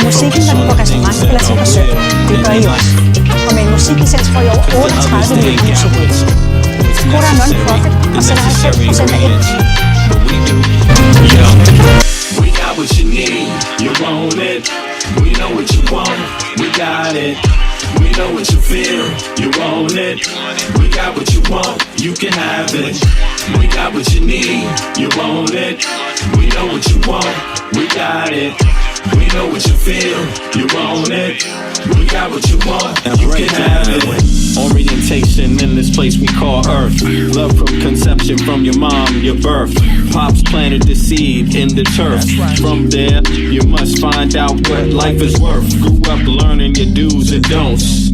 musikken, der går restaurant eller til frisør. Det gør I også. Og med en musiklicens får I over 38 millioner musikhits. Koda er non-profit og sælger 90% af alt. We got what you need, you want it. We know what you want, we got it. We know what you feel, you want it. We got what you want, you can have it. We got what you need, you want it. We know what you want, we got it. We know what you feel, you want it. We got what you want, you can have it. Orientation in this place we call Earth. Love from conception, from your mom, your birth. Pops planted the seed in the turf. From there, you must find out what life is worth. Grew up learning your do's and don'ts.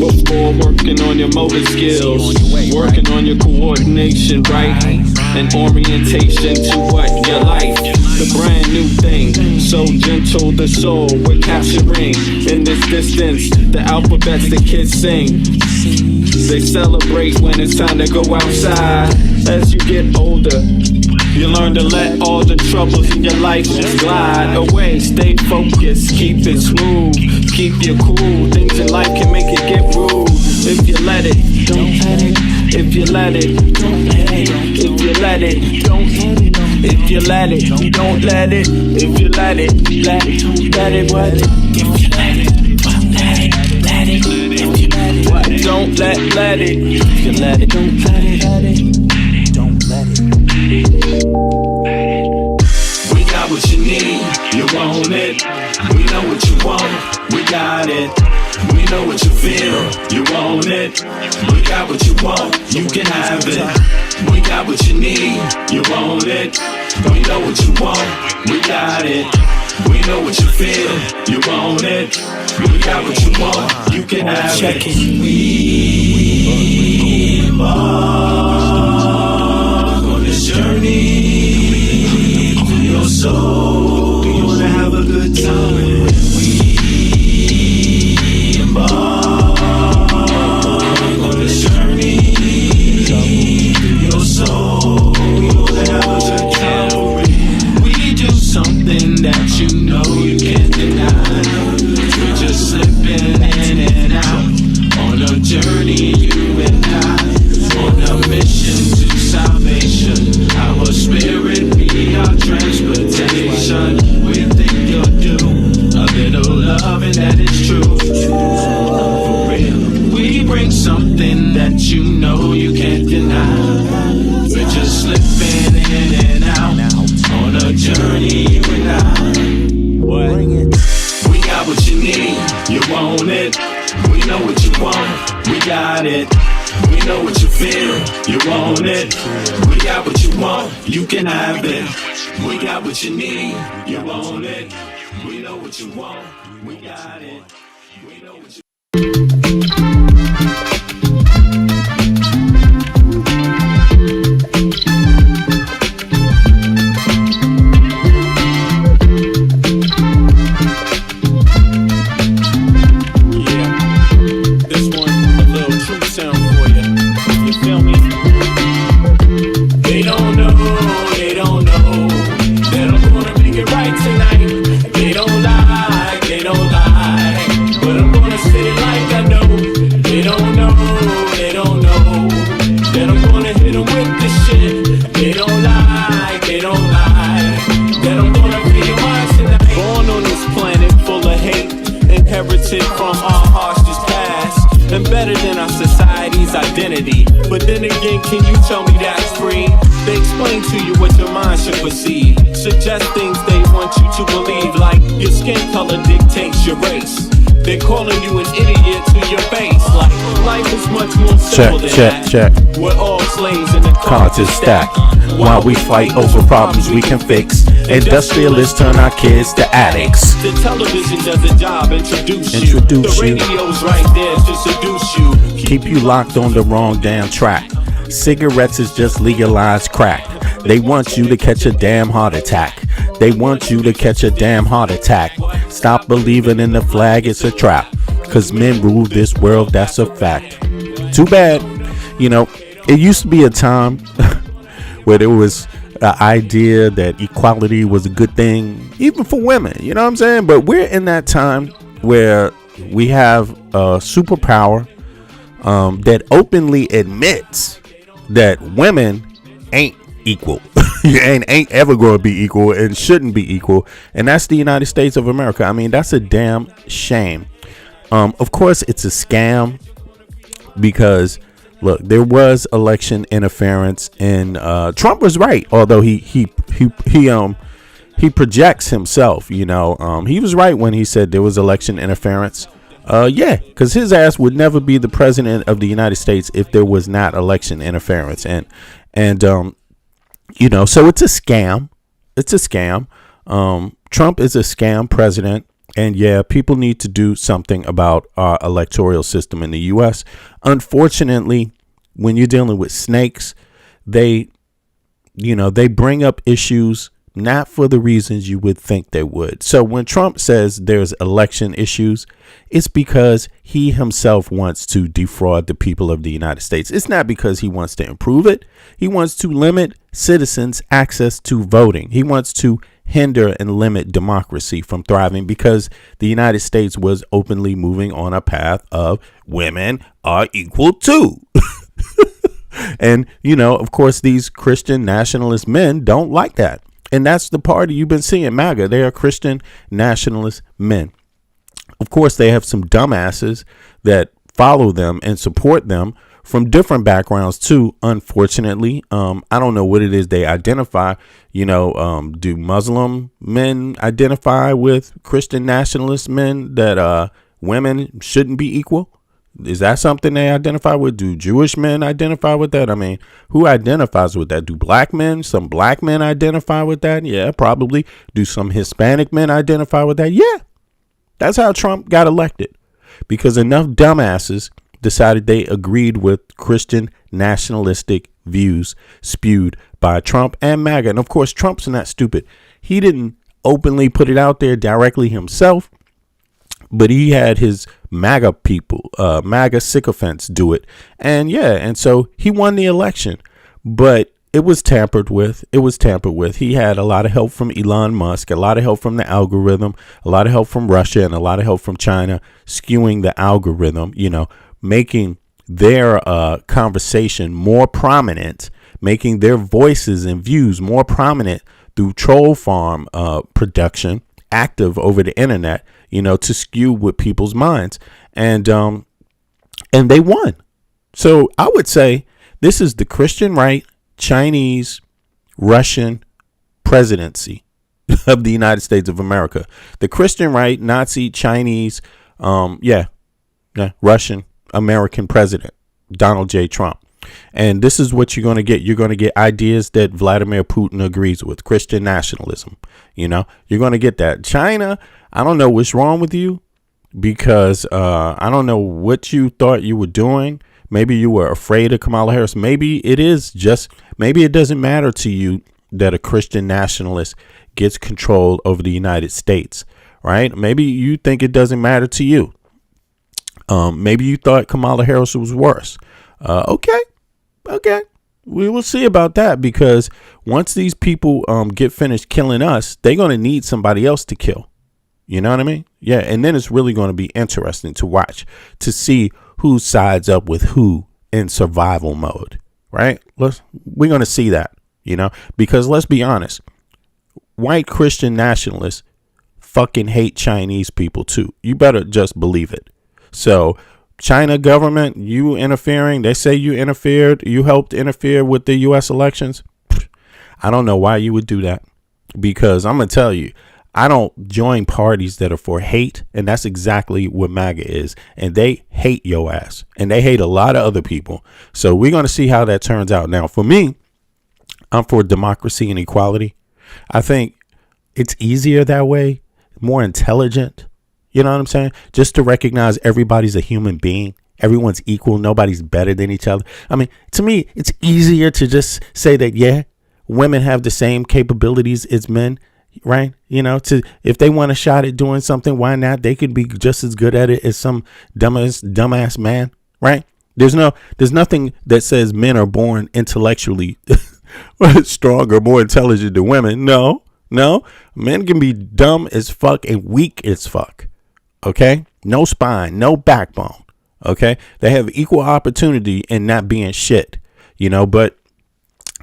Before working on your motor skills, working on your coordination, right? And orientation to what you like. The brand new thing, so gentle the soul we're capturing. In this distance, the alphabets the kids sing. They celebrate when it's time to go outside. As you get older, you learn to let all the troubles in your life just glide away. Stay focused, keep it smooth, keep you cool. Things in life can make it get rude. If you let it, don't let it. If you let it, don't let it. If you let it, don't let it. If you let it, don't let it. If you let it, let it, let it, what? If you let it, don't let it, let it. If you let it, what? Don't let it. If you let it, don't let it, don't let it. We got what you need, you want it. We know what you want, we got it. We know what you feel, you want it. We got what you want, you can have it. We got what you need, you want it. We know what you want, we got it. We know what you feel, you want it. We got what you want, you can have it. We embark on this journey through your soul. We wanna have a good time. We embark on this journey through your soul. We wanna have a good time. We do something that you know you can't deny. We're just slipping in and out on a journey, you and I, on a mission to salvation. Our spirit be our transportation. We think you'll do a little love and that is true. For real, we bring something that you know you can't deny. We're just slipping in and out on a journey, you and I. We got what you need, you want it. We know what you want, we got it. We know what you feel, you want it. We got what you want, you can have it. We got what you need, you want it. We know what you want, we got it. We know what you from our hearts just past, embedded in our society's identity. But then again, can you tell me that's free? They explain to you what your mind should perceive, suggest things they want you to believe, like your skin color dictates your race. They're calling you an idiot to your face, like life is much more simple than that. Check. We're all slaves in the Cards is stacked. While we fight over problems we can fix, industrialists turn our kids to addicts. The television does a job, introduce you. The The radio's right there to seduce you. Keep you locked on the wrong damn track. Cigarettes is just legalized crack. They want you to catch a damn heart attack. They want you to catch a damn heart attack. Stop believing in the flag, it's a trap. Cause men rule this world, that's a fact. Too bad. You know, it used to be a time where there was idea that equality was a good thing, even for women. You know what I'm saying? But we're in that time where we have a superpower that openly admits that women ain't equal and ain't ever going to be equal and shouldn't be equal. And that's the United States of America. I mean, that's a damn shame. Of course, it's a scam because, look, there was election interference, and Trump was right. Although he projects himself, you know, he was right when he said there was election interference. Yeah, because his ass would never be the president of the United States if there was not election interference, and you know, so it's a scam. It's a scam. Trump is a scam president. And yeah, people need to do something about our electoral system in the U.S. Unfortunately, when you're dealing with snakes, they bring up issues not for the reasons you would think they would. So when Trump says there's election issues, it's because he himself wants to defraud the people of the United States. It's not because he wants to improve it. He wants to limit citizens' access to voting. He wants to hinder and limit democracy from thriving because the United States was openly moving on a path of women are equal too. And, you know, of course, these Christian nationalist men don't like that. And that's the party you've been seeing, MAGA. They are Christian nationalist men. Of course, they have some dumbasses that follow them and support them from different backgrounds too, unfortunately. I don't know what it is they identify. You know, do Muslim men identify with Christian nationalist men that women shouldn't be equal? Is that something they identify with? Do Jewish men identify with that? I mean, who identifies with that? Do black men, some black men identify with that? Yeah, probably. Do some Hispanic men identify with that? Yeah. That's how Trump got elected, because enough dumbasses decided they agreed with Christian nationalistic views spewed by Trump and MAGA. And of course, Trump's not stupid. He didn't openly put it out there directly himself, but he had his MAGA people, MAGA sycophants do it. And yeah, and so he won the election, but it was tampered with. It was tampered with. He had a lot of help from Elon Musk, a lot of help from the algorithm, a lot of help from Russia, and a lot of help from China, skewing the algorithm, you know, making their conversation more prominent, making their voices and views more prominent through troll farm production, active over the internet, you know, to skew with people's minds. And they won. So I would say this is the Christian right, Chinese, Russian presidency of the United States of America. The Christian right, Nazi, Chinese, Russian, American president, Donald J. Trump. And this is what you're going to get. You're going to get ideas that Vladimir Putin agrees with, Christian nationalism. You know, you're going to get that. China, I don't know what's wrong with you, because I don't know what you thought you were doing. Maybe you were afraid of Kamala Harris. Maybe it doesn't matter to you that a Christian nationalist gets control over the United States, right? Maybe you think it doesn't matter to you. Maybe you thought Kamala Harris was worse. Okay. We will see about that, because once these people get finished killing us, they're going to need somebody else to kill. You know what I mean? Yeah. And then it's really going to be interesting to watch, to see who sides up with who in survival mode. Right. We're going to see that, you know, because let's be honest, white Christian nationalists fucking hate Chinese people too. You better just believe it. So China government, you interfering, they say you interfered, you helped interfere with the U.S. elections. I don't know why you would do that, because I'm going to tell you, I don't join parties that are for hate. And that's exactly what MAGA is. And they hate your ass, and they hate a lot of other people. So we're going to see how that turns out. Now, for me, I'm for democracy and equality. I think it's easier that way, more intelligent. You know what I'm saying? Just to recognize everybody's a human being. Everyone's equal. Nobody's better than each other. I mean, to me, it's easier to just say that, yeah, women have the same capabilities as men, right? You know, if they want a shot at doing something, why not? They could be just as good at it as some dumbass man, right? There's nothing that says men are born intellectually stronger, more intelligent than women. No. Men can be dumb as fuck and weak as fuck. Okay? No spine, no backbone. Okay? They have equal opportunity in not being shit. But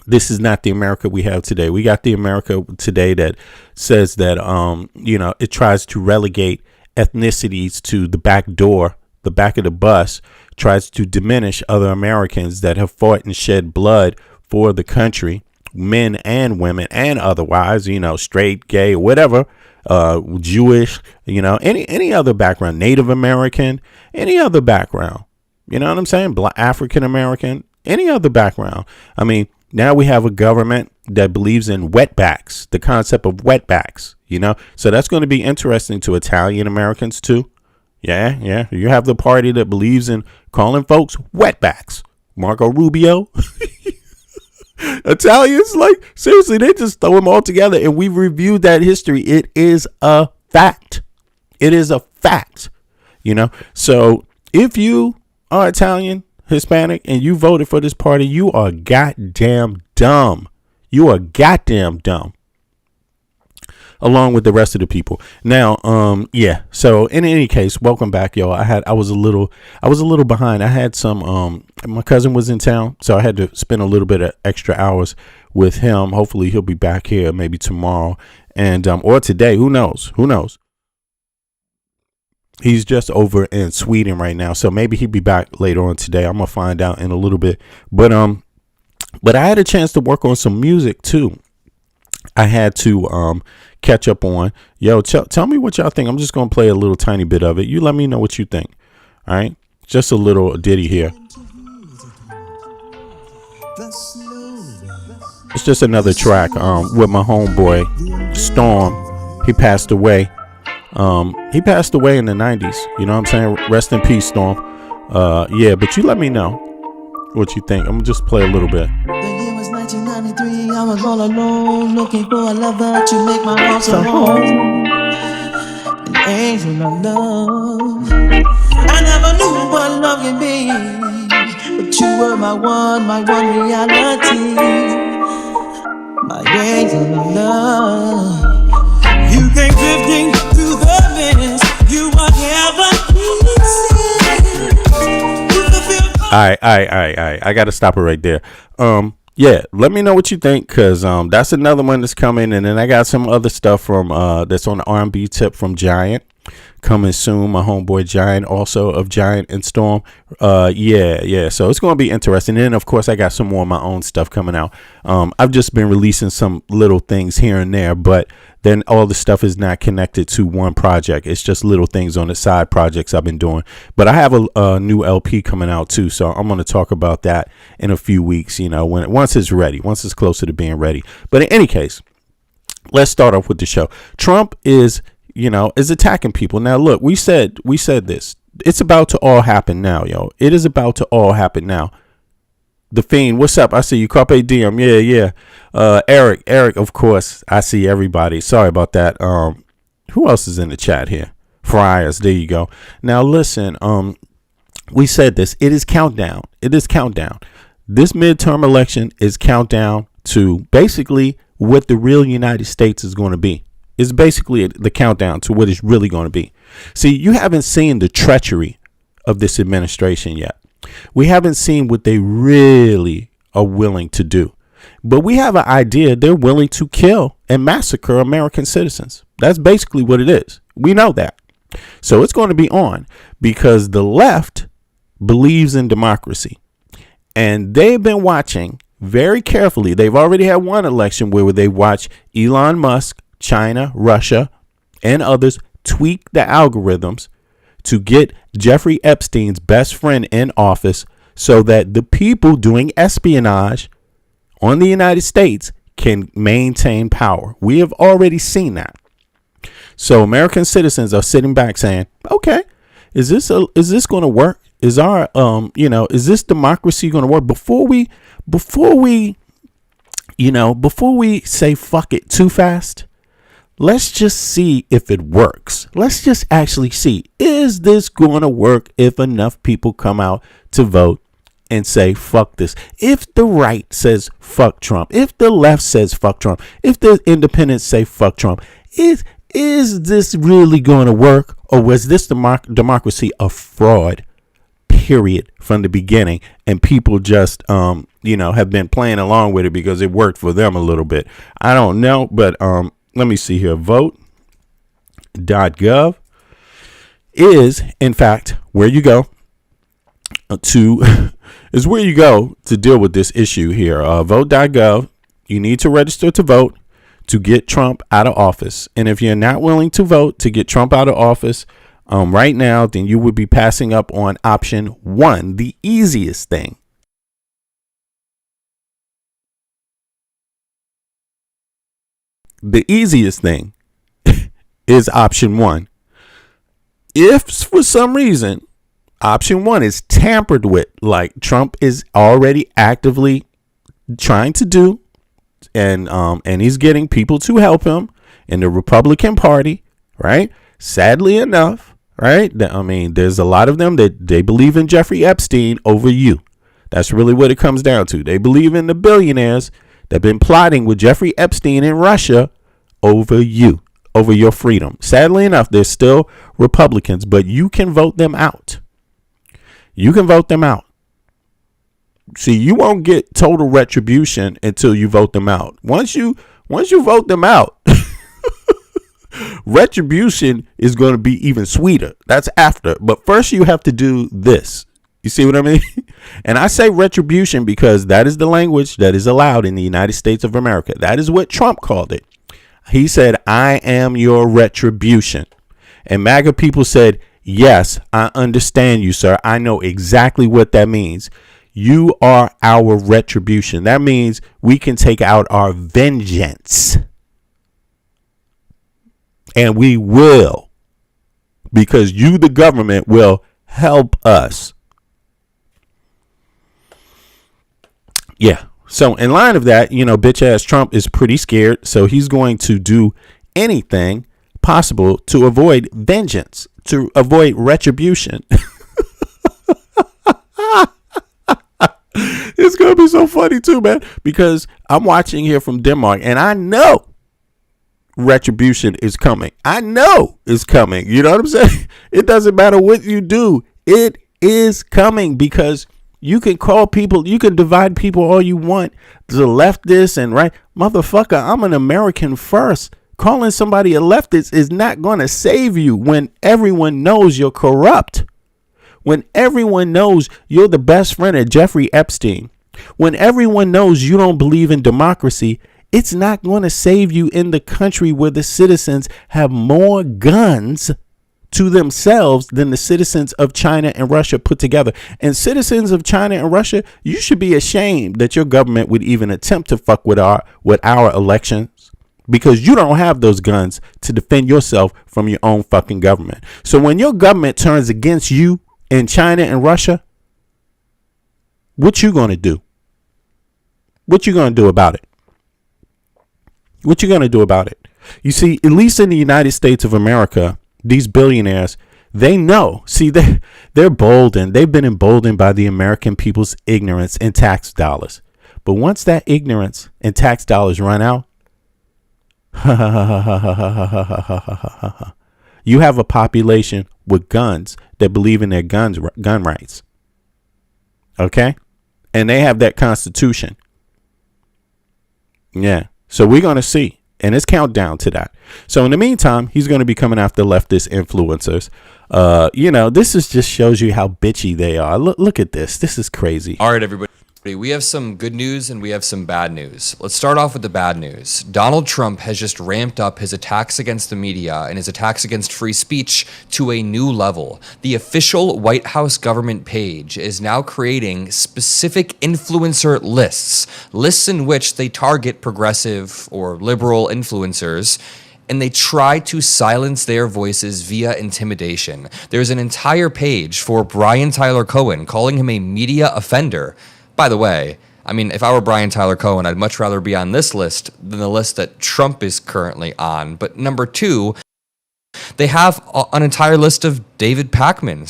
this is not the America we have today. We got the America today that says that, it tries to relegate ethnicities to the back door, the back of the bus, tries to diminish other Americans that have fought and shed blood for the country, men and women and otherwise, straight, gay, whatever, Jewish, any other background, Native American, any other background, you know what I'm saying? Black, African American, any other background. I mean, now we have a government that believes in wetbacks, the concept of wetbacks, so that's going to be interesting to Italian Americans too. Yeah. You have the party that believes in calling folks wetbacks. Marco Rubio. Italians, like, seriously, they just throw them all together, and we've reviewed that history. It is a fact. So if you are Italian, Hispanic, and you voted for this party, you are goddamn dumb. Along with the rest of the people. Now, so in any case, welcome back, y'all. I was a little behind. I had some, my cousin was in town, so I had to spend a little bit of extra hours with him. Hopefully he'll be back here maybe tomorrow and, or today, who knows? He's just over in Sweden right now, so maybe he'll be back later on today. I'm gonna find out in a little bit, but I had a chance to work on some music too. I had to, catch up on. Tell me what y'all think. I'm just gonna play a little tiny bit of it. You let me know what you think. All right, just a little ditty here. It's just another track with my homeboy Storm. He passed away in the 90s, you know what I'm saying? Rest in peace, Storm. But you let me know what you think. I'm gonna just play a little bit. 1993, I was all alone, looking for a lover to make my heart so home. An angel of love. I never knew what love can be, but you were my one reality. My angel of love. You came drifting through the mist. You were heaven. All right. I gotta stop it right there. Let me know what you think, because that's another one that's coming, and then I got some other stuff from that's on the R&B tip from Giant coming soon. My homeboy Giant, also of Giant and Storm. So it's gonna be interesting. And then of course I got some more of my own stuff coming out. I've just been releasing some little things here and there, but then all the stuff is not connected to one project. It's just little things on the side projects I've been doing. But I have a new LP coming out too, so I'm going to talk about that in a few weeks, once it's ready, once it's closer to being ready. But in any case, let's start off with the show. Trump is attacking people. Now, look, we said this. It's about to all happen now, yo. It is about to all happen now. The Fiend, what's up? I see you. Carpe Diem. Yeah. Eric, of course. I see everybody. Sorry about that. Who else is in the chat here? Friars. There you go. Now listen, we said this. It is countdown. This midterm election is countdown to basically what the real United States is going to be. It's basically the countdown to what it's really going to be. See, you haven't seen the treachery of this administration yet. We haven't seen what they really are willing to do, but we have an idea they're willing to kill and massacre American citizens. That's basically what it is. We know that. So it's going to be on, because the left believes in democracy, and they've been watching very carefully. They've already had one election where they watch Elon Musk, China, Russia, and others tweak the algorithms to get Jeffrey Epstein's best friend in office, so that the people doing espionage on the United States can maintain power. We have already seen that. So American citizens are sitting back saying, okay, is this going to work? Is our, is this democracy going to work? Before we say fuck it too fast, let's just see if it works. Let's just actually see, is this going to work if enough people come out to vote and say, fuck this. If the right says fuck Trump, if the left says fuck Trump, if the independents say fuck Trump, is this really going to work? Or was this democracy a fraud, period, from the beginning? And people just, have been playing along with it because it worked for them a little bit. I don't know. But let me see here. Vote.gov is, in fact, where you go to is where you go to deal with this issue here. Vote.gov. You need to register to vote to get Trump out of office. And if you're not willing to vote to get Trump out of office right now, then you would be passing up on option 1, the easiest thing. The easiest thing is option 1. If for some reason option 1 is tampered with, like Trump is already actively trying to do, and he's getting people to help him in the Republican Party, right? Sadly enough, right? I mean, there's a lot of them that they believe in Jeffrey Epstein over you. That's really what it comes down to. They believe in the billionaires that have been plotting with Jeffrey Epstein in Russia over you, over your freedom. Sadly enough, there's still Republicans, but you can vote them out. You can vote them out. See, you won't get total retribution until you vote them out. Once you vote them out, retribution is going to be even sweeter. That's after. But first you have to do this. You see what I mean? And I say retribution because that is the language that is allowed in the United States of America. That is what Trump called it. He said, I am your retribution. And MAGA people said, yes, I understand you, sir. I know exactly what that means. You are our retribution. That means we can take out our vengeance. And we will. Because you, the government, will help us. Yeah. So in line of that, bitch ass Trump is pretty scared. So he's going to do anything possible to avoid vengeance, to avoid retribution. It's going to be so funny too, man, because I'm watching here from Denmark and I know retribution is coming. I know it's coming. You know what I'm saying? It doesn't matter what you do. It is coming because you can call people, you can divide people all you want. The leftist and right. Motherfucker, I'm an American first. Calling somebody a leftist is not going to save you when everyone knows you're corrupt. When everyone knows you're the best friend of Jeffrey Epstein. When everyone knows you don't believe in democracy, it's not going to save you in the country where the citizens have more guns to themselves than the citizens of China and Russia put together. And citizens of China and Russia, you should be ashamed that your government would even attempt to fuck with our elections, because you don't have those guns to defend yourself from your own fucking government. So when your government turns against you in China and Russia, what you going to do? What you going to do about it? What you going to do about it? You see, at least in the United States of America, these billionaires, they know. See, they're boldened. They've been emboldened by the American people's ignorance and tax dollars. But once that ignorance and tax dollars run out, you have a population with guns that believe in their gun rights. Okay? And they have that constitution. Yeah. So we're going to see. And it's countdown to that. So in the meantime, he's going to be coming after leftist influencers. This is just shows you how bitchy they are. Look at this. This is crazy. All right, everybody. We have some good news and we have some bad news. Let's start off with the bad news. Donald Trump has just ramped up his attacks against the media and his attacks against free speech to a new level. The official White House government page is now creating specific influencer lists in which they target progressive or liberal influencers, and they try to silence their voices via intimidation. There's an entire page for Brian Tyler Cohen, calling him a media offender. By the way, I mean, if I were Brian Tyler Cohen, I'd much rather be on this list than the list that Trump is currently on. But number two, they have an entire list of David Pakman.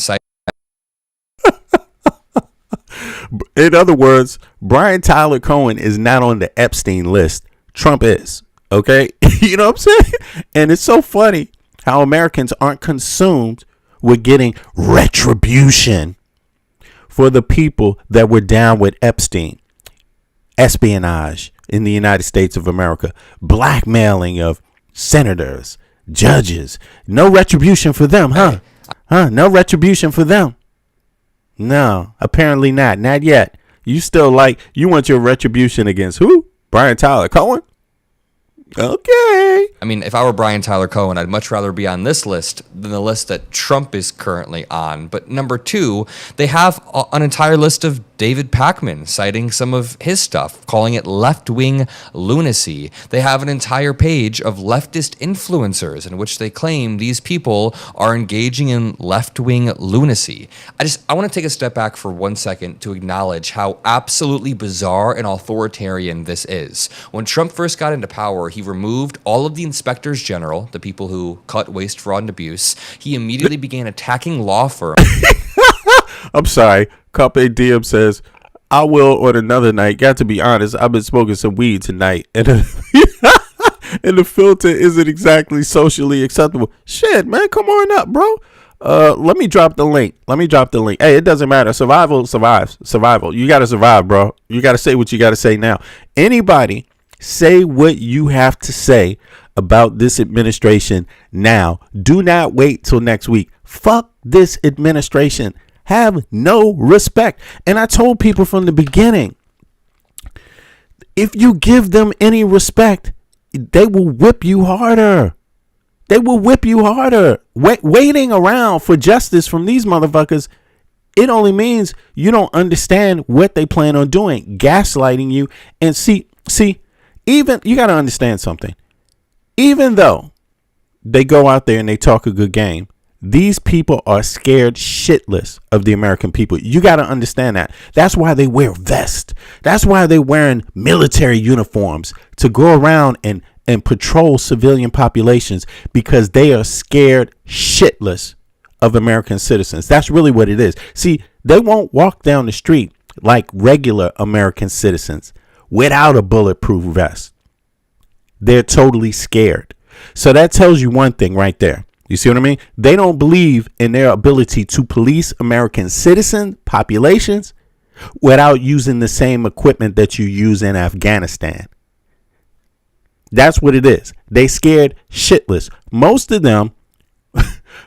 In other words, Brian Tyler Cohen is not on the Epstein list. Trump is. Okay? You know what I'm saying? And it's so funny how Americans aren't consumed with getting retribution for the people that were down with Epstein. Espionage in the United States of America. Blackmailing of senators, judges. No retribution for them, huh? No retribution for them. No, apparently not. Not yet. You want your retribution against who? Brian Tyler Cohen? Okay. I mean, if I were Brian Tyler Cohen, I'd much rather be on this list than the list that Trump is currently on. But number two, they have an entire list of David Pakman citing some of his stuff, calling it left-wing lunacy. They have an entire page of leftist influencers in which they claim these people are engaging in left-wing lunacy. I want to take a step back for 1 second to acknowledge how absolutely bizarre and authoritarian this is. When Trump first got into power, he removed all of the inspectors general, the people who cut waste, fraud, and abuse. He immediately began attacking law firms. I'm sorry. Carpe Diem says, I will on another night. Got to be honest, I've been smoking some weed tonight. And the filter isn't exactly socially acceptable. Shit, man, come on up, bro. Let me drop the link. Hey, it doesn't matter. Survival survives. Survival. You got to survive, bro. You got to say what you got to say now. Anybody say what you have to say about this administration now. Do not wait till next week. Fuck this administration. Have no respect. And I told people from the beginning, if you give them any respect, they will whip you harder. Waiting around for justice from these motherfuckers, it only means you don't understand what they plan on doing, gaslighting you. And see, even you got to understand something. Even though they go out there and they talk a good game, these people are scared shitless of the American people. You got to understand that. That's why they wear vests. That's why they're wearing military uniforms to go around and patrol civilian populations, because they are scared shitless of American citizens. That's really what it is. See, they won't walk down the street like regular American citizens without a bulletproof vest. They're totally scared. So that tells you one thing right there. You see what I mean? They don't believe in their ability to police American citizen populations without using the same equipment that you use in Afghanistan. That's what it is. They scared shitless. Most of them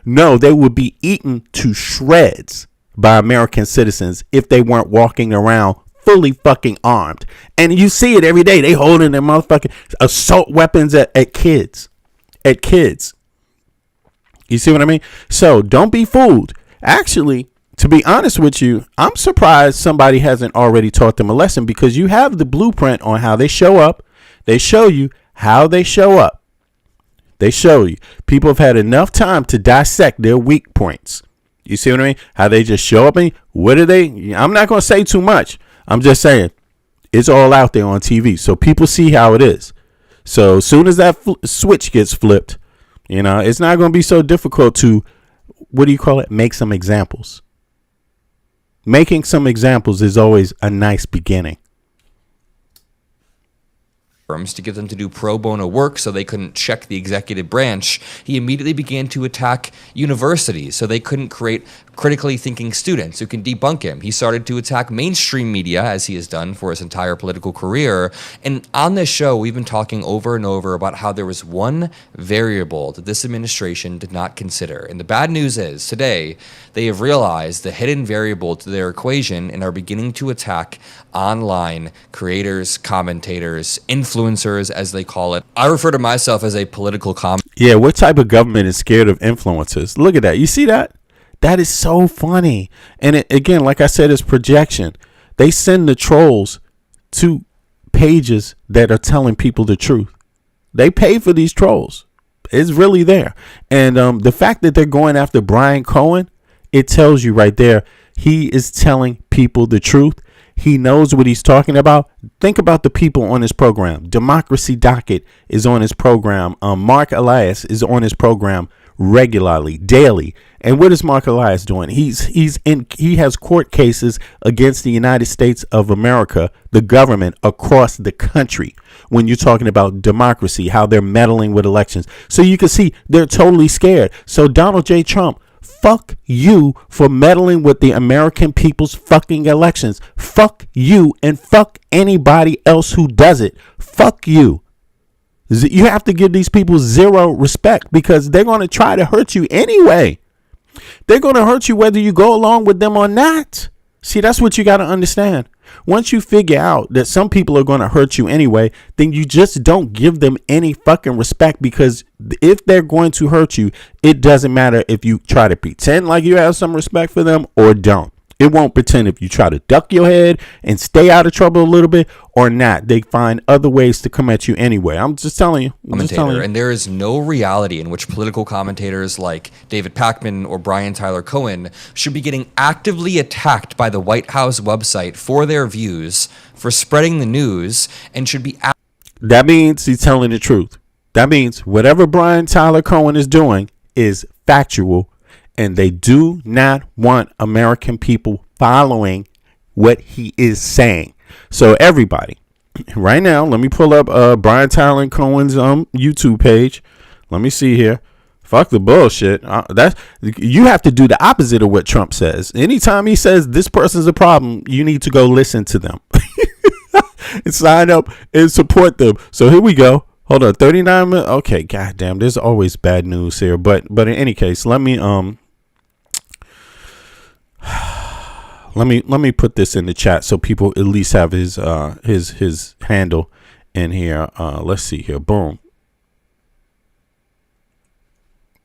know they would be eaten to shreds by American citizens if they weren't walking around fully fucking armed. And you see it every day. They holding their motherfucking assault weapons at kids. At kids. You see what I mean? So don't be fooled. Actually, to be honest with you, I'm surprised somebody hasn't already taught them a lesson, because you have the blueprint on how they show up. They show you how they show up. They show you. People have had enough time to dissect their weak points. You see what I mean? How they just show up and what are they? I'm not going to say too much. I'm just saying it's all out there on TV. So people see how it is. So as soon as that switch gets flipped, you know, it's not going to be so difficult to, what do you call it? Make some examples. Making some examples is always a nice beginning. To get them to do pro bono work so they couldn't check the executive branch. He immediately began to attack universities so they couldn't create critically thinking students who can debunk him. He started to attack mainstream media, as he has done for his entire political career. And on this show, we've been talking over and over about how there was one variable that this administration did not consider. And the bad news is, today, they have realized the hidden variable to their equation and are beginning to attack online creators, commentators, influencers, as they call it. I refer to myself as a political commentator. Yeah, what type of government is scared of influencers? Look at that. You see that? That is so funny. And it, again, like I said, it's projection. They send the trolls to pages that are telling people the truth. They pay for these trolls. It's really there. And the fact that they're going after Brian Cohen, it tells you right there, he is telling people the truth. He knows what he's talking about. Think about the people on his program. Democracy Docket is on his program. Mark Elias is on his program regularly, daily. And what is Mark Elias doing? He has court cases against the United States of America, the government across the country. When you're talking about democracy, how they're meddling with elections. So you can see they're totally scared. So Donald J. Trump, fuck you for meddling with the American people's fucking elections. Fuck you and fuck anybody else who does it. Fuck you. You have to give these people zero respect because they're going to try to hurt you anyway. They're going to hurt you whether you go along with them or not. See, that's what you got to understand. Once you figure out that some people are going to hurt you anyway, then you just don't give them any fucking respect, because if they're going to hurt you, it doesn't matter if you try to pretend like you have some respect for them or don't. It won't pretend if you try to duck your head and stay out of trouble a little bit or not. They find other ways to come at you anyway. I'm just telling you. And there is no reality in which political commentators like David Pakman or Brian Tyler Cohen should be getting actively attacked by the White House website for their views, for spreading the news, and should be... That means he's telling the truth. That means whatever Brian Tyler Cohen is doing is factual. And they do not want American people following what he is saying. So everybody, right now, let me pull up Brian Tyler Cohen's YouTube page. Let me see here. Fuck the bullshit. You have to do the opposite of what Trump says. Anytime he says this person's a problem, you need to go listen to them and sign up and support them. So here we go. Hold on, 39 minutes. Okay, goddamn, there's always bad news here. But in any case, let me let me put this in the chat so people at least have his handle in here. Let's see here. Boom.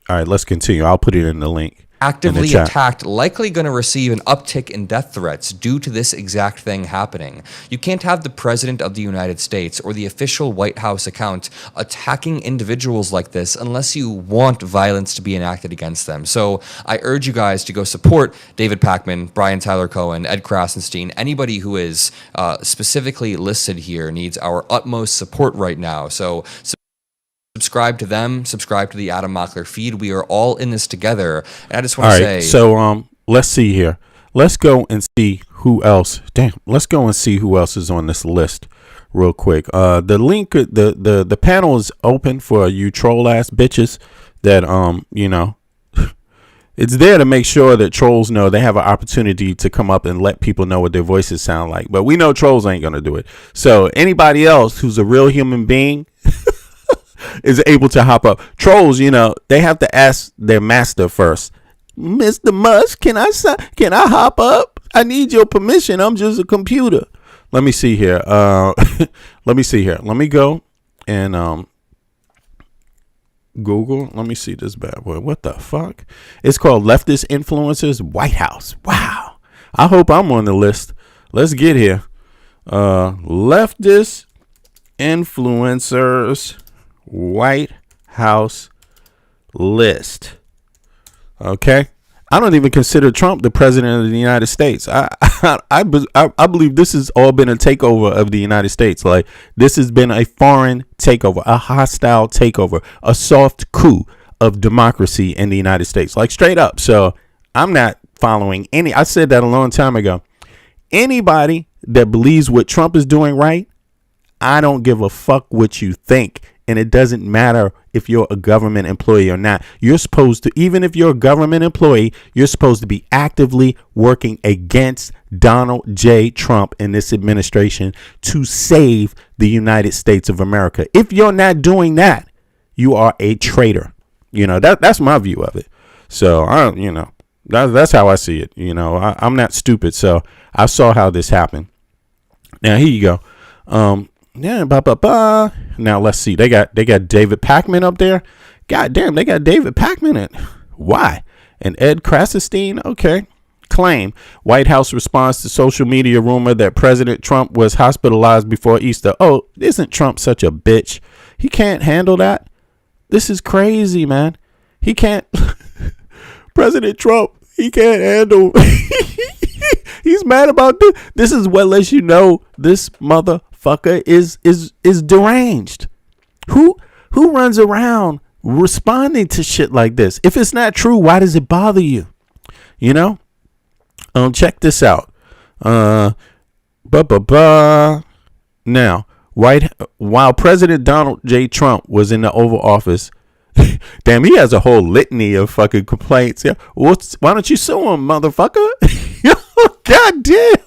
All right, let's continue. I'll put it in the link. Actively attacked, likely going to receive an uptick in death threats due to this exact thing happening. You can't have the President of the United States or the official White House account attacking individuals like this unless you want violence to be enacted against them. So I urge you guys to go support David Pakman, Brian Tyler Cohen, Ed Krasenstein. Anybody who is specifically listed here needs our utmost support right now. So subscribe to them, subscribe to the Adam Mockler feed. We are all in this together. And I just want to say... So let's see here. Let's go and see who else. Let's go and see who else is on this list real quick. The link, the panel is open for you troll ass bitches that, it's there to make sure that trolls know they have an opportunity to come up and let people know what their voices sound like. But we know trolls ain't going to do it. So anybody else who's a real human being is able to hop up. Trolls, they have to ask their master first. Mr. Musk, can I hop up? I need your permission. I'm just a computer. Let me see here. Let me go and Google. Let me see this bad boy. What the fuck? It's called Leftist Influencers White House. Wow. I hope I'm on the list. Let's get here. Leftist Influencers White House list. Okay, I don't even consider Trump the president of the United States. I believe this has all been a takeover of the United States. Like, this has been a foreign takeover, a hostile takeover, a soft coup of democracy in the United States. Like, straight up. So I'm not following any. I said that a long time ago. Anybody that believes what Trump is doing right, I don't give a fuck what you think. And it doesn't matter if you're a government employee or not. You're supposed to, even if you're a government employee, you're supposed to be actively working against Donald J. Trump and this administration to save the United States of America. If you're not doing that, you are a traitor. That's my view of it. So, that's how I see it. I'm not stupid. So I saw how this happened. Now, here you go. Now let's see. They got David Pakman up there. God damn, they got David Pakman in. Why? And Ed Krasenstein. Okay. Claim White House responds to social media rumor that President Trump was hospitalized before Easter. Oh, isn't Trump such a bitch? He can't handle that. This is crazy, man. He can't. President Trump, he can't handle. He's mad about this. This is what lets you know this motherfucker is deranged. Who runs around responding to shit like this. If it's not true, why does it bother you? You know? Check this out. Now, while President Donald J. Trump was in the Oval Office, damn, he has a whole litany of fucking complaints. Yeah, why don't you sue him, motherfucker? God damn.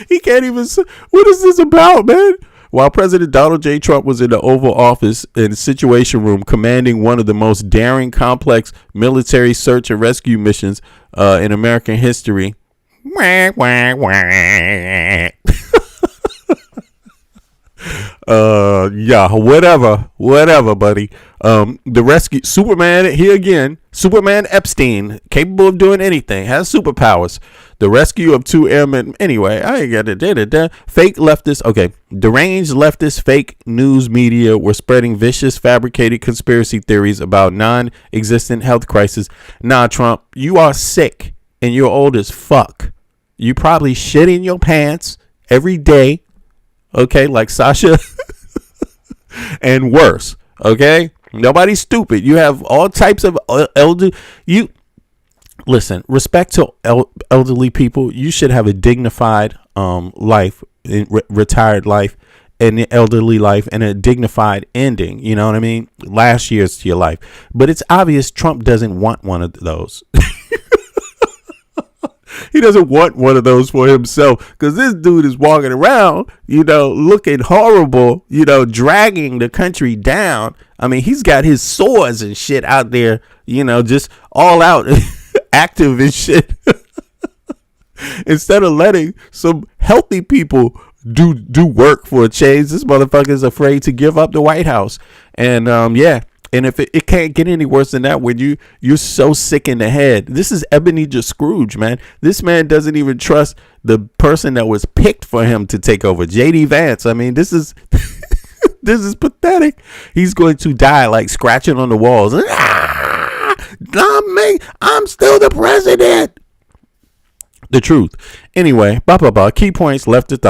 He can't even sue. What is this about, man? While President Donald J. Trump was in the Oval Office in the Situation Room commanding one of the most daring, complex military search and rescue missions in American history. Yeah, whatever, buddy. The rescue Superman here again. Superman Epstein, capable of doing anything, has superpowers. The rescue of 2 airmen. Anyway, I ain't got it. Fake leftist. Okay, deranged leftist fake news media were spreading vicious, fabricated conspiracy theories about non-existent health crisis. Nah, Trump, you are sick and you're old as fuck. You probably shit in your pants every day. Okay, like Sasha, and worse. Okay, nobody's stupid. You have all types of elder. You listen. Respect to elderly people. You should have a dignified life, retired life, and elderly life, and a dignified ending. You know what I mean? Last years to your life. But it's obvious Trump doesn't want one of those. He doesn't want one of those for himself, because this dude is walking around, looking horrible, dragging the country down. I mean, he's got his swords and shit out there, just all out active and shit. Instead of letting some healthy people do work for a change, this motherfucker's afraid to give up the White House. And and if it can't get any worse than that, when you're so sick in the head. This is Ebenezer Scrooge, man. This man doesn't even trust the person that was picked for him to take over, J.D. Vance. I mean, this is this is pathetic. He's going to die like scratching on the walls. Not me. I'm still the president. The truth. Anyway, key points, leftist,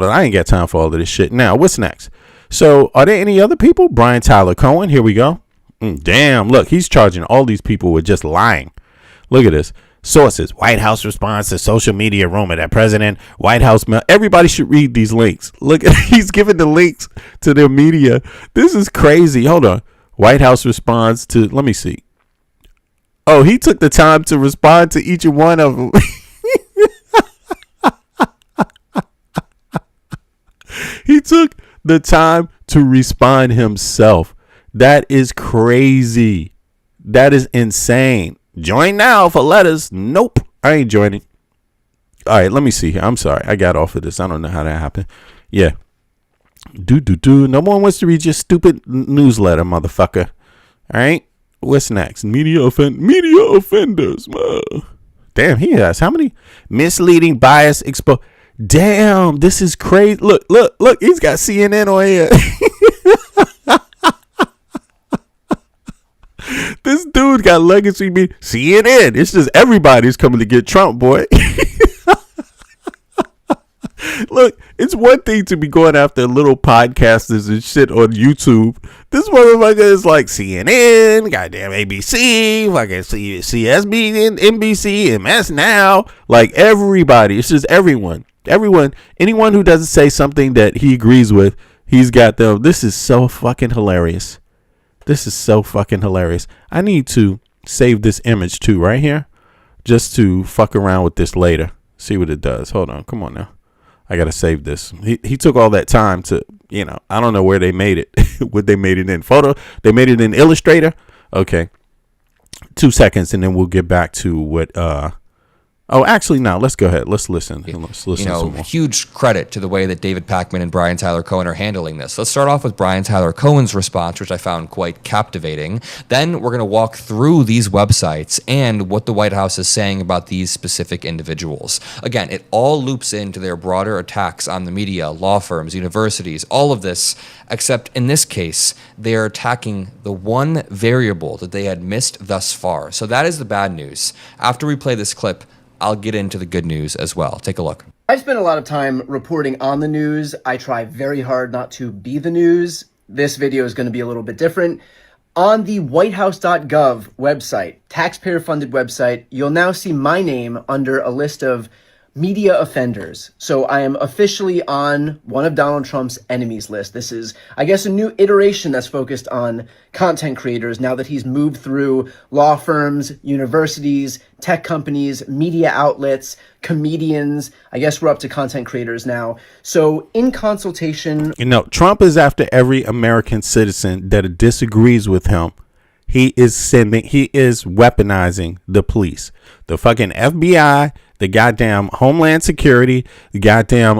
I ain't got time for all of this shit. Now, what's next? So, are there any other people? Brian Tyler Cohen. Here we go. Damn, look, he's charging all these people with just lying. Look at this. Sources: White House response to social media rumor that President White House. Everybody should read these links. Look, he's giving the links to their media. This is crazy. Hold on. White House responds to. Let me see. Oh, he took the time to respond to each one of them. He took the time to respond himself. That is crazy. That is insane. Join now for letters. Nope, I ain't joining. All right, let me see here. I'm sorry, I got off of this. I don't know how that happened. Yeah. No one wants to read your stupid newsletter, motherfucker. All right. What's next? Media offenders. Damn, he has how many? Misleading, bias, exposed. Damn, this is crazy. Look. He's got CNN on here. This dude got legacy. CNN. It's just everybody's coming to get Trump, boy. Look, it's one thing to be going after little podcasters and shit on YouTube. This motherfucker is like CNN, goddamn ABC, fucking CSB, NBC, MS Now. Like everybody. It's just everyone. Anyone who doesn't say something that he agrees with, he's got them. This is so fucking hilarious. I need to save this image too right here, just to fuck around with this later. See what it does. Hold on. Come on now. I got to save this. He took all that time to, I don't know where they made it. What they made it in photo. They made it in Illustrator. Okay. 2 seconds and then we'll get back to what, actually, no, let's go ahead. Let's listen. Let's listen some more. Huge credit to the way that David Pakman and Brian Tyler Cohen are handling this. Let's start off with Brian Tyler Cohen's response, which I found quite captivating. Then we're going to walk through these websites and what the White House is saying about these specific individuals. Again, it all loops into their broader attacks on the media, law firms, universities, all of this, except in this case, they are attacking the one variable that they had missed thus far. So that is the bad news. After we play this clip, I'll get into the good news as well. Take a look. I spend a lot of time reporting on the news. I try very hard not to be the news. This video is going to be a little bit different. On the whitehouse.gov website, taxpayer-funded website, you'll now see my name under a list of media offenders. So I am officially on one of Donald Trump's enemies list. This is, I guess, a new iteration that's focused on content creators now that he's moved through law firms, universities, tech companies, media outlets, comedians. I guess we're up to content creators now. So in consultation... Trump is after every American citizen that disagrees with him. He is weaponizing the police, the fucking FBI, the goddamn Homeland Security, the goddamn,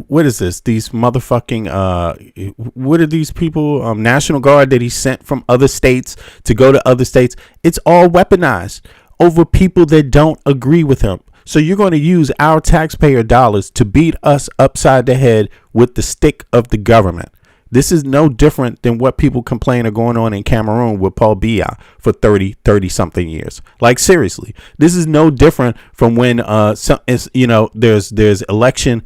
what is this? These motherfucking, what are these people? National Guard that he sent from other states to go to other states. It's all weaponized over people that don't agree with him. So you're going to use our taxpayer dollars to beat us upside the head with the stick of the government. This is no different than what people complain are going on in Cameroon with Paul Biya for 30 something years. Like, seriously, this is no different from when there's election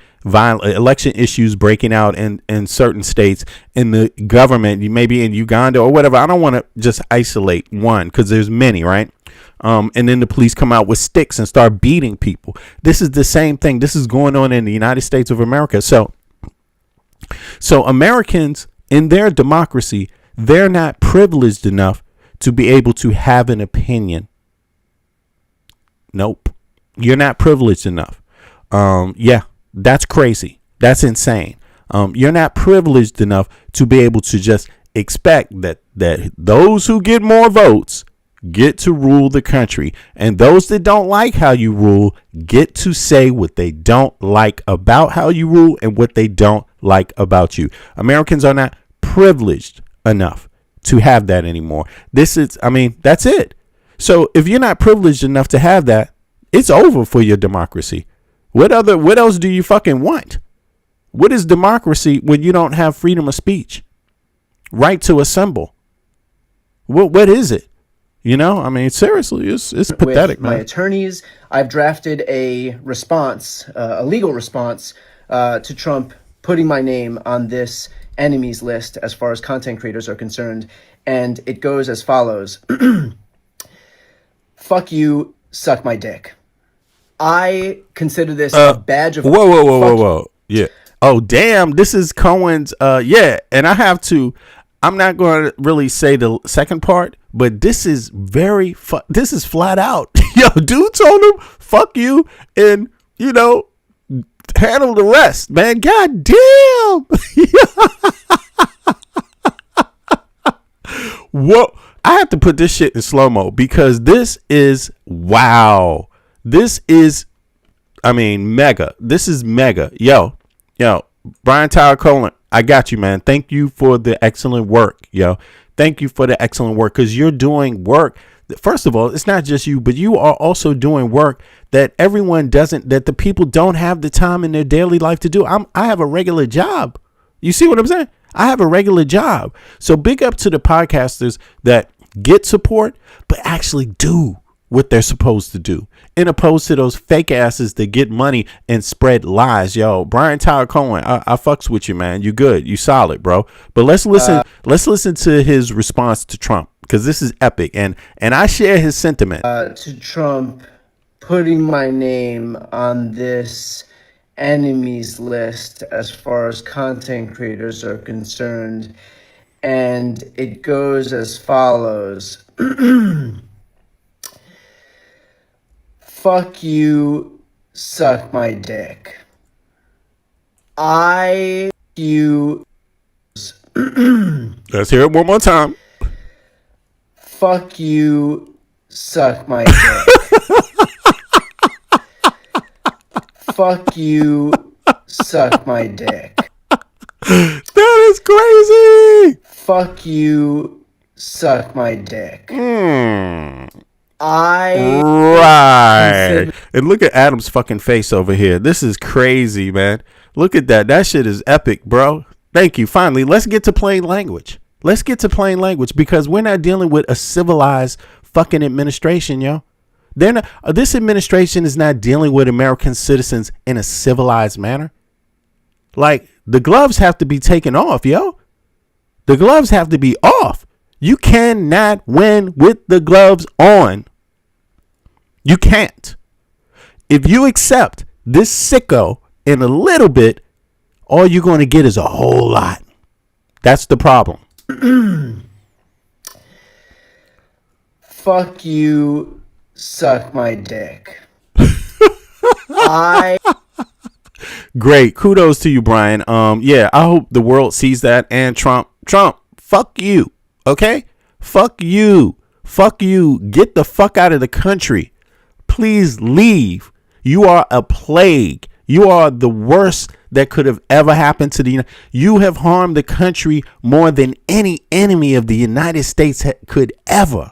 issues breaking out in certain states in the government, maybe in Uganda or whatever. I don't want to just isolate one because there's many, right? And then the police come out with sticks and start beating people. This is the same thing. This is going on in the United States of America. So Americans in their democracy, they're not privileged enough to be able to have an opinion. Nope. You're not privileged enough. Yeah, that's crazy. That's insane. You're not privileged enough to be able to just expect that those who get more votes get to rule the country, and those that don't like how you rule get to say what they don't like about how you rule and what they don't like about you. Americans are not privileged enough to have that anymore. That's it. So if you're not privileged enough to have that, it's over for your democracy. What else do you fucking want? What is democracy when you don't have freedom of speech? Right to assemble. What is it? Seriously, it's pathetic, man. My attorneys, I've drafted a response, a legal response to Trump putting my name on this enemies list as far as content creators are concerned. And it goes as follows. Fuck you, suck my dick. I consider this a badge of... Whoa. Yeah. Oh, damn. This is Cohen's... yeah. And I'm not going to really say the second part, but this is this is flat out. Yo, dude told him, fuck you, and, handle the rest, man. God damn. Whoa. I have to put this shit in slow-mo because this is, wow. This is, mega. This is mega. Yo, Brian Tyler Cohen, I got you, man. Thank you for the excellent work, yo. Thank you for the excellent work because you're doing work. First of all, it's not just you, but you are also doing work that that the people don't have the time in their daily life to do. I have a regular job. You see what I'm saying? I have a regular job. So big up to the podcasters that get support, but actually do what they're supposed to do, in opposed to those fake asses that get money and spread lies. Yo, Brian Tyler Cohen, I fucks with you, man. You good. You solid, bro. But let's listen to his response to Trump, because this is epic, and I share his sentiment. To Trump putting my name on this enemies list as far as content creators are concerned, and it goes as follows. Fuck you, suck my dick. Let's hear it one more time. Fuck you, suck my dick. Fuck you, suck my dick. That is crazy. Fuck you, suck my dick. Right. And look at Adam's fucking face over here. This is crazy, man. Look at that. That shit is epic, bro. Thank you. Finally, let's get to plain language. Because we're not dealing with a civilized fucking administration, yo. This administration is not dealing with American citizens in a civilized manner. Like, the gloves have to be taken off, yo. The gloves have to be off. You cannot win with the gloves on. You can't. If you accept this sicko in a little bit, all you're going to get is a whole lot. That's the problem. Fuck you, suck my dick. Great. Kudos to you, Brian. Yeah, I hope the world sees that. And Trump, fuck you. Okay? Fuck you. Fuck you. Get the fuck out of the country. Please leave. You are a plague. You are the worst that could have ever happened to the United States. You have harmed the country more than any enemy of the United States could ever,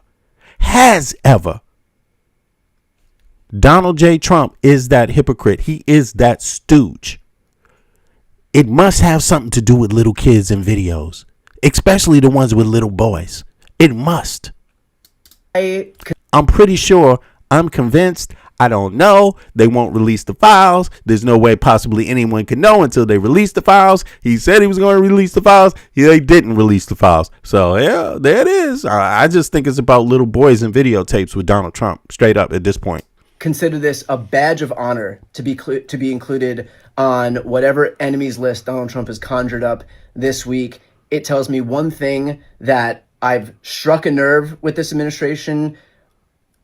has ever. Donald J. Trump is that hypocrite. He is that stooge. It must have something to do with little kids and videos, especially the ones with little boys. It must. I'm pretty sure. I'm convinced. I don't know. They won't release the files. There's no way possibly anyone can know until they release the files. He said he was going to release the files. They didn't release the files. So, yeah, there it is. I just think it's about little boys and videotapes with Donald Trump, straight up at this point. Consider this a badge of honor to be included on whatever enemies list Donald Trump has conjured up this week. It tells me one thing, that I've struck a nerve with this administration.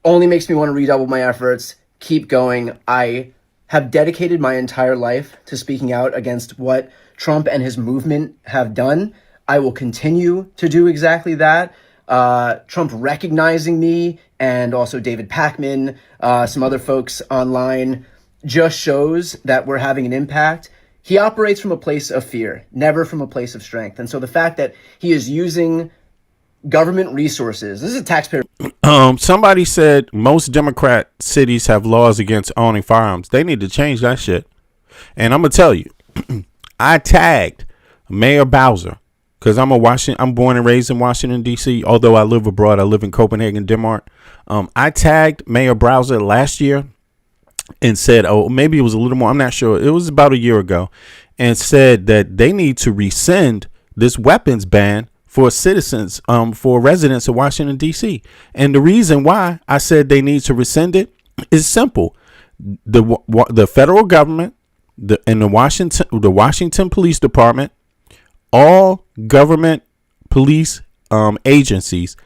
Only makes me want to redouble my efforts, keep going. I have dedicated my entire life to speaking out against what Trump and his movement have done. I will continue to do exactly that. Trump recognizing me, and also David Pakman, some other folks online, just shows that we're having an impact. He operates from a place of fear, never from a place of strength. And so the fact that he is using government resources, this is a taxpayer. Somebody said most Democrat cities have laws against owning firearms. They need to change that shit. And I'm gonna tell you, I tagged Mayor Bowser because I'm born and raised in Washington D.C. Although I live abroad, I live in Copenhagen, Denmark. I tagged Mayor Bowser last year and said, oh, maybe it was a little more. I'm not sure. It was about a year ago, and said that they need to rescind this weapons ban for citizens, for residents of Washington, D.C. And the reason why I said they need to rescind it is simple. The federal government and the Washington Police Department, all government police agencies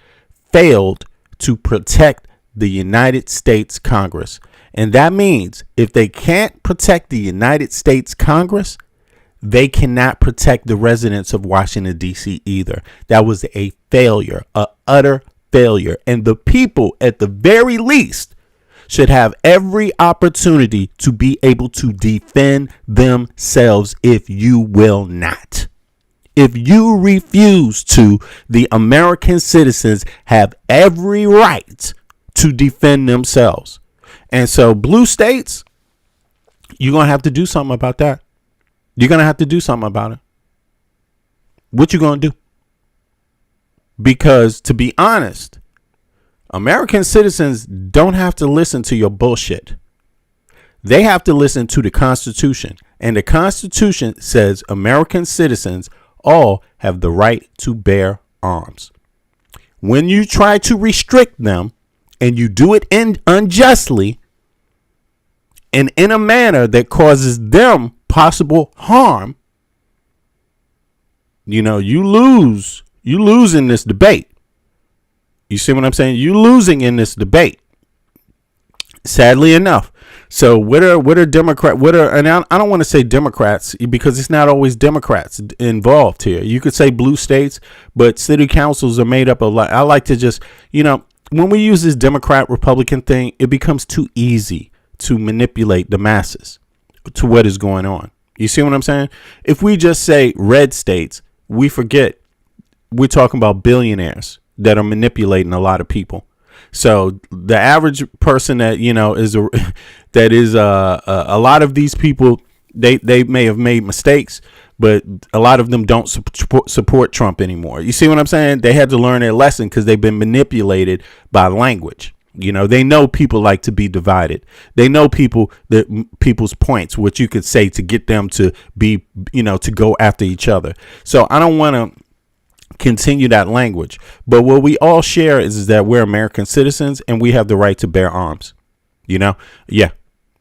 failed to protect the United States Congress. And that means if they can't protect the United States Congress, they cannot protect the residents of Washington, D.C. either. That was a failure, an utter failure. And the people, at the very least, should have every opportunity to be able to defend themselves. If you will not, if you refuse to, the American citizens have every right to defend themselves. And so blue states, you're going to have to do something about that. You're going to have to do something about it. What you going to do? Because to be honest, American citizens don't have to listen to your bullshit. They have to listen to the Constitution. And the Constitution says American citizens all have the right to bear arms. When you try to restrict them and you do it unjustly and in a manner that causes them possible harm, you lose in this debate. You see what I'm saying? You're losing in this debate, sadly enough. So what are Democrat? And I don't want to say Democrats because it's not always Democrats involved here. You could say blue states, but city councils are made up of. I like to just, when we use this Democrat Republican thing, it becomes too easy to manipulate the masses to what is going on. You see what I'm saying? If we just say red states, we forget we're talking about billionaires that are manipulating a lot of people. So the average person that, is a lot of these people, they may have made mistakes, but a lot of them don't support Trump anymore. You see what I'm saying? They had to learn their lesson because they've been manipulated by language. They know people like to be divided. They know people's points, what you could say to get them to be, to go after each other. So I don't want to continue that language. But what we all share is that we're American citizens and we have the right to bear arms. You know? Yeah,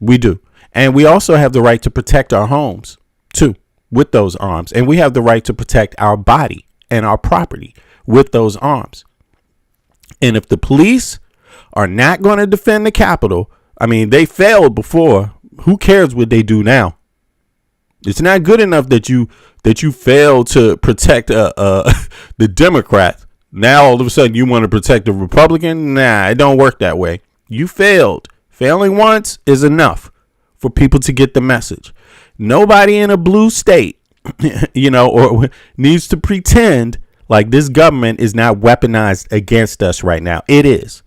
we do. And we also have the right to protect our homes too with those arms. And we have the right to protect our body and our property with those arms. And if the police are not going to defend the Capitol, I mean, they failed before. Who cares what they do now? It's not good enough that you fail to protect the Democrats. Now all of a sudden you want to protect the Republican? Nah, it don't work that way. You failed. Failing once is enough for people to get the message. Nobody in a blue state, or needs to pretend like this government is not weaponized against us right now. It is.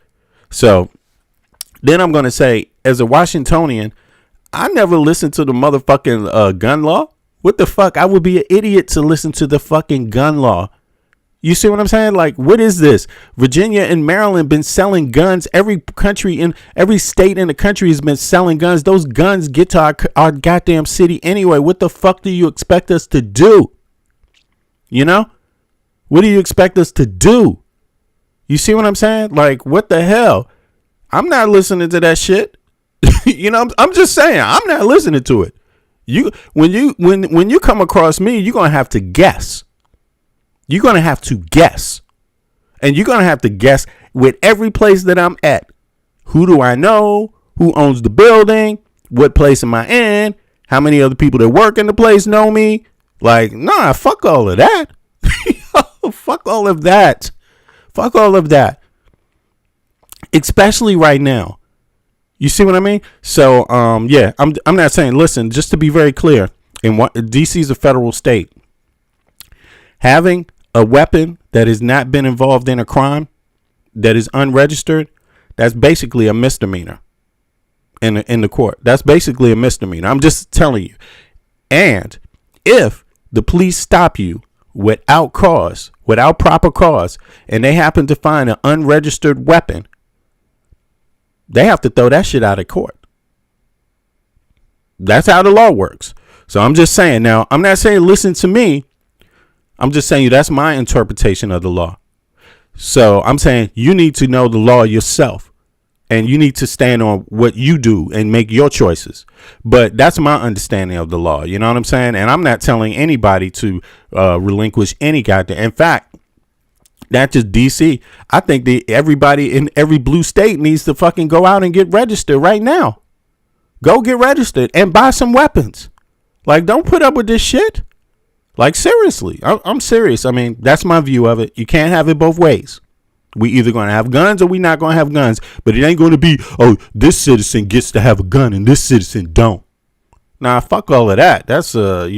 So then I'm going to say, as a Washingtonian, I never listened to the motherfucking gun law. What the fuck? I would be an idiot to listen to the fucking gun law. You see what I'm saying? Like, what is this? Virginia and Maryland been selling guns. Every country in every state in the country has been selling guns. Those guns get to our goddamn city anyway. What the fuck do you expect us to do? What do you expect us to do? You see what I'm saying? Like, what the hell? I'm not listening to that shit. I'm just saying, I'm not listening to it. When you come across me, you're going to have to guess. You're going to have to guess. And you're going to have to guess with every place that I'm at. Who do I know? Who owns the building? What place am I in? How many other people that work in the place know me? Like, nah, fuck all of that. Fuck all of that. Fuck all of that. Especially right now. You see what I mean? So, yeah, I'm not saying, listen, just to be very clear, DC is a federal state. Having a weapon that has not been involved in a crime, that is unregistered, that's basically a misdemeanor in the court. That's basically a misdemeanor. I'm just telling you. And if the police stop you without cause, without proper cause, and they happen to find an unregistered weapon, they have to throw that shit out of court. That's how the law works. So I'm just saying, now, I'm not saying listen to me. I'm just saying that's my interpretation of the law. So I'm saying you need to know the law yourself. And you need to stand on what you do and make your choices. But that's my understanding of the law. You know what I'm saying? And I'm not telling anybody to relinquish any goddamn. In fact, not just DC. I think everybody in every blue state needs to fucking go out and get registered right now. Go get registered and buy some weapons. Like, don't put up with this shit. Like, seriously, I'm serious. I mean, that's my view of it. You can't have it both ways. We either going to have guns or we not going to have guns. But it ain't going to be, oh, this citizen gets to have a gun and this citizen don't. Nah, fuck all of that. That's, Funded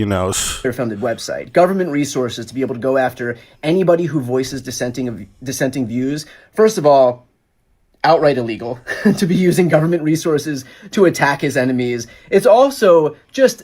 website. Government resources to be able to go after anybody who voices dissenting views. First of all, outright illegal to be using government resources to attack his enemies. It's also just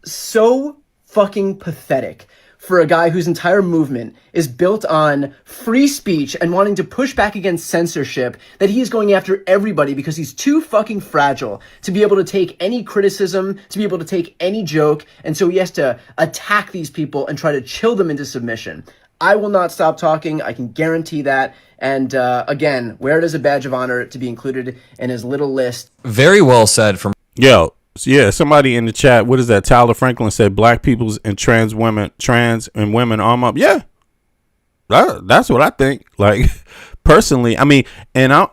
so fucking pathetic for a guy whose entire movement is built on free speech and wanting to push back against censorship, that he is going after everybody because he's too fucking fragile to be able to take any criticism, to be able to take any joke, and so he has to attack these people and try to chill them into submission. I will not stop talking, I can guarantee that, and again, wear it as a badge of honor to be included in his little list. Very well said from... Yo. Yeah, somebody in the chat, what is that? Tyler Franklin said black people's and trans and women arm up. Yeah, that's what I think. Like, personally, I mean, and I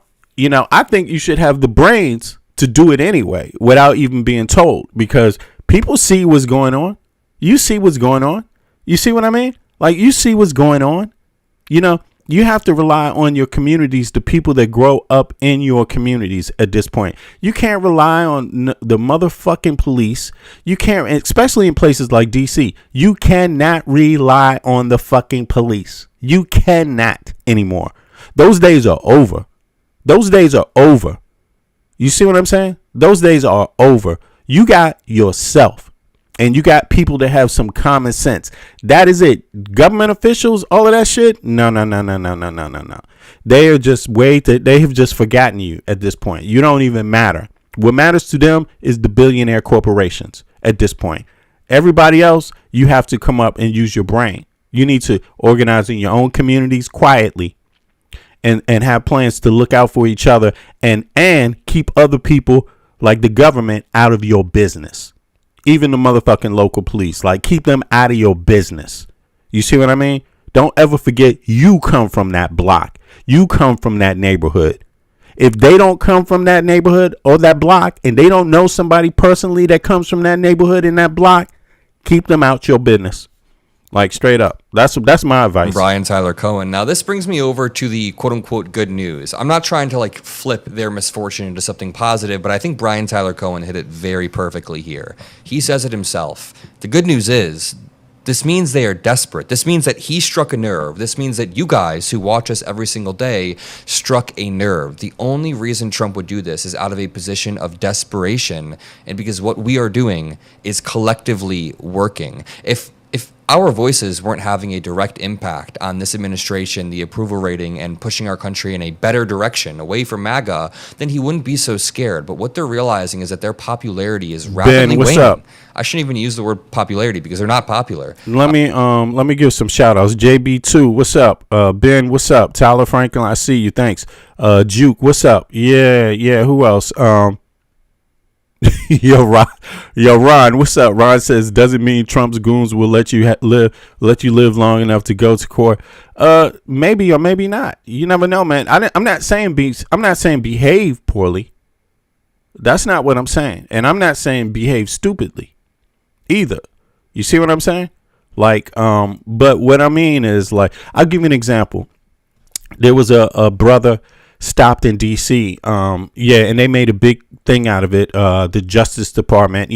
think you should have the brains to do it anyway without even being told, because people see what's going on. You see what's going on. You see what I mean? Like, you see what's going on. You have to rely on your communities, the people that grow up in your communities at this point. You can't rely on the motherfucking police. You can't, especially in places like DC. You cannot rely on the fucking police. You cannot anymore. Those days are over. Those days are over. You see what I'm saying? Those days are over. You got yourself. And you got people that have some common sense. That is it. Government officials, all of that shit. No. They are just they have just forgotten you at this point. You don't even matter. What matters to them is the billionaire corporations at this point. Everybody else, you have to come up and use your brain. You need to organize in your own communities quietly and have plans to look out for each other and keep other people like the government out of your business. Even the motherfucking local police, like keep them out of your business. You see what I mean? Don't ever forget you come from that block. You come from that neighborhood. If they don't come from that neighborhood or that block and they don't know somebody personally that comes from that neighborhood in that block, keep them out your business. Like straight up. That's my advice. Brian Tyler Cohen. Now, this brings me over to the quote unquote good news. I'm not trying to like flip their misfortune into something positive, but I think Brian Tyler Cohen hit it very perfectly here. He says it himself. The good news is this means they are desperate. This means that he struck a nerve. This means that you guys who watch us every single day struck a nerve. The only reason Trump would do this is out of a position of desperation, and because what we are doing is collectively working. If our voices weren't having a direct impact on this administration, the approval rating, and pushing our country in a better direction away from MAGA, then he wouldn't be so scared. But what they're realizing is that their popularity is rapidly what's waning. up? I shouldn't even use the word popularity because they're not popular. Let me give some shout outs. JB2, what's up? Ben, what's up? Tyler Franklin, I see you. Thanks. Juke, what's up? Yeah. Who else? Yo, Ron, what's up? Ron says, doesn't mean Trump's goons will let you live long enough to go to court. Maybe or maybe not. You never know, man. I'm not saying behave poorly. That's not what I'm saying, and I'm not saying behave stupidly either. You see what I'm saying? Like, but what I mean is, like, I'll give you an example. There was a brother stopped in DC. And they made a big thing out of it. The Justice Department,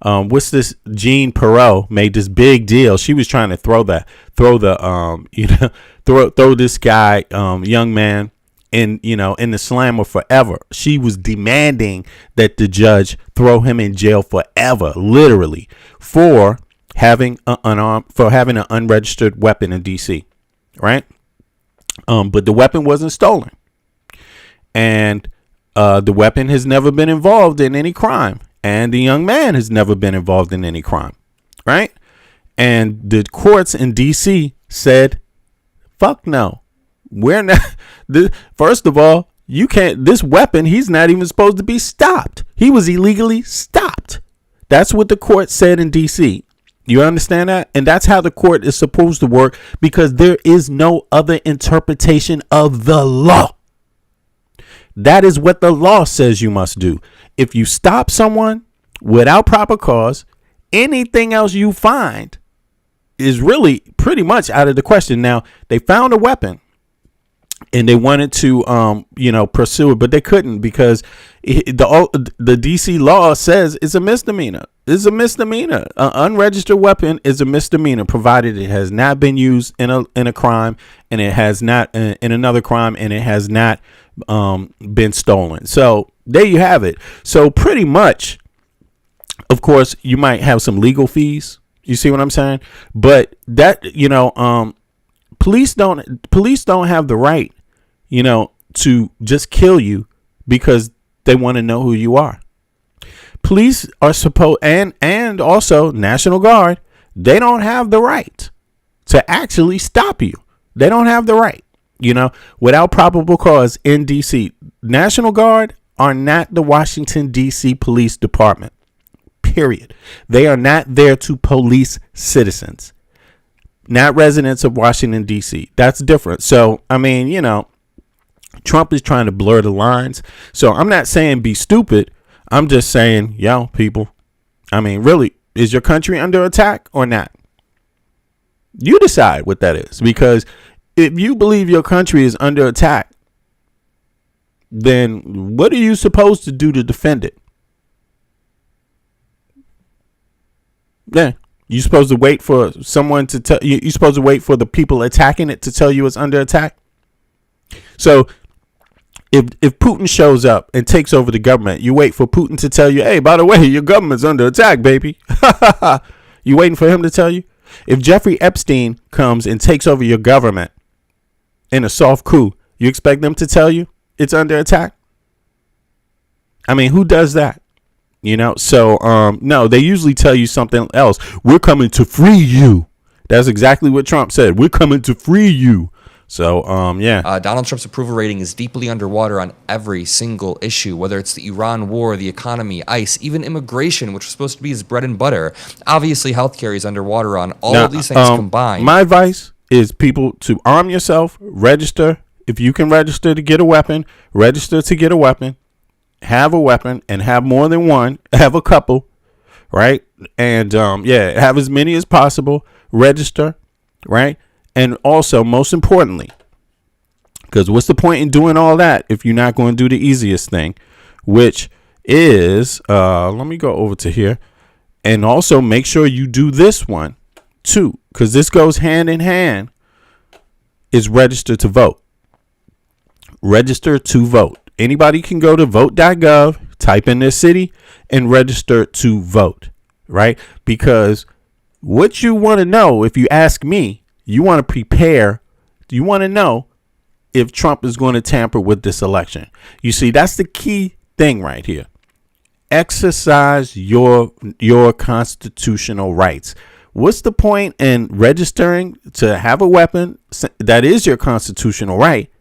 what's this? Jean Perot made this big deal. She was trying to throw this guy, young man in the slammer forever. She was demanding that the judge throw him in jail forever, literally, for having an unregistered weapon in DC, right? But the weapon wasn't stolen. And the weapon has never been involved in any crime. And the young man has never been involved in any crime. Right? And the courts in D.C. said, fuck no. We're not. First of all, you can't. This weapon, he's not even supposed to be stopped. He was illegally stopped. That's what the court said in D.C. You understand that? And that's how the court is supposed to work, because there is no other interpretation of the law. That is what the law says you must do. If you stop someone without proper cause, anything else you find is really pretty much out of the question. Now, they found a weapon and they wanted to, pursue it, but they couldn't because the DC law says it's a misdemeanor. It's a misdemeanor. An unregistered weapon is a misdemeanor, provided it has not been used in a crime, and it has not in another crime, and it has not been stolen. So there you have it. So pretty much, of course, you might have some legal fees. You see what I'm saying? But that, police don't have the right, to just kill you because they want to know who you are. Police are supposed, and also National Guard, they don't have the right to actually stop you. They don't have the right, without probable cause in DC. National Guard are not the Washington, D.C. Police Department, period. They are not there to police citizens, not residents of Washington, D.C. That's different. So, Trump is trying to blur the lines. So I'm not saying be stupid. I'm just saying, people, really, is your country under attack or not? You decide what that is, because if you believe your country is under attack, then what are you supposed to do to defend it? Yeah. You're supposed to wait for someone to tell you. You're supposed to wait for the people attacking it to tell you it's under attack. So if Putin shows up and takes over the government, you wait for Putin to tell you, hey, by the way, your government's under attack, baby. You waiting for him to tell you? If Jeffrey Epstein comes and takes over your government in a soft coup, you expect them to tell you it's under attack? Who does that? So, no, they usually tell you something else. We're coming to free you. That's exactly what Trump said. We're coming to free you. So, yeah. Donald Trump's approval rating is deeply underwater on every single issue, whether it's the Iran war, the economy, ICE, even immigration, which was supposed to be his bread and butter. Obviously, healthcare is underwater on all of these things combined. My advice is people to arm yourself, register. If you can register to get a weapon, register to get a weapon, have a weapon, and have more than one, have a couple, right? And, have as many as possible, register, right? And also, most importantly, because what's the point in doing all that if you're not going to do the easiest thing, which is, let me go over to here, and also make sure you do this one too, because this goes hand in hand, is register to vote. Register to vote. Anybody can go to vote.gov, type in their city, and register to vote, right? Because what you want to know, if you ask me, you want to prepare. You want to know if Trump is going to tamper with this election. You see, that's the key thing right here. Exercise your constitutional rights. What's the point in registering to have a weapon that is your constitutional right?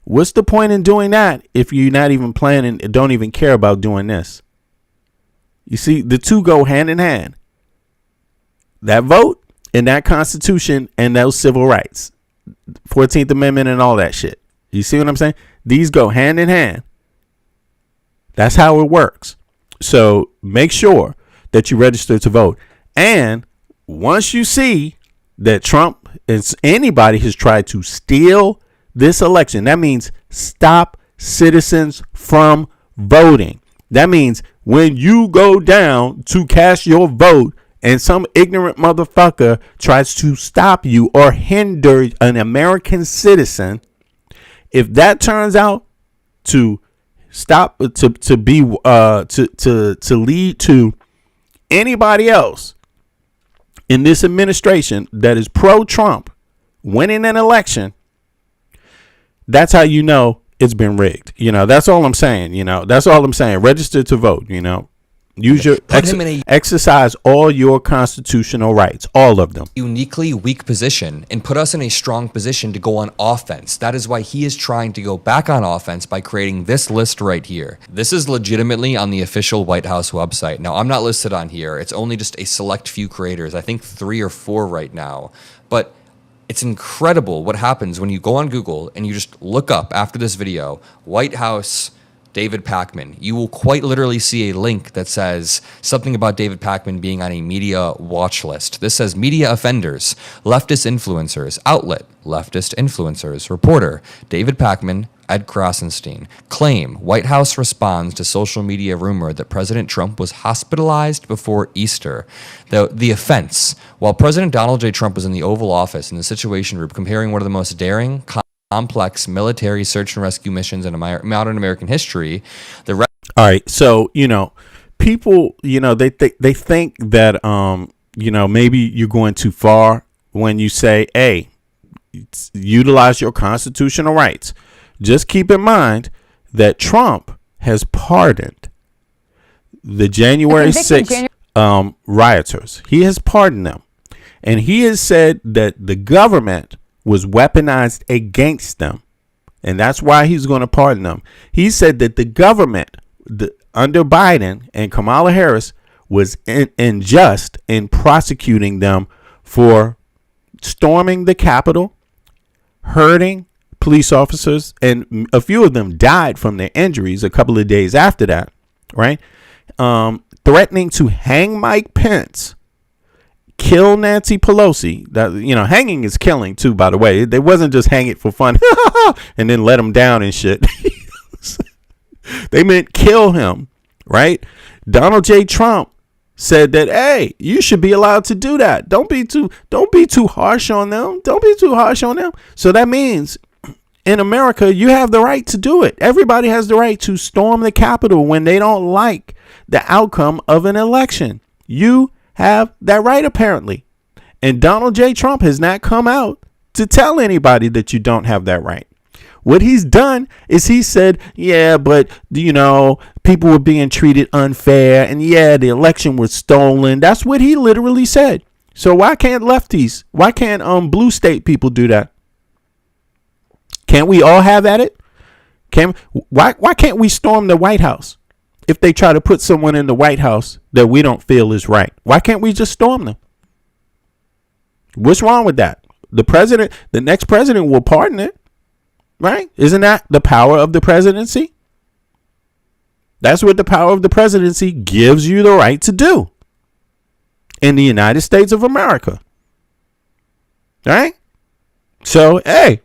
What's the point in doing that if you're not even planning, don't even care about doing this? You see, the two go hand in hand. That vote and that Constitution and those civil rights, 14th Amendment and all that shit. You see what I'm saying? These go hand in hand. That's how it works. So make sure that you register to vote. And once you see that Trump and anybody has tried to steal this election, that means stop citizens from voting. That means when you go down to cast your vote, and some ignorant motherfucker tries to stop you or hinder an American citizen, if that turns out to stop to lead to anybody else in this administration that is pro-Trump winning an election, that's how you know it's been rigged. You know, that's all I'm saying. You know, that's all I'm saying. Register to vote. You know. Use your exercise all your constitutional rights, all of them. Uniquely weak position and put us in a strong position to go on offense. That is why he is trying to go back on offense by creating this list right here. This is legitimately on the official White House website. Now, I'm not listed on here. It's only just a select few creators. I think 3 or 4 right now. But it's incredible what happens when you go on Google and you just look up after this video, White House David Pakman. You will quite literally see a link that says something about David Pakman being on a media watch list. This says media offenders, leftist influencers, outlet, leftist influencers, reporter, David Pakman, Ed Krasenstein. Claim, White House responds to social media rumor that President Trump was hospitalized before Easter. The offense, while President Donald J. Trump was in the Oval Office in the Situation Room comparing one of the most daring, complex military search and rescue missions in modern American history. All right, so people, they think that maybe you're going too far when you say, "Hey, utilize your constitutional rights." Just keep in mind that Trump has pardoned the January 6th rioters. He has pardoned them, and he has said that the government was weaponized against them. And that's why he's going to pardon them. He said that the government under Biden and Kamala Harris was unjust in prosecuting them for storming the Capitol, hurting police officers, and a few of them died from their injuries a couple of days after that, right? Threatening to hang Mike Pence, kill Nancy Pelosi. That, hanging is killing too, by the way. They wasn't just hang it for fun and then let him down and shit. They meant kill him, right? Donald J. Trump said that, hey, you should be allowed to do that. Don't be too harsh on them. Don't be too harsh on them. So that means in America, you have the right to do it. Everybody has the right to storm the Capitol when they don't like the outcome of an election. You have that right, apparently. And Donald J. Trump has not come out to tell anybody that you don't have that right. What he's done is he said, yeah, but, people were being treated unfair. And yeah, the election was stolen. That's what he literally said. So why can't lefties? Why can't blue state people do that? Can't we all have at it? Why can't we storm the White House if they try to put someone in the White House that we don't feel is right? Why can't we just storm them? What's wrong with that? The next president will pardon it, right? Isn't that the power of the presidency? That's what the power of the presidency gives you the right to do in the United States of America. Right? So, hey,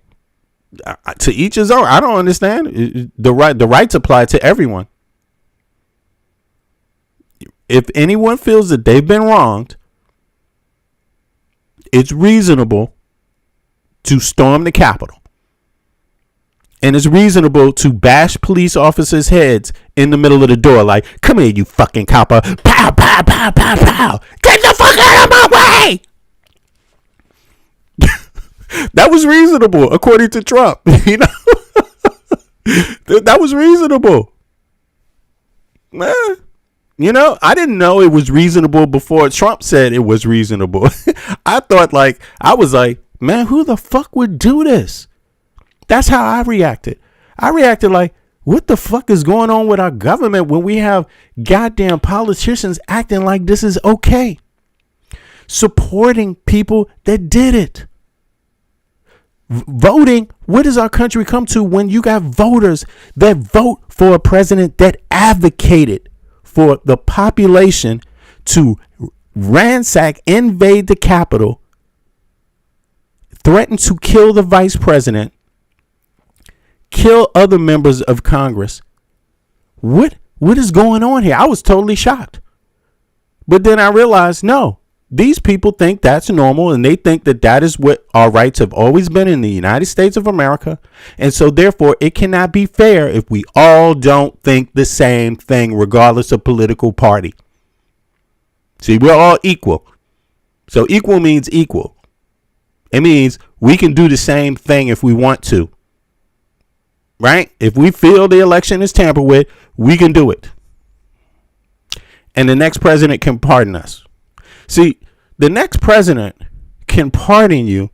to each his own. I don't understand. The rights apply to everyone. If anyone feels that they've been wronged, it's reasonable to storm the Capitol. And it's reasonable to bash police officers' heads in the middle of the door. Like, come here, you fucking copper. Pow, pow, pow, pow, pow. Get the fuck out of my way. That was reasonable, according to Trump. You know, that was reasonable. Man, you know, I didn't know it was reasonable before Trump said it was reasonable. I was like, man, who the fuck would do this? That's how I reacted. I reacted like, what the fuck is going on with our government when we have goddamn politicians acting like this is okay? Supporting people that did it. Voting, what does our country come to when you got voters that vote for a president that advocated for the population to ransack, invade the Capitol, threaten to kill the vice president, kill other members of Congress? What is going on here? I was totally shocked. But then I realized, no, these people think that's normal, and they think that that is what our rights have always been in the United States of America. And so therefore it cannot be fair if we all don't think the same thing, regardless of political party. See, we're all equal. So equal means equal. It means we can do the same thing if we want to. Right? If we feel the election is tampered with, we can do it. And the next president can pardon us. See, the next president can pardon you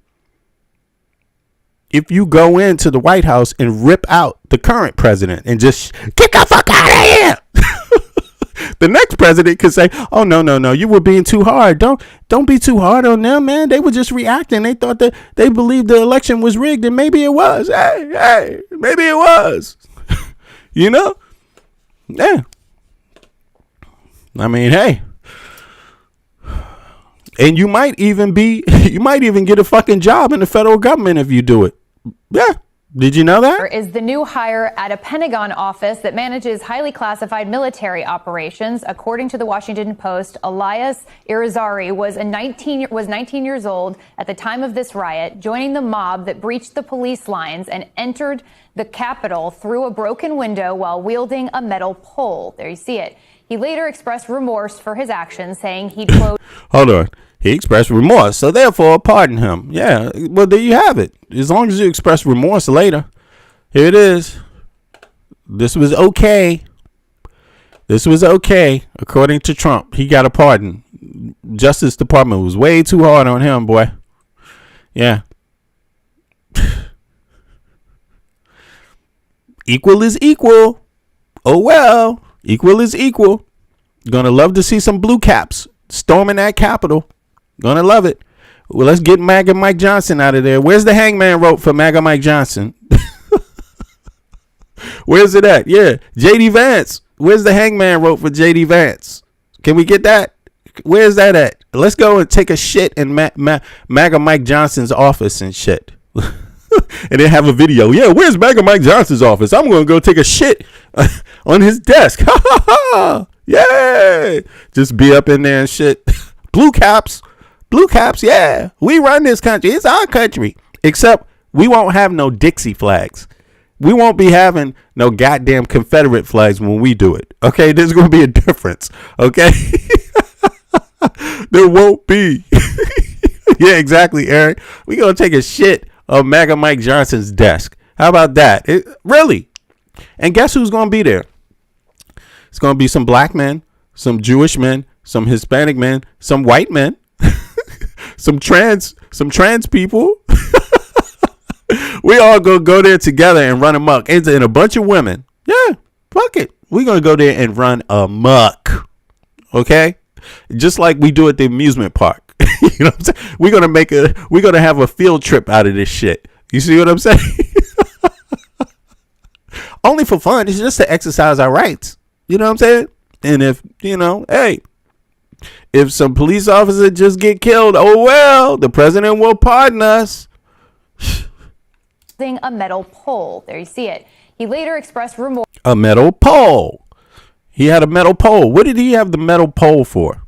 if you go into the White House and rip out the current president and just get the fuck out of here. The next president could say, oh, no, you were being too hard. Don't be too hard on them, man. They were just reacting. They thought that they believed the election was rigged, and maybe it was. Hey, maybe it was. You know? Yeah. I mean, hey. And you might even get a fucking job in the federal government if you do it. Yeah. Did you know that? Is the new hire at a Pentagon office that manages highly classified military operations. According to the Washington Post, Elias Irizarry was 19 years old at the time of this riot, joining the mob that breached the police lines and entered the Capitol through a broken window while wielding a metal pole. There you see it. He later expressed remorse for his actions, saying he'd quote. Hold on. He expressed remorse, so therefore pardon him. Yeah, well, there you have it. As long as you express remorse later. Here it is. This was okay. This was okay, according to Trump. He got a pardon. Justice Department was way too hard on him, boy. Yeah. Equal is equal. Oh, well. Equal is equal. Gonna love to see some blue caps storming that Capitol. Gonna love it. Well, let's get MAGA Mike Johnson out of there. Where's the hangman rope for MAGA Mike Johnson? Where's it at? Yeah, JD Vance. Where's the hangman rope for JD Vance? Can we get that? Where's that at? Let's go and take a shit in MAGA Mike Johnson's office and shit. And then have a video. Yeah, where's MAGA Mike Johnson's office? I'm going to go take a shit on his desk. Ha ha ha. Yay. Just be up in there and shit. Blue caps. Blue caps. Yeah. We run this country. It's our country. Except we won't have no Dixie flags. We won't be having no goddamn Confederate flags when we do it. Okay. There's going to be a difference. Okay. There won't be. Yeah, exactly, Eric. We going to take a shit on MAGA Mike Johnson's desk. How about that? Really? And guess who's going to be there? It's going to be some black men, some Jewish men, some Hispanic men, some white men. some trans people. We all gonna go there together and run amok. And a bunch of women. Yeah, fuck it. We're gonna go there and run amok. Okay? Just like we do at the amusement park. You know what I'm saying? We're gonna have a field trip out of this shit. You see what I'm saying? Only for fun. It's just to exercise our rights. You know what I'm saying? And if, hey, if some police officer just get killed, oh well, the president will pardon us. A metal pole. There you see it. He later expressed remorse. A metal pole. He had a metal pole. What did he have the metal pole for?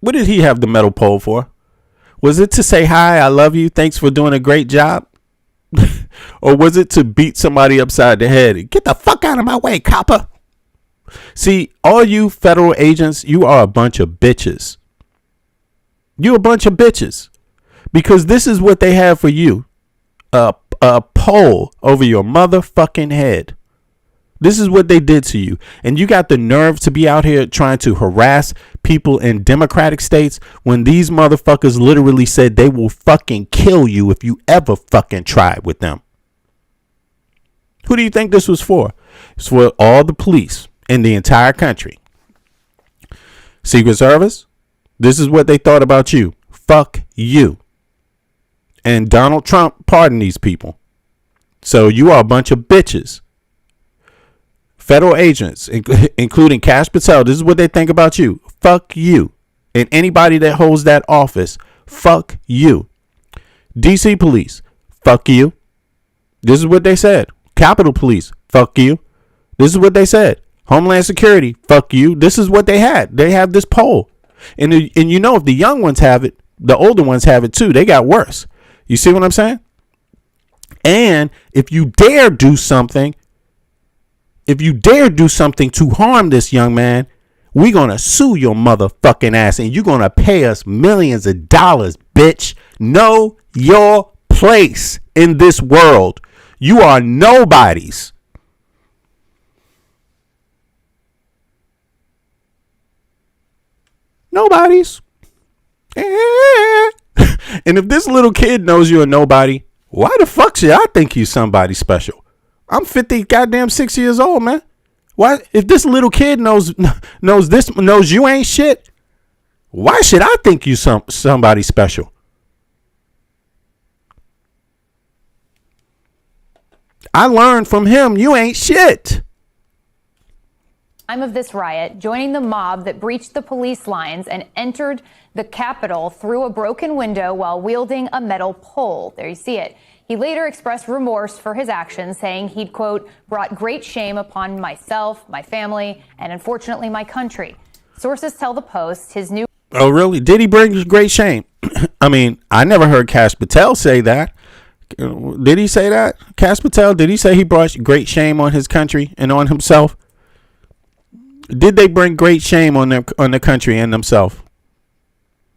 What did he have the metal pole for? Was it to say, hi, I love you, thanks for doing a great job? Or was it to beat somebody upside the head and get the fuck out of my way, copper? See, all you federal agents, you are a bunch of bitches. You a bunch of bitches. Because this is what they have for you. A pole over your motherfucking head. This is what they did to you. And you got the nerve to be out here trying to harass people in democratic states when these motherfuckers literally said they will fucking kill you if you ever fucking try with them. Who do you think this was for? It's for all the police in the entire country. Secret Service, this is what they thought about you. Fuck you. And Donald Trump pardoned these people. So you are a bunch of bitches. Federal agents, including Kash Patel, this is what they think about you. Fuck you. And anybody that holds that office, fuck you. DC police, fuck you. This is what they said. Capitol Police, fuck you. This is what they said. Homeland Security, fuck you. This is what they had. They have this poll. And if the young ones have it, the older ones have it too. They got worse. You see what I'm saying? And if you dare do something to harm this young man, we're going to sue your motherfucking ass and you're going to pay us millions of dollars, bitch. Know your place in this world. You are nobodies. Nobodies. And if this little kid knows you're a nobody, why the fuck should I think you somebody special? I'm 6 years old, man. Why, if this little kid knows you ain't shit, why should I think you somebody special? I learned from him you ain't shit. Time of this riot, joining the mob that breached the police lines and entered the Capitol through a broken window while wielding a metal pole. There you see it. He later expressed remorse for his actions, saying he'd, quote, brought great shame upon myself, my family, and unfortunately my country. Sources tell the Post his new... Oh, really? Did he bring great shame? I mean, I never heard Kash Patel say that. Did he say that? Kash Patel, did he say he brought great shame on his country and on himself? Did they bring great shame on the country and themselves?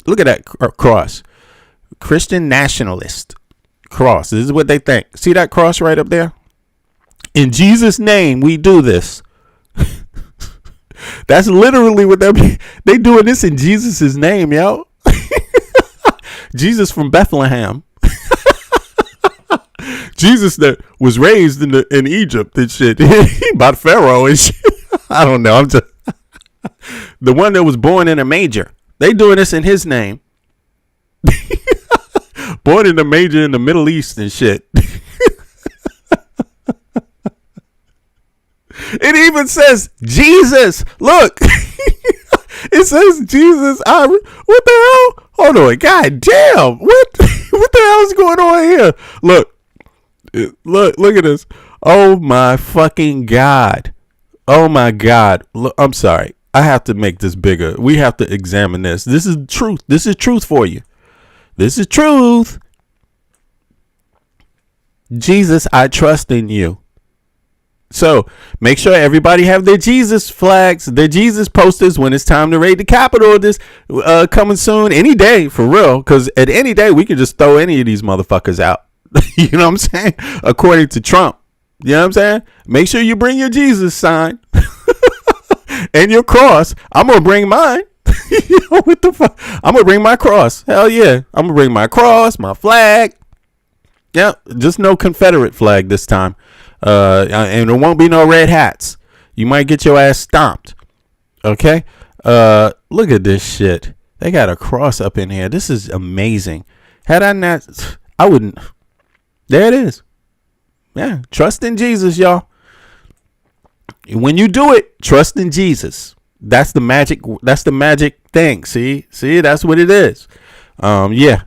Look at that cross. Christian nationalist cross. This is what they think. See that cross right up there? In Jesus' name, we do this. That's literally what they doing this in Jesus' name, yo. Jesus from Bethlehem. Jesus that was raised in Egypt and shit. By Pharaoh and shit. I don't know. I'm just the one that was born in a manger. They doing this in his name. Born in a manger in the Middle East and shit. It even says Jesus. Look. It says Jesus. What the hell? Hold on. God damn. What the hell is going on here? Look at this. Oh my fucking God. Oh my God. Look, I'm sorry. I have to make this bigger. We have to examine this. This is truth. This is truth for you. This is truth. Jesus, I trust in you. So make sure everybody have their Jesus flags, their Jesus posters when it's time to raid the Capitol. This coming soon, any day, for real. Because at any day, we can just throw any of these motherfuckers out. You know what I'm saying? According to Trump. You know what I'm saying? Make sure you bring your Jesus sign and your cross. I'm going to bring mine. What the fuck? I'm gonna bring my cross. Hell yeah, I'm gonna bring my cross, my flag. Yeah, just no Confederate flag this time. And there won't be no red hats. You might get your ass stomped. Okay. Look at this shit. They got a cross up in here. This is amazing. Had I not, I wouldn't. There it is. Yeah, trust in Jesus, y'all. When you do it, trust in Jesus. That's the magic. That's the magic thing. See, that's what it is. Yeah.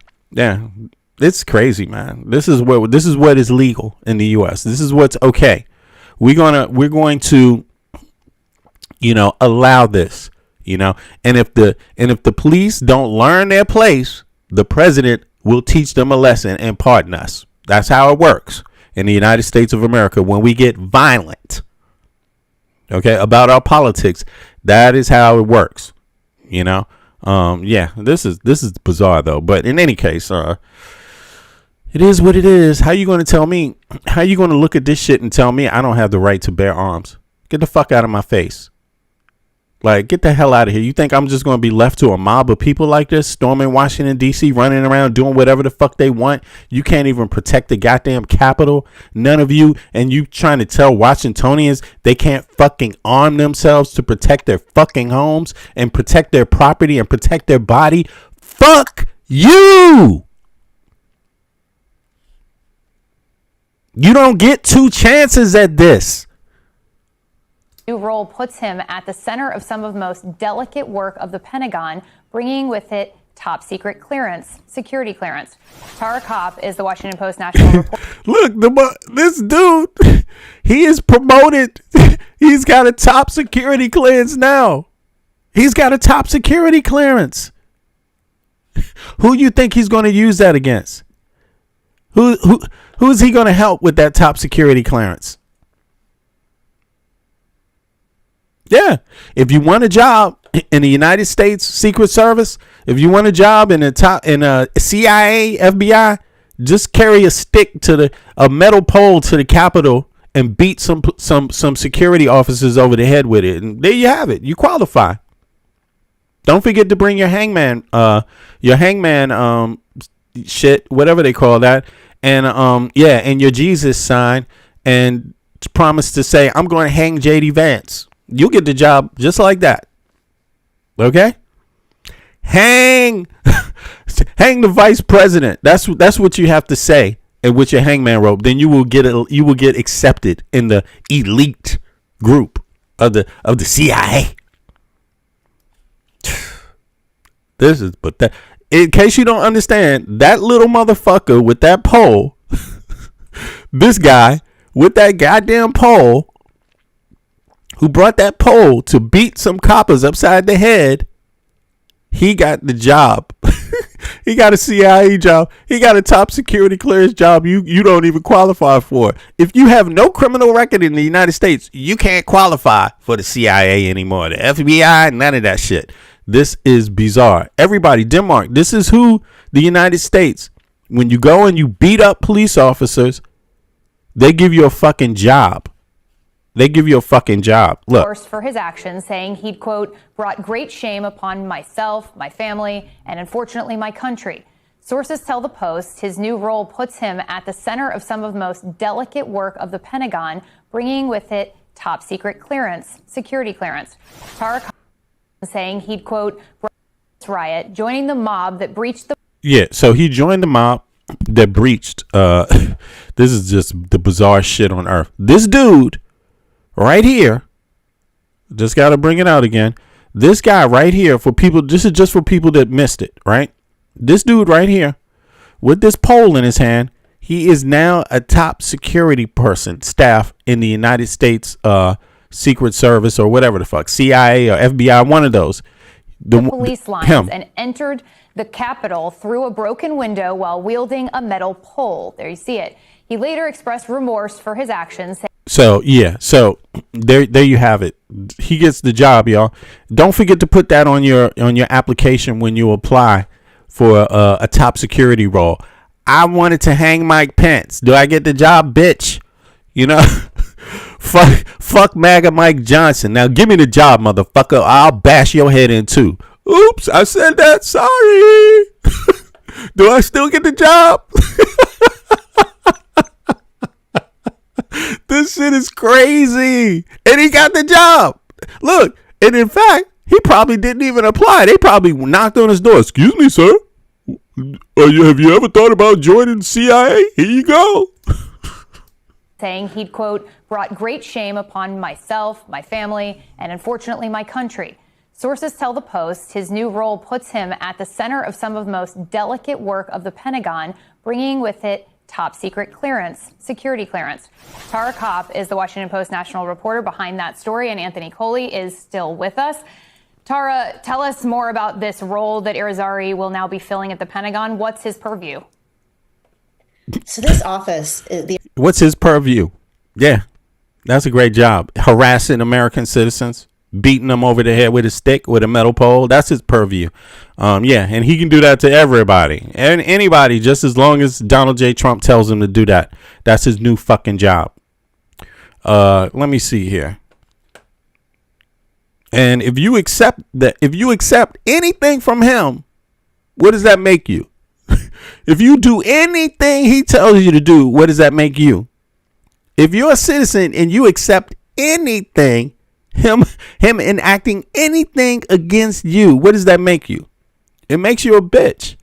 It's crazy, man. This is what is legal in the U.S. This is what's okay. We're going to, allow this, and if the police don't learn their place, the president will teach them a lesson and pardon us. That's how it works in the United States of America. When we get violent, okay, about our politics, that is how it works. Yeah, this is bizarre though. But in any case, it is what it is. How you going to tell me? How you going to look at this shit and tell me I don't have the right to bear arms? Get the fuck out of my face. Like, get the hell out of here. You think I'm just going to be left to a mob of people like this, storming Washington, D.C., running around, doing whatever the fuck they want? You can't even protect the goddamn Capitol. None of you. And you trying to tell Washingtonians they can't fucking arm themselves to protect their fucking homes and protect their property and protect their body? Fuck you. You don't get two chances at this. New role puts him at the center of some of the most delicate work of the Pentagon, bringing with it top secret clearance, security clearance. Tara Kopp is the Washington Post national reporter. Look, this dude, he is promoted. He's got a top security clearance now. He's got a top security clearance. Who you think he's going to use that against? Who's he going to help with that top security clearance? Yeah. If you want a job in the United States Secret Service, if you want a job in a CIA, FBI, just carry a stick to a metal pole to the Capitol and beat some security officers over the head with it. And there you have it. You qualify. Don't forget to bring your hangman shit, whatever they call that. And and your Jesus sign, and promise to say, I'm going to hang JD Vance. You'll get the job just like that. Okay? Hang the vice president. That's what you have to say, and with your hangman rope, then you will get accepted in the elite group of the CIA. This is that. In case you don't understand, that little motherfucker with that pole, this guy with that goddamn pole, who brought that pole to beat some coppers upside the head, he got the job. He got a CIA job. He got a top security clearance job you don't even qualify for. If you have no criminal record in the United States, you can't qualify for the CIA anymore. The FBI, none of that shit. This is bizarre. Everybody, Denmark, this is who the United States, when you go and you beat up police officers, they give you a fucking job. They give you a fucking job. Look. For his actions, saying he'd, quote, brought great shame upon myself, my family, and unfortunately my country. Sources tell the Post his new role puts him at the center of some of the most delicate work of the Pentagon, bringing with it top secret clearance, security clearance. Tara saying he'd, quote, riot, joining the mob that breached the... Yeah, so he joined the mob that breached... this is just the bizarre shit on earth. This dude right here, just got to bring it out again. This guy right here, for people, this is just for people that missed it, right? This dude right here with this pole in his hand, he is now a top security person, staff in the United States Secret Service or whatever the fuck, CIA or FBI, one of those. The police lines and entered the Capitol through a broken window while wielding a metal pole. There you see it. He later expressed remorse for his actions. So there you have it. He gets the job, y'all. Don't forget to put that on your application when you apply for a top security role. I wanted to hang Mike Pence. Do I get the job, bitch? You know, fuck MAGA Mike Johnson. Now give me the job, motherfucker. I'll bash your head in too. Oops, I said that. Sorry. Do I still get the job? This shit is crazy. And he got the job. Look, and in fact, he probably didn't even apply. They probably knocked on his door. Excuse me, sir. Have you ever thought about joining CIA? Here you go. Saying he'd, quote, brought great shame upon myself, my family, and unfortunately my country. Sources tell the Post his new role puts him at the center of some of the most delicate work of the Pentagon, bringing with it top secret clearance, security clearance. Tara Kopp is the Washington Post national reporter behind that story, and Anthony Coley is still with us. Tara, tell us more about this role that Irizarry will now be filling at the Pentagon. What's his purview? So this office, What's his purview? Yeah, that's a great job. Harassing American citizens, beating them over the head with a stick, with a metal pole. That's his purview. Yeah, and he can do that to everybody and anybody, just as long as Donald J. Trump tells him to do that. That's his new fucking job. Let me see here. And if you accept anything from him, what does that make you? If you do anything he tells you to do, what does that make you? If you're a citizen and you accept anything, him enacting anything against you, what does that make you? It makes you a bitch.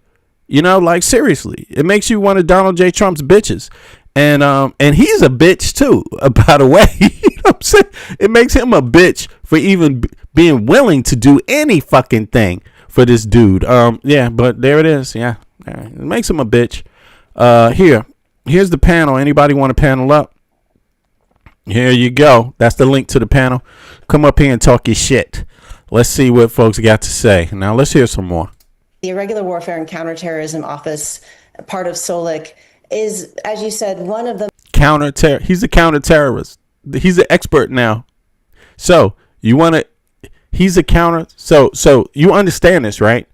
You know, like seriously, it makes you one of Donald J. Trump's bitches. And he's a bitch too, by the way. You know what I'm saying? It makes him a bitch for even being willing to do any fucking thing for this dude. Yeah, but there it is. Yeah. It makes him a bitch. Here's the panel. Anybody want to panel up? Here you go. That's the link to the panel. Come up here and talk your shit. Let's see what folks got to say. Now let's hear some more. The Irregular Warfare and Counterterrorism Office, part of SOLIC, is, as you said, one of the He's a counter-terrorist. He's an expert now. So he's a counter. So you understand this, right?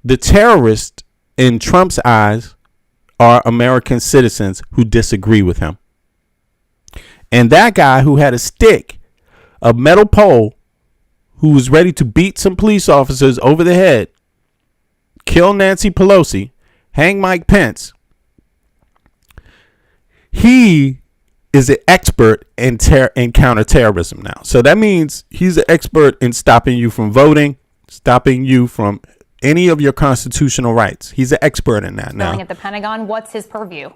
The terrorists in Trump's eyes are American citizens who disagree with him. And that guy who had a stick, a metal pole, who was ready to beat some police officers over the head, kill Nancy Pelosi, hang Mike Pence, he is an expert in counterterrorism now. So that means he's an expert in stopping you from voting, stopping you from any of your constitutional rights. He's an expert in that now. At the Pentagon, what's his purview?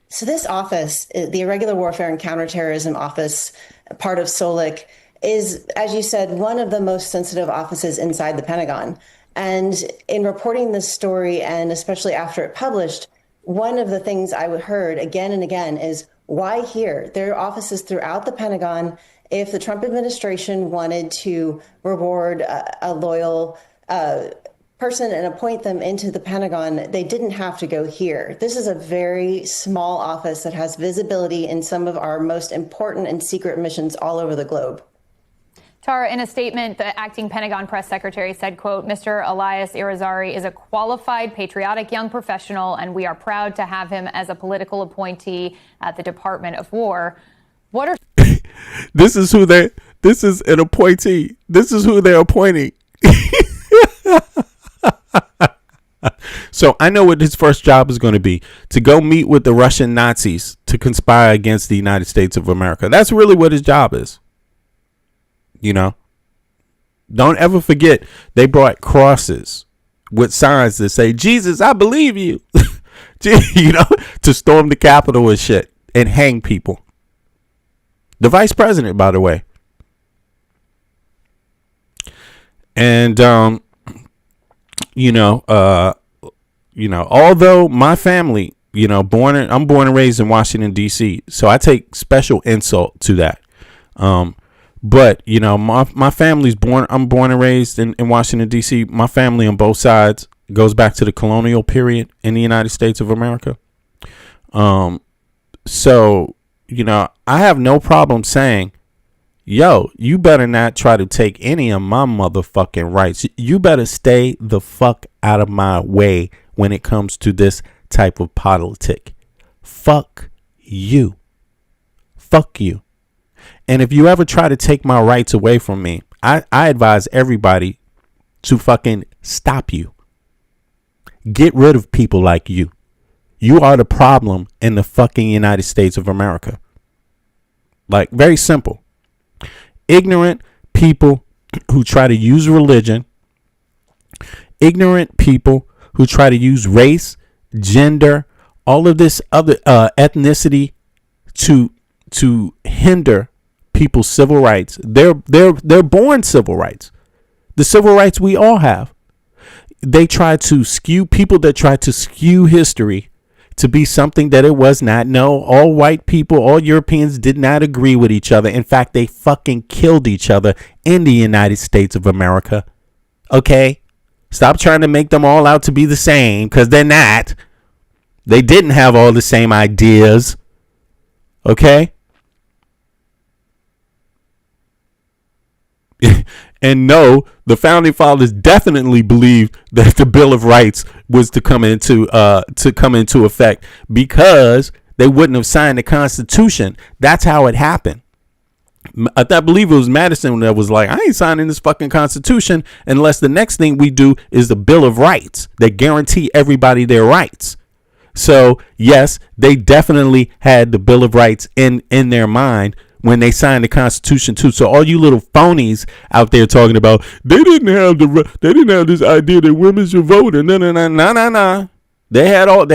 So this office, the Irregular Warfare and Counterterrorism Office, part of SOLIC, is, as you said, one of the most sensitive offices inside the Pentagon. And in reporting this story, and especially after it published, one of the things I heard again and again is, why here? There are offices throughout the Pentagon. If the Trump administration wanted to reward a loyal person and appoint them into the Pentagon, they didn't have to go here. This is a very small office that has visibility in some of our most important and secret missions all over the globe. Tara, in a statement, the acting Pentagon press secretary said, quote, Mr. Elias Irizarry is a qualified, patriotic young professional, and we are proud to have him as a political appointee at the Department of War. What are this is an appointee. This is who they're appointing. So I know what his first job is going to be: to go meet with the Russian Nazis to conspire against the United States of America. That's really what his job is. You know, don't ever forget they brought crosses with signs that say, Jesus, I believe you, you know, to storm the Capitol and shit and hang people. The vice president, by the way. And, although my family, I'm born and raised in Washington, D.C., so I take special insult to that. But, my family's I'm born and raised in Washington, D.C. My family on both sides goes back to the colonial period in the United States of America. So, I have no problem saying, yo, you better not try to take any of my motherfucking rights. You better stay the fuck out of my way when it comes to this type of politic. Fuck you. Fuck you. And if you ever try to take my rights away from me, I advise everybody to fucking stop you. Get rid of people like you. You are the problem in the fucking United States of America. Like, very simple. Ignorant people who try to use religion, ignorant people who try to use race, gender, all of this other ethnicity to hinder people's civil rights. They're born civil rights. The civil rights we all have. They try to skew people that try to skew history to be something that it was not. No, all white people, all Europeans did not agree with each other. In fact, they fucking killed each other in the United States of America. Okay? Stop trying to make them all out to be the same, because they're not. They didn't have all the same ideas. Okay? And no, the founding fathers definitely believed that the Bill of Rights was to come into effect, because they wouldn't have signed the Constitution. That's how it happened. I believe it was Madison that was like, I ain't signing this fucking Constitution unless the next thing we do is the Bill of Rights that guarantee everybody their rights. So yes, they definitely had the Bill of Rights in their mind when they signed the Constitution too. So all you little phonies out there talking about they didn't have this idea that women should vote and no. They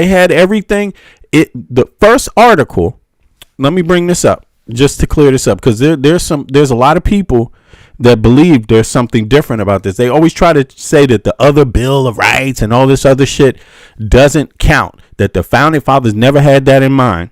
had everything. The first article. Let me bring this up just to clear this up, because there's a lot of people that believe there's something different about this. They always try to say that the other Bill of Rights and all this other shit doesn't count, that the founding fathers never had that in mind.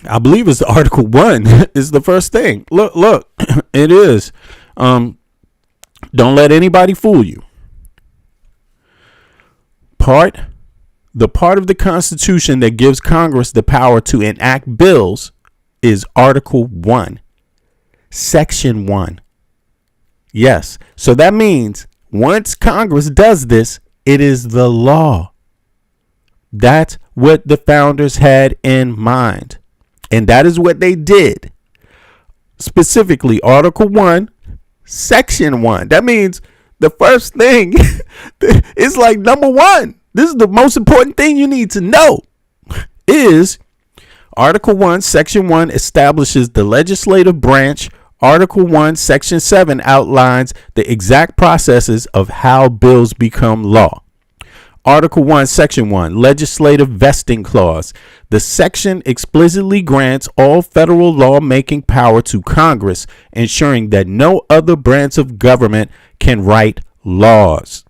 I believe it's Article 1 is the first thing. Look, it is. Don't let anybody fool you. The part of the Constitution that gives Congress the power to enact bills is Article 1, Section 1. Yes. So that means once Congress does this, it is the law. That's what the founders had in mind. And that is what they did. Specifically, Article 1, Section 1. That means the first thing is like number one. This is the most important thing you need to know. Is Article 1, Section 1 establishes the legislative branch. Article 1, Section 7 outlines the exact processes of how bills become law. Article 1, Section 1, Legislative Vesting Clause. The section explicitly grants all federal lawmaking power to Congress, ensuring that no other branch of government can write laws.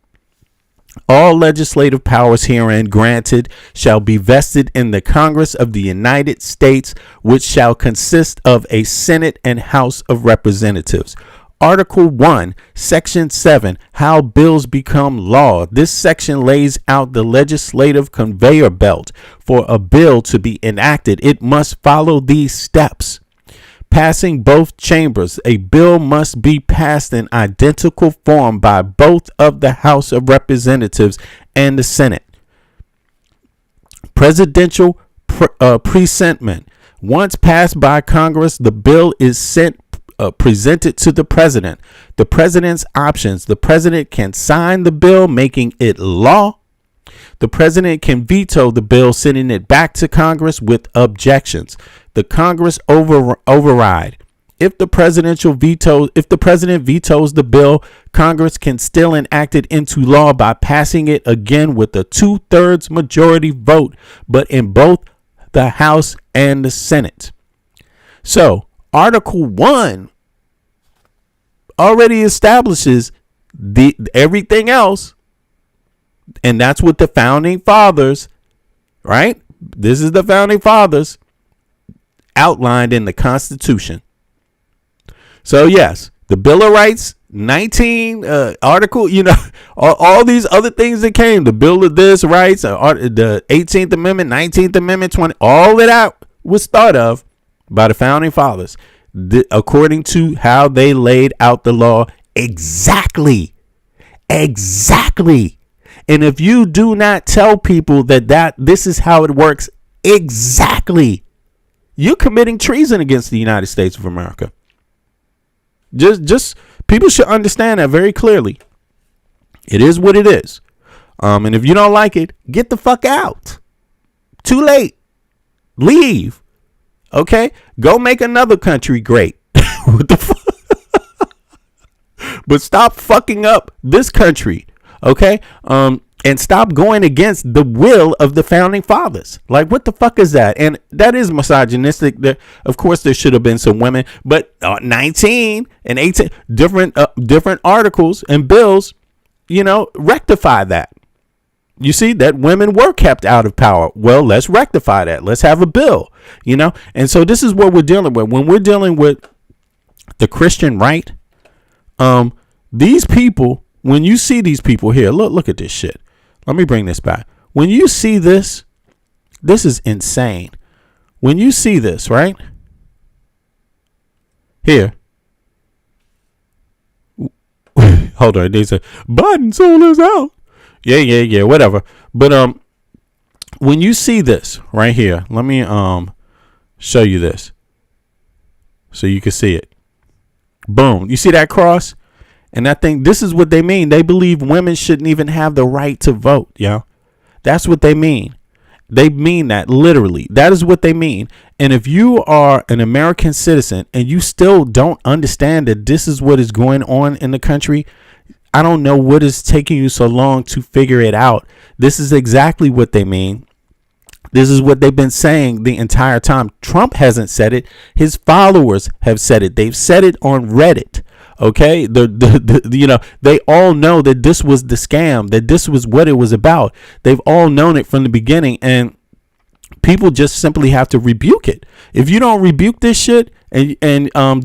All legislative powers herein granted shall be vested in the Congress of the United States, which shall consist of a Senate and House of Representatives. Article 1, Section 7, how bills become law. This section lays out the legislative conveyor belt. For a bill to be enacted, it must follow these steps. Passing both chambers, a bill must be passed in identical form by both of the House of Representatives and the Senate. Presidential presentment. Once passed by Congress, the bill is presented to the president. The president's options. The president can sign the bill, making it law. The president can veto the bill, sending it back to Congress with objections. The Congress override. If the president vetoes the bill, Congress can still enact it into law by passing it again with a 2/3 majority vote, but in both the House and the Senate. So Article 1 already establishes everything else. And that's what the founding fathers, right? This is the founding fathers outlined in the Constitution. So yes, the Bill of Rights, 19 article, all these other things that came, the Bill of this rights, the 18th Amendment, 19th Amendment, 20, all of that was thought of by the founding fathers, according to how they laid out the law exactly Exactly. And if you do not tell people that this is how it works exactly, you're committing treason against the United States of America. Just people should understand that very clearly. It is what it is. And if you don't like it, get the fuck out. Too late. Leave. Okay? Go make another country great. What the fuck? But stop fucking up this country. Okay? And stop going against the will of the founding fathers. Like, what the fuck is that? And that is misogynistic. Of course, there should have been some women, but 19 and 18 different articles and bills, rectify that. You see that women were kept out of power. Well, let's rectify that. Let's have a bill, And so this is what we're dealing with. When we're dealing with the Christian right, these people, when you see these people here, look at this shit. Let me bring this back. When you see this is insane. When you see this, right? Here. Hold on. They say, Biden sold us out. Yeah, whatever. But when you see this right here, let me show you this so you can see it. Boom. You see that cross? And I think this is what they mean. They believe women shouldn't even have the right to vote, That's what they mean. They mean that literally. That is what they mean. And if you are an American citizen and you still don't understand that this is what is going on in the country, I don't know what is taking you so long to figure it out. This is exactly what they mean. This is what they've been saying the entire time. Trump hasn't said it. His followers have said it. They've said it on Reddit. Okay, they all know that this was the scam, that this was what it was about. They've all known it from the beginning, and people just simply have to rebuke it. If you don't rebuke this shit, and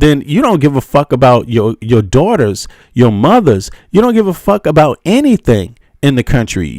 then you don't give a fuck about your daughters, your mothers. You don't give a fuck about anything in the country.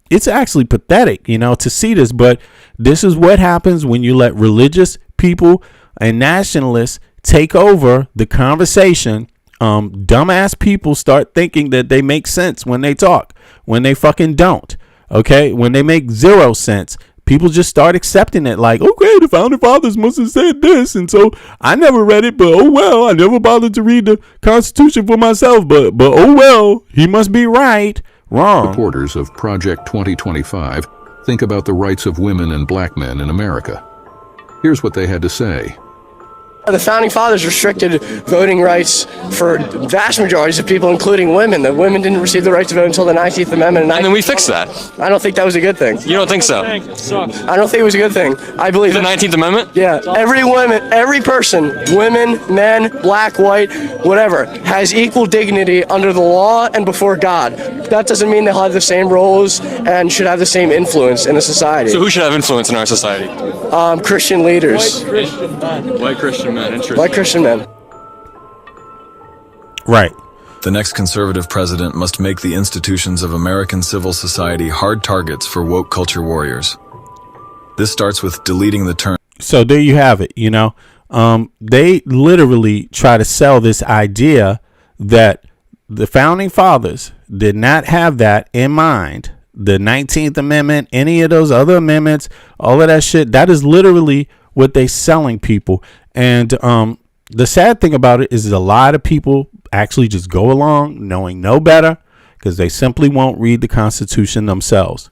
It's actually pathetic, to see this. But this is what happens when you let religious people and nationalists take over the conversation. Dumbass people start thinking that they make sense when they talk, when they fucking don't. Okay, when they make zero sense, people just start accepting it. Like, okay, the founding fathers must have said this, and so I never read it, but oh well, I never bothered to read the Constitution for myself, but oh well, he must be right. Wrong. Supporters of Project 2025 think about the rights of women and black men in America. Here's what they had to say. The founding fathers restricted voting rights for vast majorities of people, including women. The women didn't receive the right to vote until the 19th Amendment. And then we fixed that. I don't think that was a good thing. You don't think so? I don't think it was a good thing. I believe the 19th Amendment? Yeah. Every person, women, men, black, white, whatever, has equal dignity under the law and before God. That doesn't mean they'll have the same roles and should have the same influence in a society. So who should have influence in our society? Christian leaders. White Christian men. Interesting. White Christian men. Right. The next conservative president must make the institutions of American civil society hard targets for woke culture warriors. This starts with deleting the term. So there you have it. They literally try to sell this idea that the founding fathers did not have that in mind. The 19th Amendment, any of those other amendments, all of that shit, that is literally what they're selling people. And the sad thing about it is a lot of people actually just go along knowing no better because they simply won't read the Constitution themselves.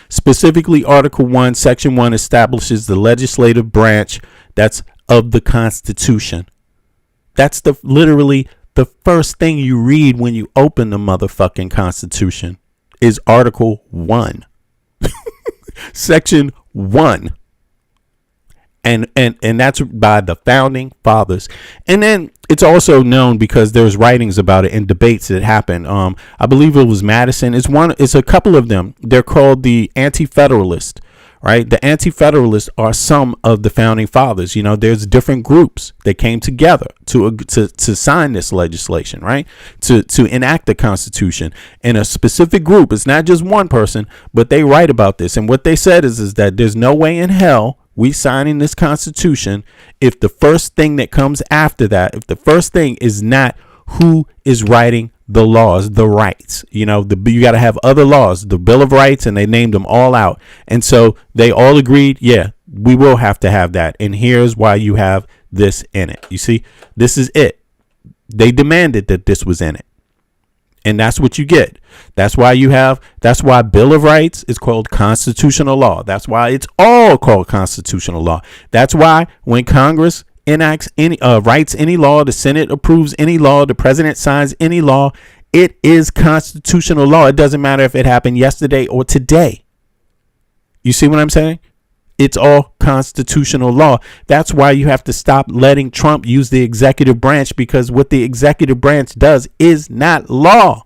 Specifically, Article 1, Section 1 establishes the legislative branch that's of the Constitution. That's literally the first thing you read when you open the motherfucking Constitution is Article 1. Section 1. And that's by the founding fathers. And then it's also known because there's writings about it and debates that happened. I believe it was Madison. It's a couple of them. They're called the Anti-Federalists, right? The Anti-Federalists are some of the founding fathers. There's different groups that came together to sign this legislation, right? To enact the Constitution. And a specific group, it's not just one person, but they write about this. And what they said is that there's no way in hell we signing this Constitution if the first thing that comes after that, if the first thing is not who is writing the laws, the rights. You know, you got to have other laws, the Bill of Rights, and they named them all out. And so they all agreed, yeah, we will have to have that. And here's why you have this in it. You see, this is it. They demanded that this was in it. And that's what you get. That's why Bill of Rights is called constitutional law. That's why it's all called constitutional law. That's why when Congress enacts writes any law, the Senate approves any law, the president signs any law, it is constitutional law. It doesn't matter if it happened yesterday or today. You see what I'm saying? It's all constitutional law. That's why you have to stop letting Trump use the executive branch, because what the executive branch does is not law.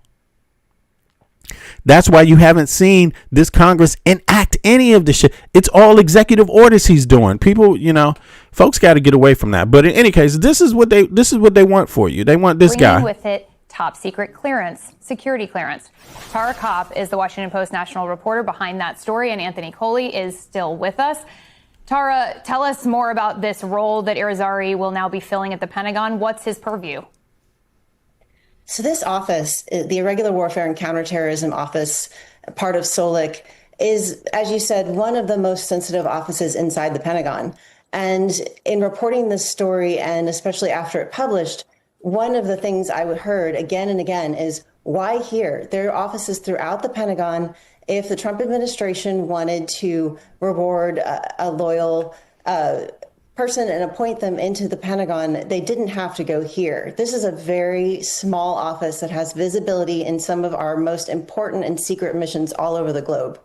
That's why you haven't seen this Congress enact any of this shit. It's all executive orders he's doing. People, folks got to get away from that. But in any case, this is what they want for you. They want this guy. With it, top secret clearance, security clearance. Tara Kopp is the Washington Post national reporter behind that story, and Anthony Coley is still with us. Tara, tell us more about this role that Irizarry will now be filling at the Pentagon. What's his purview? So this office, the Irregular Warfare and Counterterrorism Office, part of SOLIC, is, as you said, one of the most sensitive offices inside the Pentagon. And in reporting this story, and especially after it published, one of the things I heard again and again is, why here? There are offices throughout the Pentagon. If the Trump administration wanted to reward a loyal person and appoint them into the Pentagon, they didn't have to go here. This is a very small office that has visibility in some of our most important and secret missions all over the globe.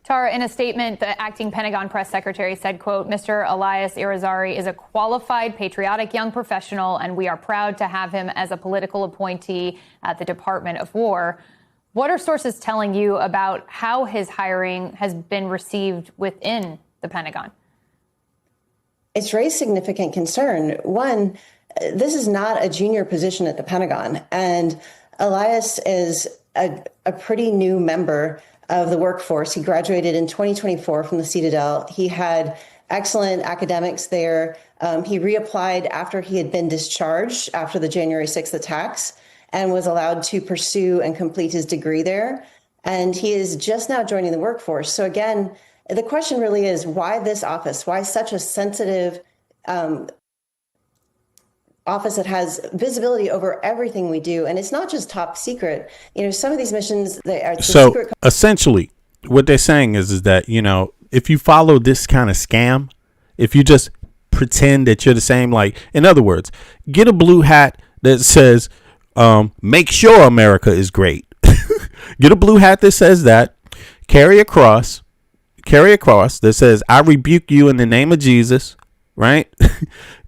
Tara, in a statement, the acting Pentagon press secretary said, quote, Mr. Elias Irizarry is a qualified, patriotic young professional, and we are proud to have him as a political appointee at the Department of War. What are sources telling you about how his hiring has been received within the Pentagon? It's raised significant concern. One, this is not a junior position at the Pentagon, and Elias is a pretty new member of the workforce. He graduated in 2024 from the Citadel. He had excellent academics there. He reapplied after he had been discharged after the January 6th attacks and was allowed to pursue and complete his degree there. And he is just now joining the workforce. So again, the question really is, why this office? Why such a sensitive office that has visibility over everything we do? And it's not just top secret. Some of these missions, they are secret. Essentially, what they're saying is that, if you follow this kind of scam, if you just pretend that you're the same, like, in other words, get a blue hat that says, make sure America is great. Get a blue hat that says that. Carry a cross that says, I rebuke you in the name of Jesus, right?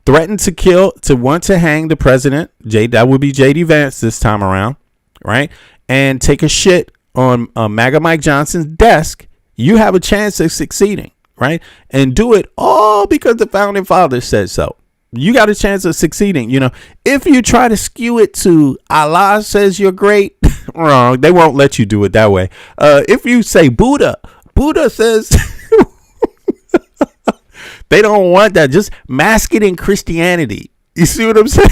Threaten to want to hang the president. That would be J.D. Vance this time around, right? And take a shit on MAGA Mike Johnson's desk. You have a chance of succeeding, right? And do it all because the founding fathers said so. You got a chance of succeeding. If you try to skew it to Allah says you're great, wrong. They won't let you do it that way. If you say Buddha says they don't want that. Just mask it in Christianity. You see what I'm saying?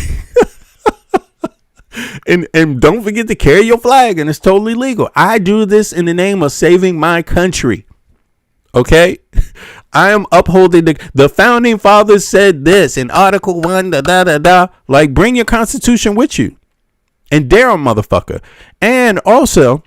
and don't forget to carry your flag, and it's totally legal. I do this in the name of saving my country. Okay? I am upholding the founding fathers said this in Article 1, Like, bring your Constitution with you. And dare a motherfucker. And also,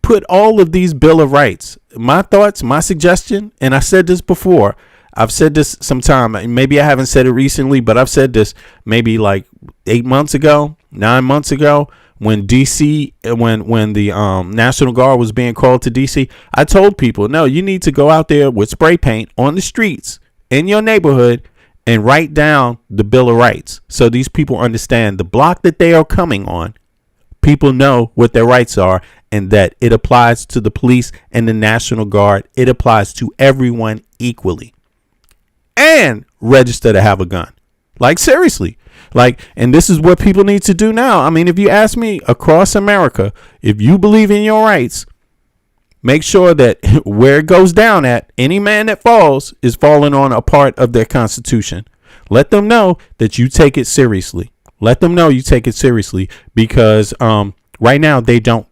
put all of these Bill of Rights. My thoughts, my suggestion, and I said this before. I've said this sometime. Maybe I haven't said it recently, but I've said this maybe like 9 months ago, when DC, when the National Guard was being called to DC. I told people, no, you need to go out there with spray paint on the streets in your neighborhood and write down the Bill of Rights, so these people understand the block that they are coming on. People know what their rights are, and that it applies to the police and the National Guard. It applies to everyone equally. And register to have a gun. Like, seriously. Like, and this is what people need to do now. I mean, if you ask me, across America, if you believe in your rights, make sure that where it goes down at, any man that falls is falling on a part of their Constitution. Let them know that you take it seriously. Let them know you take it seriously, because right now they don't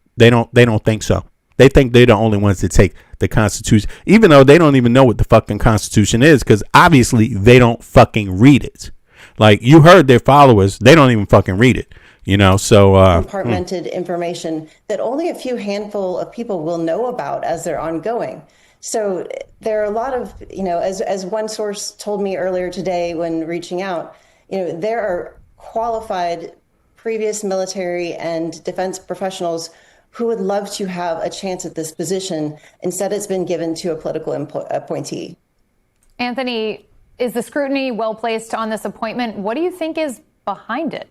think so. They think they're the only ones that take the Constitution, even though they don't even know what the fucking Constitution is, because obviously they don't fucking read it. Like, you heard their followers, they don't even fucking read it. You know, so compartmented information that only a few handful of people will know about as they're ongoing. So there are a lot of, as one source told me earlier today when reaching out, there are qualified previous military and defense professionals who would love to have a chance at this position. Instead, it's been given to a political appointee. Anthony, is the scrutiny well placed on this appointment? What do you think is behind it?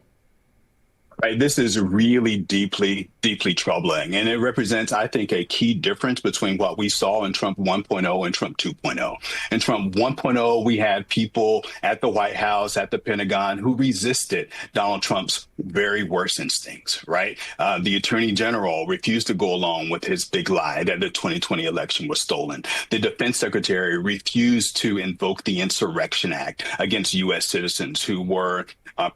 Right. This is really deeply, deeply troubling. And it represents, I think, a key difference between what we saw in Trump 1.0 and Trump 2.0. In Trump 1.0, we had people at the White House, at the Pentagon, who resisted Donald Trump's very worst instincts, right? The Attorney General refused to go along with his big lie that the 2020 election was stolen. The Defense Secretary refused to invoke the Insurrection Act against U.S. citizens who were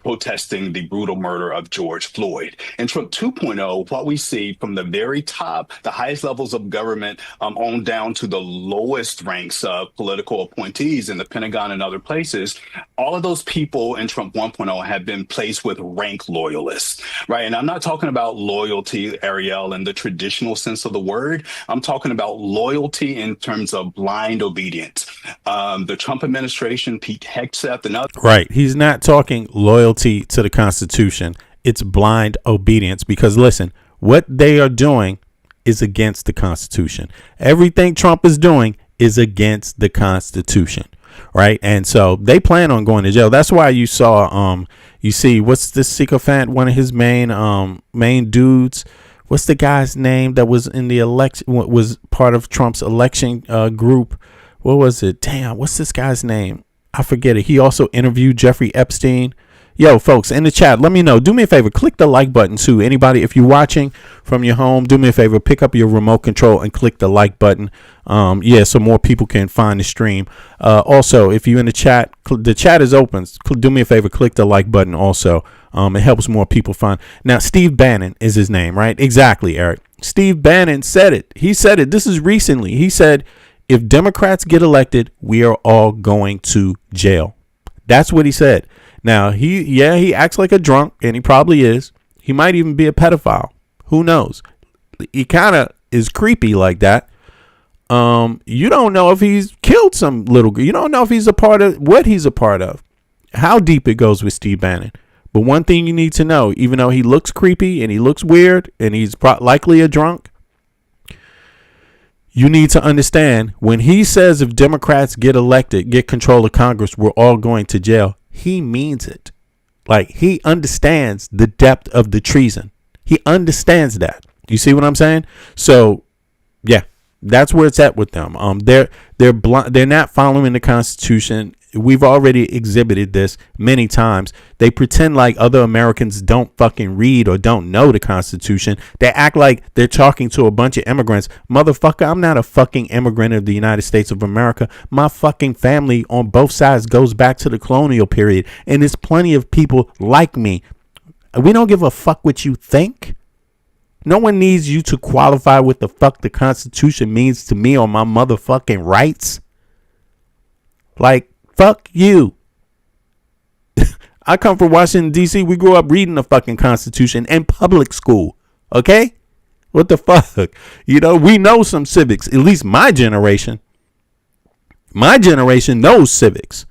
protesting the brutal murder of George Floyd. In Trump 2.0, what we see from the very top, the highest levels of government on down to the lowest ranks of political appointees in the Pentagon and other places, all of those people in Trump 1.0 have been placed with rank loyalists, right? And I'm not talking about loyalty, Ariel, in the traditional sense of the word. I'm talking about loyalty in terms of blind obedience. The Trump administration, Pete Hegseth and others. Right. He's not talking loyalty to the Constitution. It's blind obedience, because listen, what they are doing is against the Constitution. Everything Trump is doing is against the Constitution. Right. And so they plan on going to jail. That's why you saw you see, what's this sycophant, one of his main dudes. What's the guy's name that was in the election, was part of Trump's election group? What was it? Damn, what's this guy's name? I forget it. He also interviewed Jeffrey Epstein. Yo, folks, in the chat, let me know. Do me a favor. Click the like button, too. Anybody, if you're watching from your home, do me a favor. Pick up your remote control and click the like button. So more people can find the stream. Also, if you're in the chat is open. Do me a favor. Click the like button also. It helps more people find. Now, Steve Bannon is his name, right? Exactly, Eric. Steve Bannon said it. He said it. This is recently. He said, if Democrats get elected, we are all going to jail. That's what he said. Now, he acts like a drunk, and he probably is. He might even be a pedophile. Who knows? He kind of is creepy like that. You don't know if he's killed some little girl. You don't know if he's a part of what he's a part of, how deep it goes with Steve Bannon. But one thing you need to know, even though he looks creepy and he looks weird and he's likely a drunk, you need to understand when he says if Democrats get elected, get control of Congress, we're all going to jail. He means it. Like, he understands the depth of the treason. He understands that. You see what I'm saying? So, yeah, that's where it's at with them. They're not following the Constitution. We've already exhibited this many times. They pretend like other Americans don't fucking read or don't know the Constitution. They act like they're talking to a bunch of immigrants. Motherfucker, I'm not a fucking immigrant of the United States of America. My fucking family on both sides goes back to the colonial period. And there's plenty of people like me. We don't give a fuck what you think. No one needs you to qualify what the fuck the Constitution means to me or my motherfucking rights. Like, fuck you. I come from Washington, D.C. We grew up reading the fucking Constitution in public school. Okay? What the fuck? You know, we know some civics. At least my generation. My generation knows civics.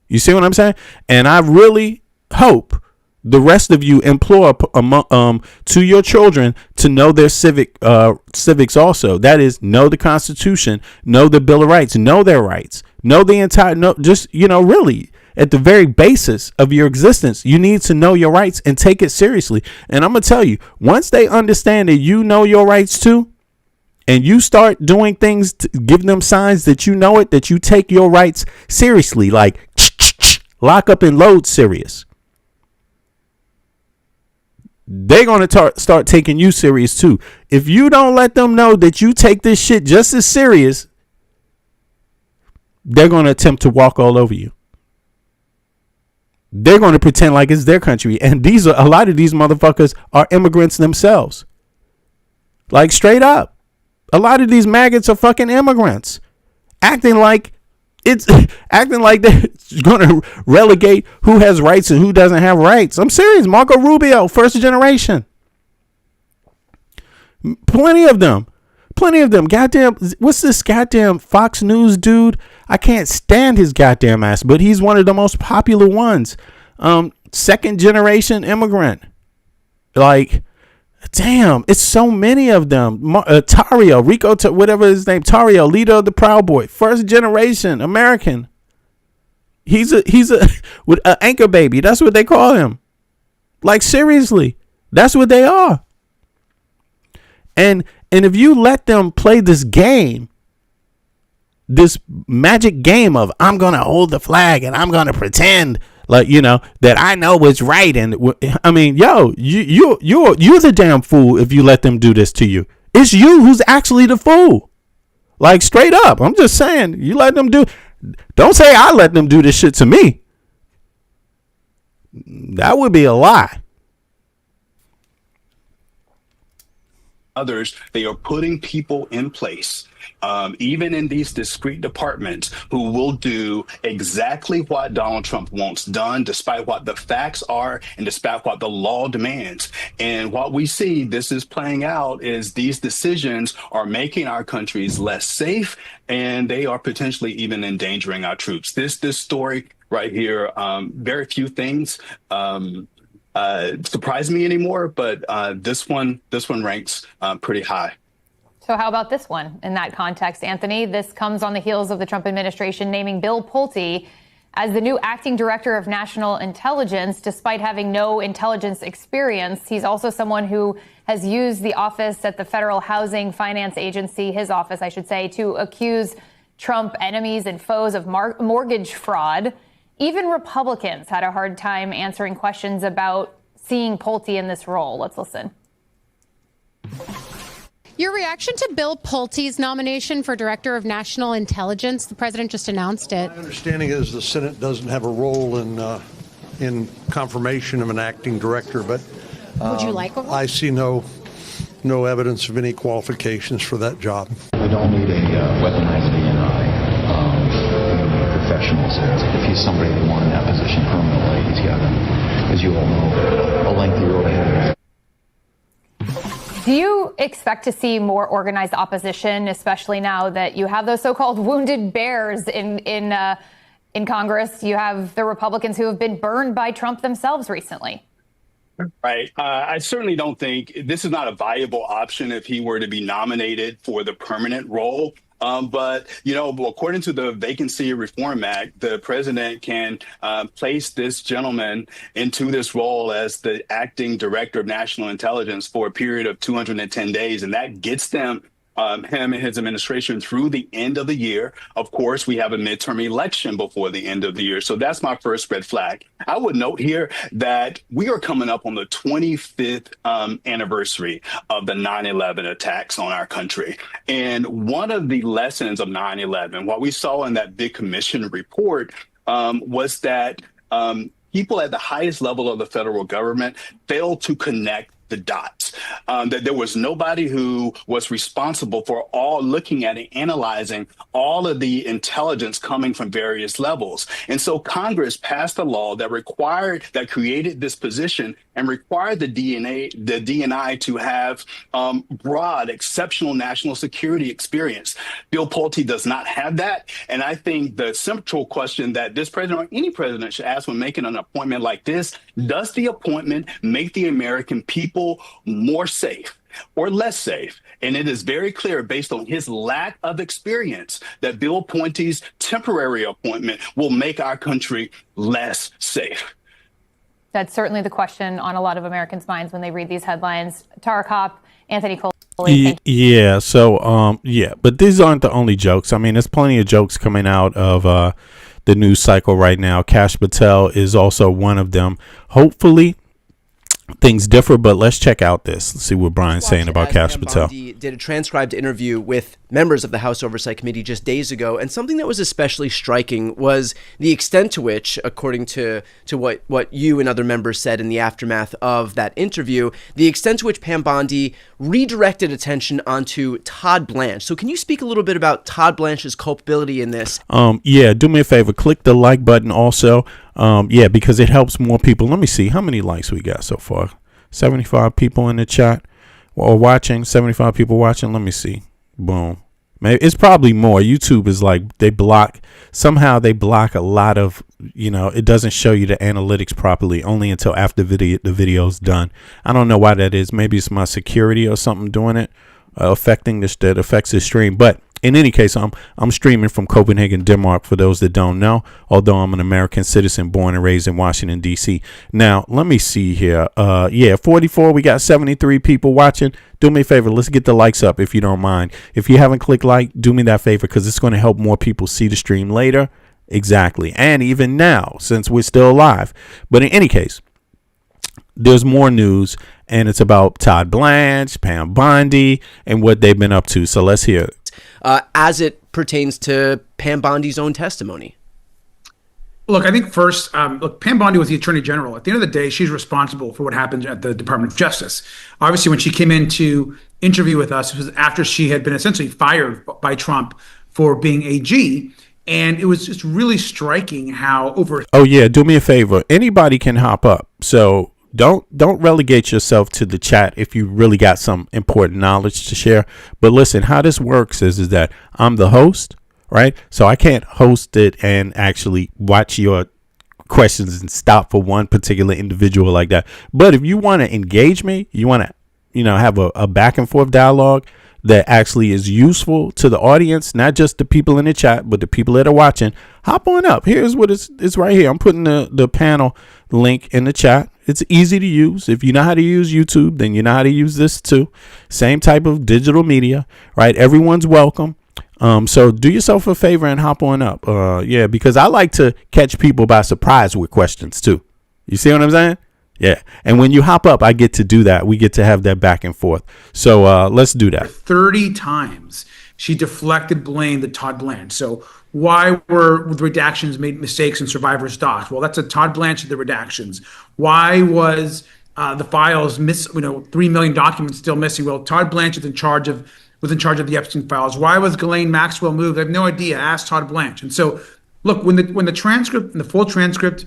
You see what I'm saying? And I really hope the rest of you implore to your children to know their civics also. That is, know the Constitution, know the Bill of Rights, know their rights, know the entire, really at the very basis of your existence, you need to know your rights and take it seriously. And I'm going to tell you, once they understand that you know your rights too, and you start doing things to give them signs that you know it, that you take your rights seriously, like lock up and load serious. They're going to start taking you serious too. If you don't let them know that you take this shit just as serious, they're going to attempt to walk all over you. they're going to pretend like it's their country. And a lot of these motherfuckers are immigrants themselves. Like, straight up. A lot of these maggots are fucking immigrants. Acting like they're going to relegate who has rights and who doesn't have rights. I'm serious. Marco Rubio, first generation. Plenty of them. Goddamn, what's this goddamn Fox News dude? I can't stand his goddamn ass, but he's one of the most popular ones. Second generation immigrant. Like, damn, it's so many of them. Tario, Rico, whatever his name, Tario, leader of the Proud Boy, first generation American. He's a with an anchor baby. That's what they call him. Like, seriously, that's what they are. And if you let them play this game, this magic game of I'm going to hold the flag and I'm going to pretend like, that I know what's right. And I mean, you're the damn fool if you let them do this to you. It's you who's actually the fool. Like, straight up. I'm just saying, you let them don't say I let them do this shit to me. That would be a lie. Others, they are putting people in place, even in these discrete departments, who will do exactly what Donald Trump wants done, despite what the facts are and despite what the law demands. And what we see, this is playing out, is these decisions are making our countries less safe, and they are potentially even endangering our troops. This story right here, very few things surprise me anymore, but this one ranks pretty high. So how about this one in that context, Anthony? This comes on the heels of the Trump administration naming Bill Pulte as the new acting director of national intelligence, despite having no intelligence experience. He's also someone who has used the office at the Federal Housing Finance Agency, his office, I should say, to accuse Trump enemies and foes of mortgage fraud. Even Republicans had a hard time answering questions about seeing Pulte in this role. Let's listen. Your reaction to Bill Pulte's nomination for Director of National Intelligence? The president just announced it. My understanding is the Senate doesn't have a role in confirmation of an acting director, but would you like a role? I see no evidence of any qualifications for that job. We don't need a weaponized DNI. Professionals. If he's somebody that wanted that position permanently, he's got, as you all know, a lengthy road ahead of him. Do you expect to see more organized opposition, especially now that you have those so-called wounded bears in Congress? You have the Republicans who have been burned by Trump themselves recently. Right. I certainly don't think this is not a viable option if he were to be nominated for the permanent role. But, according to the Vacancy Reform Act, the president can place this gentleman into this role as the acting director of national intelligence for a period of 210 days. And that gets him and his administration through the end of the year. Of course, we have a midterm election before the end of the year. So that's my first red flag. I would note here that we are coming up on the 25th anniversary of the 9/11 attacks on our country. And one of the lessons of 9/11, what we saw in that big commission report, was that people at the highest level of the federal government failed to connect the dots, that there was nobody who was responsible for all looking at and analyzing all of the intelligence coming from various levels. And so Congress passed a law that created this position and required the DNI to have broad, exceptional national security experience. Bill Pulte does not have that. And I think the central question that this president or any president should ask when making an appointment like this, does the appointment make the American people more safe or less safe? And it is very clear, based on his lack of experience, that Bill Pulte's temporary appointment will make our country less safe. That's certainly the question on a lot of Americans' minds when they read these headlines. Tara Kopp, Anthony Cole. Yeah. So, but these aren't the only jokes. I mean, there's plenty of jokes coming out of the news cycle right now. Kash Patel is also one of them. Hopefully things differ, but let's check out this. Let's see what Brian's saying about Kash Patel. Did a transcribed interview with members of the House Oversight Committee just days ago, and something that was especially striking was the extent to which, according to what you and other members said in the aftermath of that interview, the extent to which Pam Bondi redirected attention onto Todd Blanche. So can you speak a little bit about Todd Blanche's culpability in this? Yeah, do me a favor, click the like button also. Yeah, because it helps more people. Let me see how many likes we got so far. 75 people in the chat or watching, 75 people watching. Let me see. Boom. Maybe it's probably more. YouTube is like somehow they block a lot of, it doesn't show you the analytics properly only until after the video's done. I don't know why that is. Maybe it's my security or something doing it, affecting this, that affects the stream. But in any case, I'm streaming from Copenhagen, Denmark, for those that don't know, although I'm an American citizen born and raised in Washington, D.C. Now, let me see here. 44, we got 73 people watching. Do me a favor, let's get the likes up if you don't mind. If you haven't clicked like, do me that favor because it's going to help more people see the stream later. Exactly. And even now, since we're still live. But in any case, there's more news, and it's about Todd Blanche, Pam Bondi, and what they've been up to. So let's hear it. As it pertains to Pam Bondi's own testimony. Look, I think first, Pam Bondi was the Attorney General. At the end of the day, she's responsible for what happened at the Department of Justice. Obviously, when she came in to interview with us, it was after she had been essentially fired by Trump for being AG. And it was just really striking how Oh, yeah, do me a favor. Anybody can hop up. So don't relegate yourself to the chat if you really got some important knowledge to share. But listen, how this works is that I'm the host, right? So I can't host it and actually watch your questions and stop for one particular individual like that. But if you want to engage me, you want to, have a back and forth dialogue that actually is useful to the audience, not just the people in the chat, but the people that are watching, hop on up. Here's what it's right here. I'm putting the panel link in the chat. It's easy to use. If you know how to use YouTube, then you know how to use this too. Same type of digital media, right? Everyone's welcome. So do yourself a favor and hop on up. Because I like to catch people by surprise with questions too. You see what I'm saying? Yeah. And when you hop up, I get to do that. We get to have that back and forth. So let's do that. 30 times she deflected blame to Todd Blanche. So why were the redactions made mistakes in survivors' docs? Well, that's a Todd Blanche of the redactions. Why was the files 3 million documents still missing? Well, Todd Blanche was in charge of the Epstein files. Why was Ghislaine Maxwell moved? I have no idea. Ask Todd Blanche. And so, look, when the transcript and the full transcript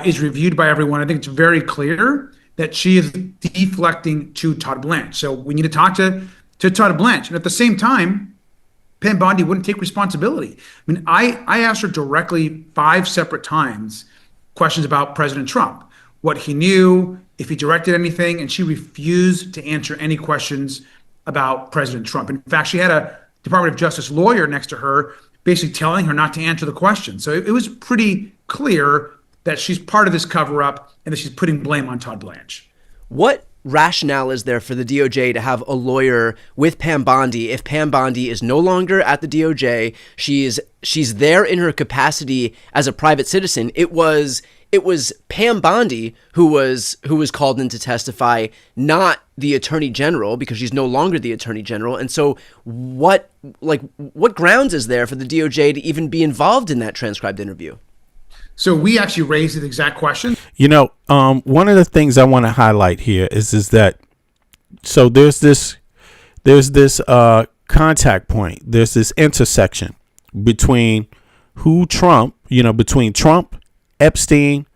is reviewed by everyone, I think it's very clear that she is deflecting to Todd Blanche. So we need to talk to Todd Blanche. And at the same time, Pam Bondi wouldn't take responsibility. I mean, I asked her directly 5 separate times questions about President Trump, what he knew, if he directed anything, and she refused to answer any questions about President Trump. In fact, she had a Department of Justice lawyer next to her basically telling her not to answer the question. So it was pretty clear that she's part of this cover-up and that she's putting blame on Todd Blanche. What rationale is there for the DOJ to have a lawyer with Pam Bondi if Pam Bondi is no longer at the DOJ? She's there in her capacity as a private citizen. It was Pam Bondi who was called in to testify, not the Attorney General, because she's no longer the Attorney General. And so what grounds is there for the DOJ to even be involved in that transcribed interview? So we actually raised the exact question. One of the things I want to highlight here is that, so there's this contact point. There's this intersection between between Trump, Epstein,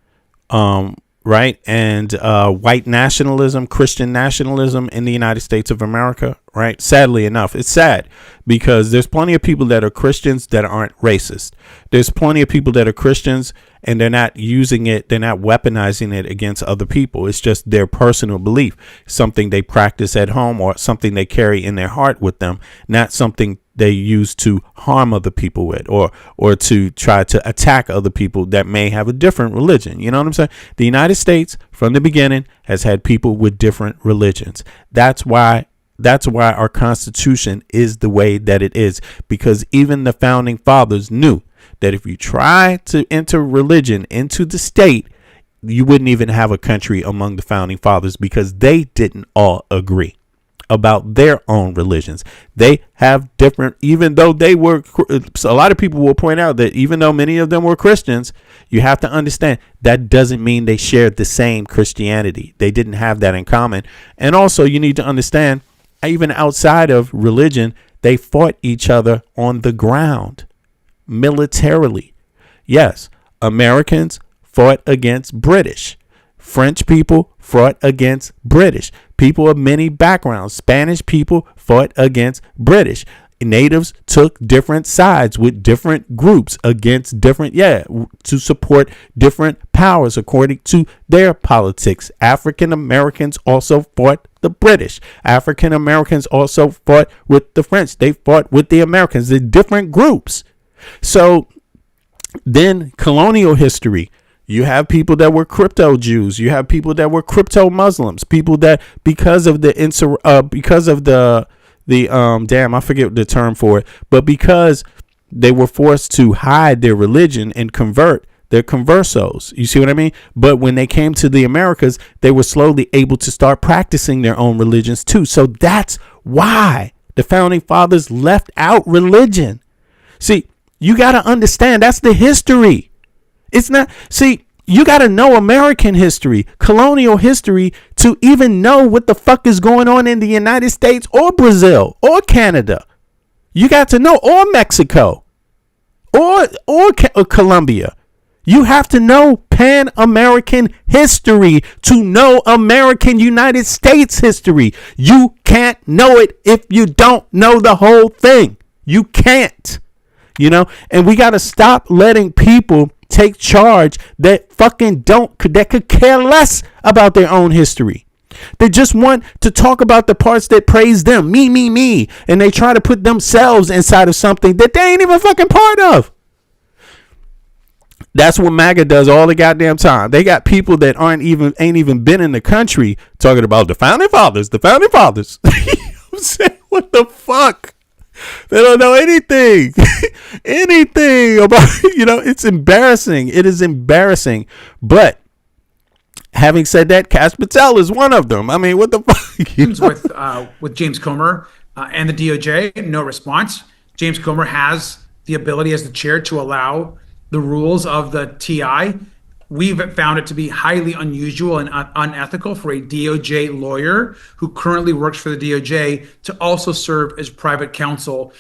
right, and white nationalism, Christian nationalism in the United States of America, right? Sadly enough, it's sad because there's plenty of people that are Christians that aren't racist. There's plenty of people that are Christians and they're not using it, they're not weaponizing it against other people. It's just their personal belief, something they practice at home or something they carry in their heart with them, not something they use to harm other people with or to try to attack other people that may have a different religion. You know what I'm saying? The United States from the beginning has had people with different religions. That's why our Constitution is the way that it is, because even the founding fathers knew that if you try to enter religion into the state, you wouldn't even have a country among the founding fathers because they didn't all agree. about their own religions. They have different, even though they were, a lot of people will point out that even though many of them were Christians, you have to understand that doesn't mean they shared the same Christianity. They didn't have that in common. And also you need to understand, even outside of religion, they fought each other on the ground militarily. Yes, Americans fought against British. French people fought against British. People of many backgrounds. Spanish people fought against British. Natives took different sides with different groups against different, to support different powers according to their politics. African Americans also fought the British. African Americans also fought with the French. They fought with the Americans. They're different groups. So then colonial history. You have people that were crypto Jews. You have people that were crypto Muslims. People that because of the I forget the term for it, but because they were forced to hide their religion and convert, they're conversos. You see what I mean? But when they came to the Americas, they were slowly able to start practicing their own religions too. So that's why the founding fathers left out religion. See, you got to understand that's the history. It's not, see, you got to know American history, colonial history, to even know what the fuck is going on in the United States or Brazil or Canada. You got to know, or Mexico or Colombia. You have to know Pan-American history to know American United States history. You can't know it if you don't know the whole thing. You can't, and we got to stop letting people take charge that that could care less about their own history. They just want to talk about the parts that praise them, me, and they try to put themselves inside of something that they ain't even fucking part of. That's what MAGA does all the goddamn time. They got people that ain't even been in the country talking about the founding fathers. You know what I'm saying? What the fuck? They don't know anything about, it's embarrassing. It is embarrassing. But having said that, Kash Patel is one of them. I mean, what the fuck? With James Comer and the DOJ, no response. James Comer has the ability as the chair to allow the rules of the TI. We've found it to be highly unusual and unethical for a DOJ lawyer who currently works for the DOJ to also serve as private counsel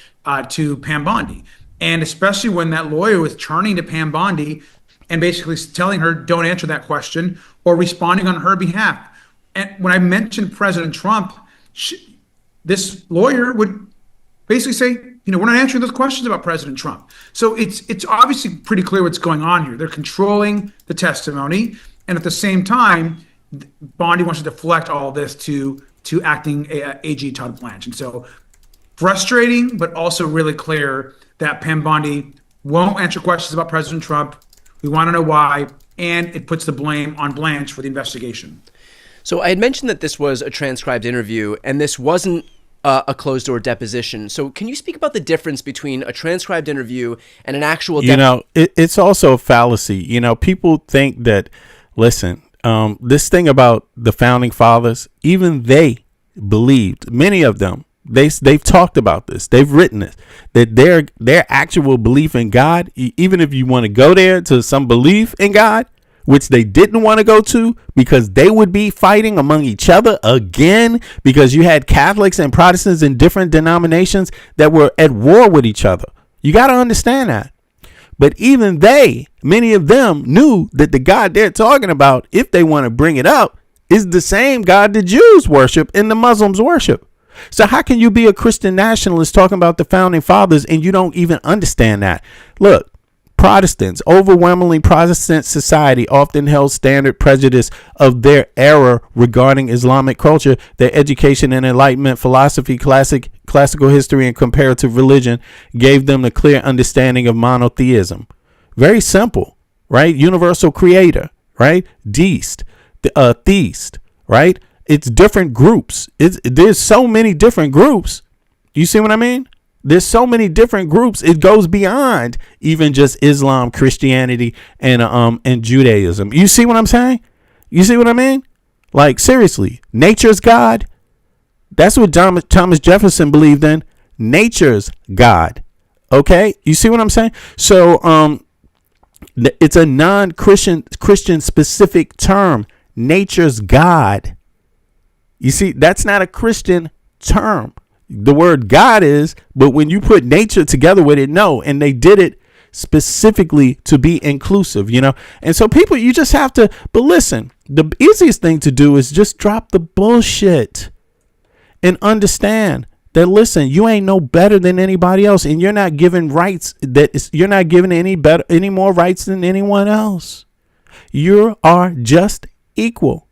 to Pam Bondi. And especially when that lawyer was turning to Pam Bondi and basically telling her, don't answer that question, or responding on her behalf. And when I mentioned President Trump, this lawyer would basically say, we're not answering those questions about President Trump. So it's obviously pretty clear what's going on here. They're controlling the testimony, and at the same time, Bondi wants to deflect all of this to acting AG Todd Blanche. And so frustrating, but also really clear that Pam Bondi won't answer questions about President Trump. We want to know why, and it puts the blame on Blanche for the investigation. So I had mentioned that this was a transcribed interview, and this wasn't a closed-door deposition. So can you speak about the difference between a transcribed interview and an actual it's also a fallacy. People think that, listen, this thing about the founding fathers, even they believed, many of them, they've talked about this, they've written it, that their actual belief in God, even if you want to go there to some belief in God, which they didn't want to go to because they would be fighting among each other again, because you had Catholics and Protestants in different denominations that were at war with each other. You got to understand that. But even many of them knew that the God they're talking about, if they want to bring it up, is the same God the Jews worship and the Muslims worship. So how can you be a Christian nationalist talking about the founding fathers and you don't even understand that? Look, Protestants, overwhelmingly Protestant society often held standard prejudice of their era regarding Islamic culture. Their education and enlightenment, philosophy, classical history, and comparative religion gave them a clear understanding of monotheism. Very simple, right? Universal creator, right? Deist, theist, right? It's different groups. There's so many different groups. You see what I mean? There's so many different groups. It goes beyond even just Islam, Christianity, and Judaism. You see what I'm saying? You see what I mean? Like, seriously, nature's God, That's what Thomas Jefferson believed in. Nature's God. Okay, you see what I'm saying? So it's a Christian specific term. Nature's God. You see, that's not a Christian term. The word God is, but when you put nature together with it, no. And they did it specifically to be inclusive, you know. And so people, you just have to, but listen, the easiest thing to do is just drop the bullshit and understand that, listen, you ain't no better than anybody else, and you're not given rights you're not given any more rights than anyone else. You are just equal.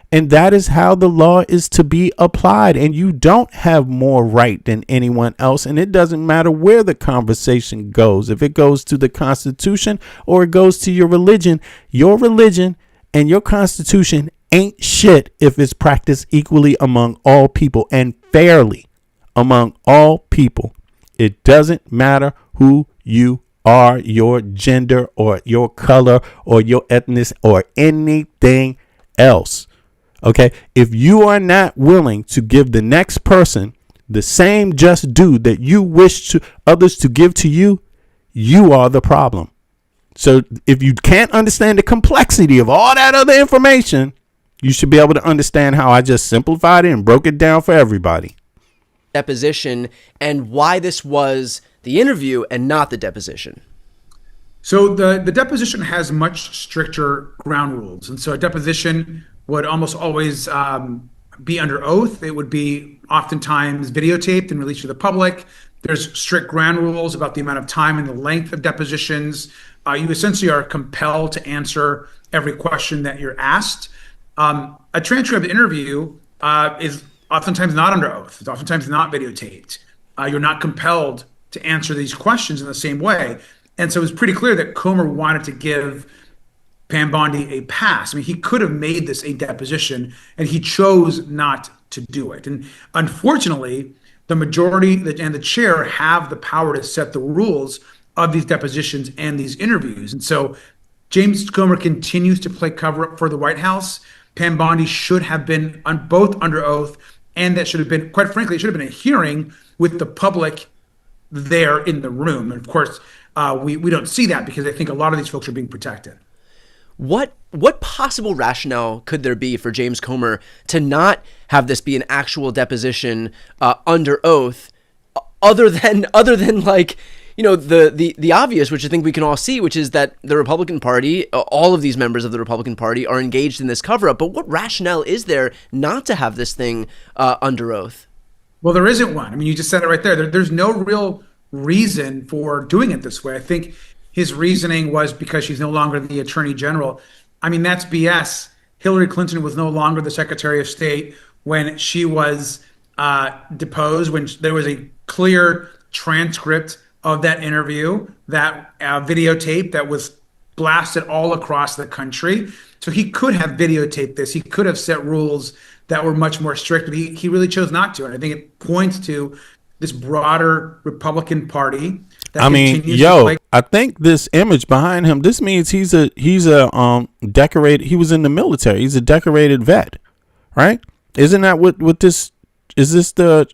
And that is how the law is to be applied. And you don't have more right than anyone else. And it doesn't matter where the conversation goes. If it goes to the Constitution or it goes to your religion and your Constitution ain't shit if it's practiced equally among all people and fairly among all people. It doesn't matter who you are, your gender or your color or your ethnicity or anything else. Okay, if you are not willing to give the next person the same just due that you wish to others to give to you, you are the problem. So if you can't understand the complexity of all that other information, you should be able to understand how I just simplified it and broke it down for everybody. Deposition and why this was the interview and not the deposition. So the deposition has much stricter ground rules. And so a deposition would almost always be under oath. It would be oftentimes videotaped and released to the public. There's strict ground rules about the amount of time and the length of depositions. You essentially are compelled to answer every question that you're asked. A transcript interview is oftentimes not under oath. It's oftentimes not videotaped. You're not compelled to answer these questions in the same way. And so it was pretty clear that Comer wanted to give Pam Bondi a pass. I mean, he could have made this a deposition, and he chose not to do it. And unfortunately, the majority and the chair have the power to set the rules of these depositions and these interviews. And so James Comer continues to play cover up for the White House. Pam Bondi should have been both under oath, and that should have been, quite frankly, it should have been a hearing with the public there in the room. And of course, we don't see that because I think a lot of these folks are being protected. What possible rationale could there be for James Comer to not have this be an actual deposition under oath, other than like, you know, the obvious, which I think we can all see, which is that the Republican Party, all of these members of the Republican Party are engaged in this cover-up. But what rationale is there not to have this thing under oath? Well, there isn't one. I mean, you just said it right there. There's no real reason for doing it this way. I think his reasoning was because she's no longer the Attorney General. I mean, that's BS. Hillary Clinton was no longer the Secretary of State when she was deposed, when there was a clear transcript of that interview, that videotape that was blasted all across the country. So he could have videotaped this. He could have set rules that were much more strict, but he really chose not to. And I think it points to this broader Republican Party. I mean, I think this image behind him, this means he's a decorated, he was in the military. He's a decorated vet, right? Isn't that what this, is this that,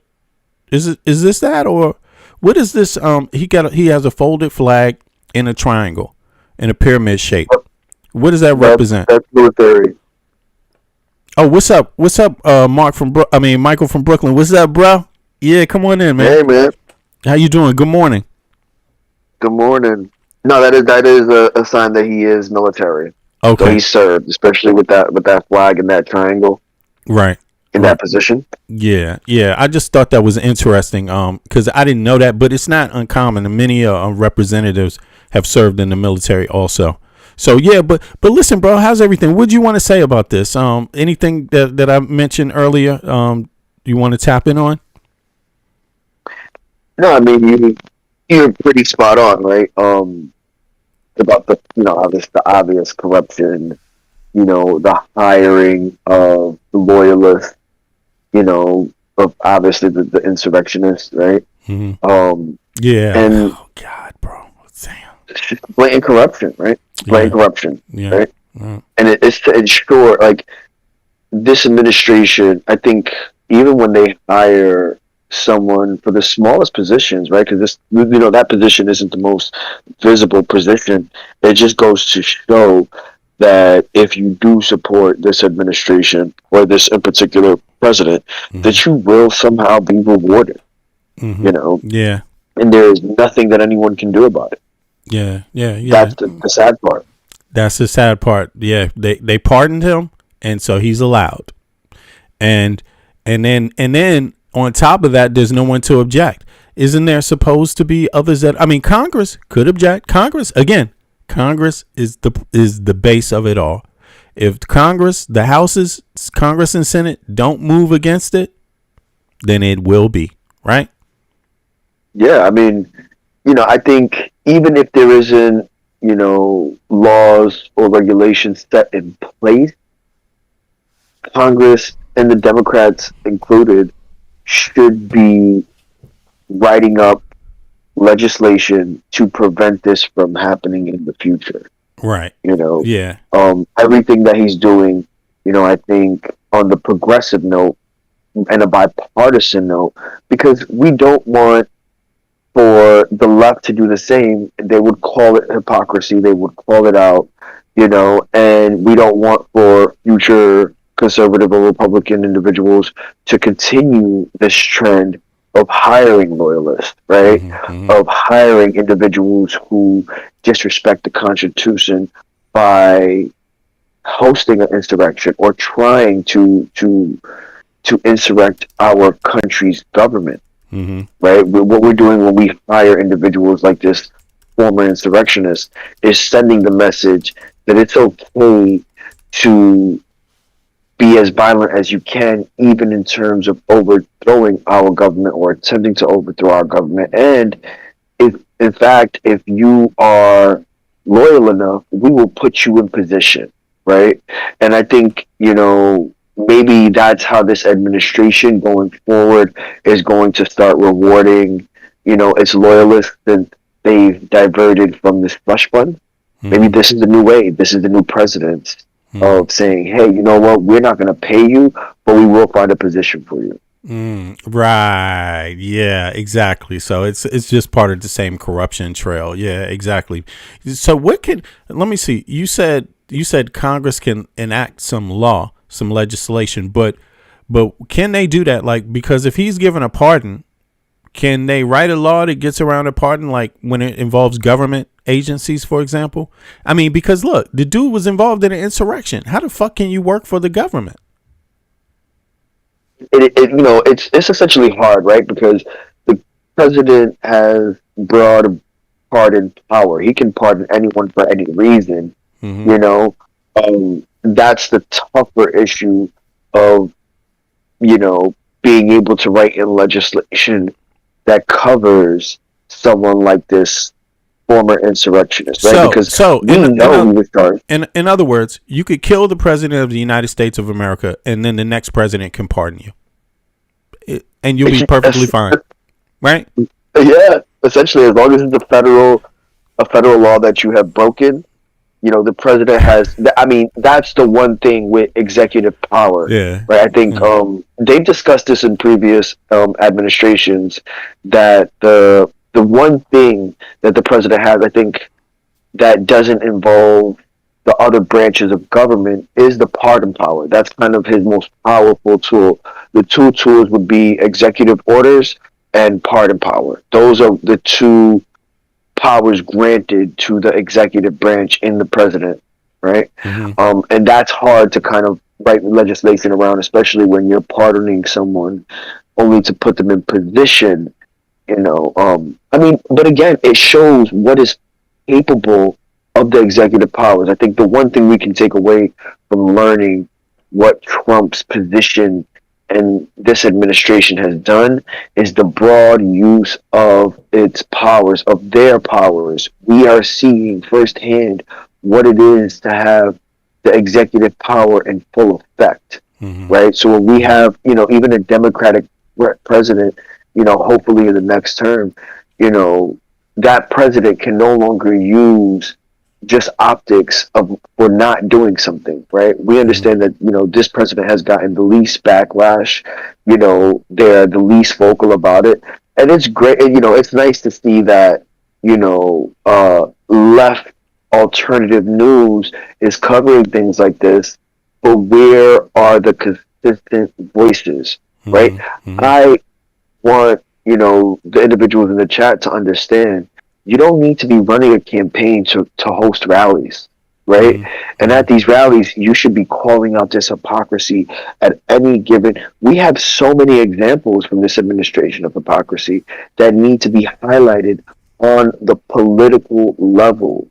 or what is this? He has a folded flag in a triangle in a pyramid shape. What does that represent? That's military. Oh, what's up? What's up, Michael from Brooklyn. What's up, bro? Yeah, come on in, man. Hey, man. How you doing? Good morning. Good morning. No, that is a sign that he is military. Okay. So he served, especially with that flag and that triangle. Right. In that position. Yeah. I just thought that was interesting. Because I didn't know that, but it's not uncommon. And many representatives have served in the military also. So yeah, but listen, bro, how's everything? What do you want to say about this? Anything that I mentioned earlier? You want to tap in on? No, I mean you're pretty spot on, right? About the the obvious corruption, the hiring of the loyalists, of obviously the insurrectionists, right? Mm-hmm. Yeah. And oh God, bro, damn. Blatant corruption, right? Blatant corruption, right? Yeah. And it's to ensure, like, this administration, I think, even when they hire someone for the smallest positions, right? Because this, that position isn't the most visible position. It just goes to show that if you do support this administration or this in particular president, that you will somehow be rewarded. Yeah. And there is nothing that anyone can do about it. Yeah. That's the sad part. That's the sad part. Yeah, they pardoned him, and so he's allowed. And then on top of that, there's no one to object. Isn't there supposed to be others that? I mean, Congress could object. Congress is the base of it all. If Congress, the houses, Congress and Senate don't move against it, then it will be, right? Yeah, I mean, I think even if there isn't, laws or regulations set in place, Congress and the Democrats included should be writing up legislation to prevent this from happening in the future. Right. Yeah. Everything that he's doing, I think on the progressive note and a bipartisan note, because we don't want for the left to do the same. They would call it hypocrisy. They would call it out, and we don't want for future conservative or Republican individuals to continue this trend of hiring loyalists, right? Of hiring individuals who disrespect the Constitution by hosting an insurrection or trying to insurrect our country's government. Right? What we're doing when we hire individuals like this former insurrectionist is sending the message that it's okay to be as violent as you can, even in terms of overthrowing our government or attempting to overthrow our government. And if you are loyal enough, we will put you in position, right? And I think, maybe that's how this administration going forward is going to start rewarding, its loyalists that they've diverted from this slush fund. Maybe this is the new way. This is the new president of saying, hey, you know what? We're not going to pay you, but we will find a position for you. Right. Yeah, exactly. So it's just part of the same corruption trail. Yeah, exactly. So let me see. You said Congress can enact some law, some legislation, but can they do that? Like, because if he's given a pardon, can they write a law that gets around a pardon, like when it involves government agencies, for example? I mean, because look, the dude was involved in an insurrection. How the fuck can you work for the government? It's essentially hard, right? Because the president has broad pardon power. He can pardon anyone for any reason. That's the tougher issue of, being able to write in legislation that covers someone like this former insurrectionist, right? In other words, you could kill the president of the United States of America, and then the next president can pardon you, and you'll be perfectly fine, right? Yeah, essentially, as long as it's a federal law that you have broken. The president has, that's the one thing with executive power. Yeah. Right. I think they've discussed this in previous administrations, that the one thing that the president has, I think, that doesn't involve the other branches of government is the pardon power. That's kind of his most powerful tool. The two tools would be executive orders and pardon power. Those are the two powers granted to the executive branch in the president, right? And that's hard to kind of write legislation around, especially when you're pardoning someone only to put them in position, but again, it shows what is capable of the executive powers. I think the one thing we can take away from learning what Trump's position and this administration has done is the broad use of its powers, of their powers. We are seeing firsthand what it is to have the executive power in full effect, right? So when we have, even a Democratic president, hopefully in the next term, that president can no longer use, just optics of for not doing something, right? We understand that, this president has gotten the least backlash, they're the least vocal about it. And it's great, it's nice to see that, left alternative news is covering things like this, but where are the consistent voices, right? I want, the individuals in the chat to understand you don't need to be running a campaign to host rallies, right? And at these rallies, you should be calling out this hypocrisy at any given. We have so many examples from this administration of hypocrisy that need to be highlighted on the political level,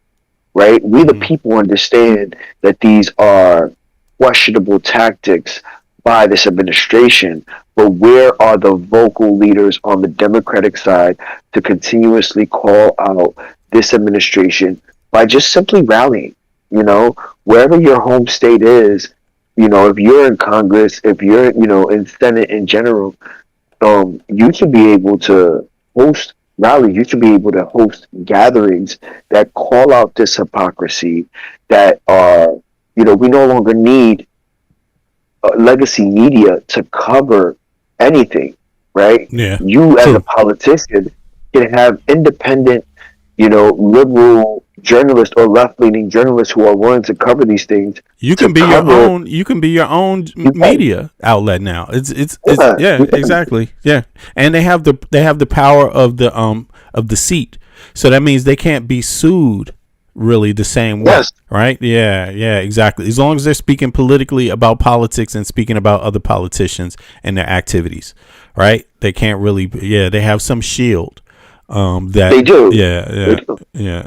right? We, the people, understand that these are questionable tactics by this administration, but where are the vocal leaders on the Democratic side to continuously call out this administration by just simply rallying? Wherever your home state is, if you're in Congress, if you're, in Senate in general, you should be able to host rallies. You should be able to host gatherings that call out this hypocrisy, that are, we no longer need legacy media to cover anything, right? Yeah. You as a politician can have independent, liberal journalists or left-leaning journalists who are willing to cover these things. You can be your own media outlet now. It's exactly. Yeah. And they have the power of the seat. So that means they can't be sued really the same way, right? Yeah, exactly. As long as they're speaking politically about politics and speaking about other politicians and their activities, right? They can't really. Yeah, they have some shield. That they do. Yeah.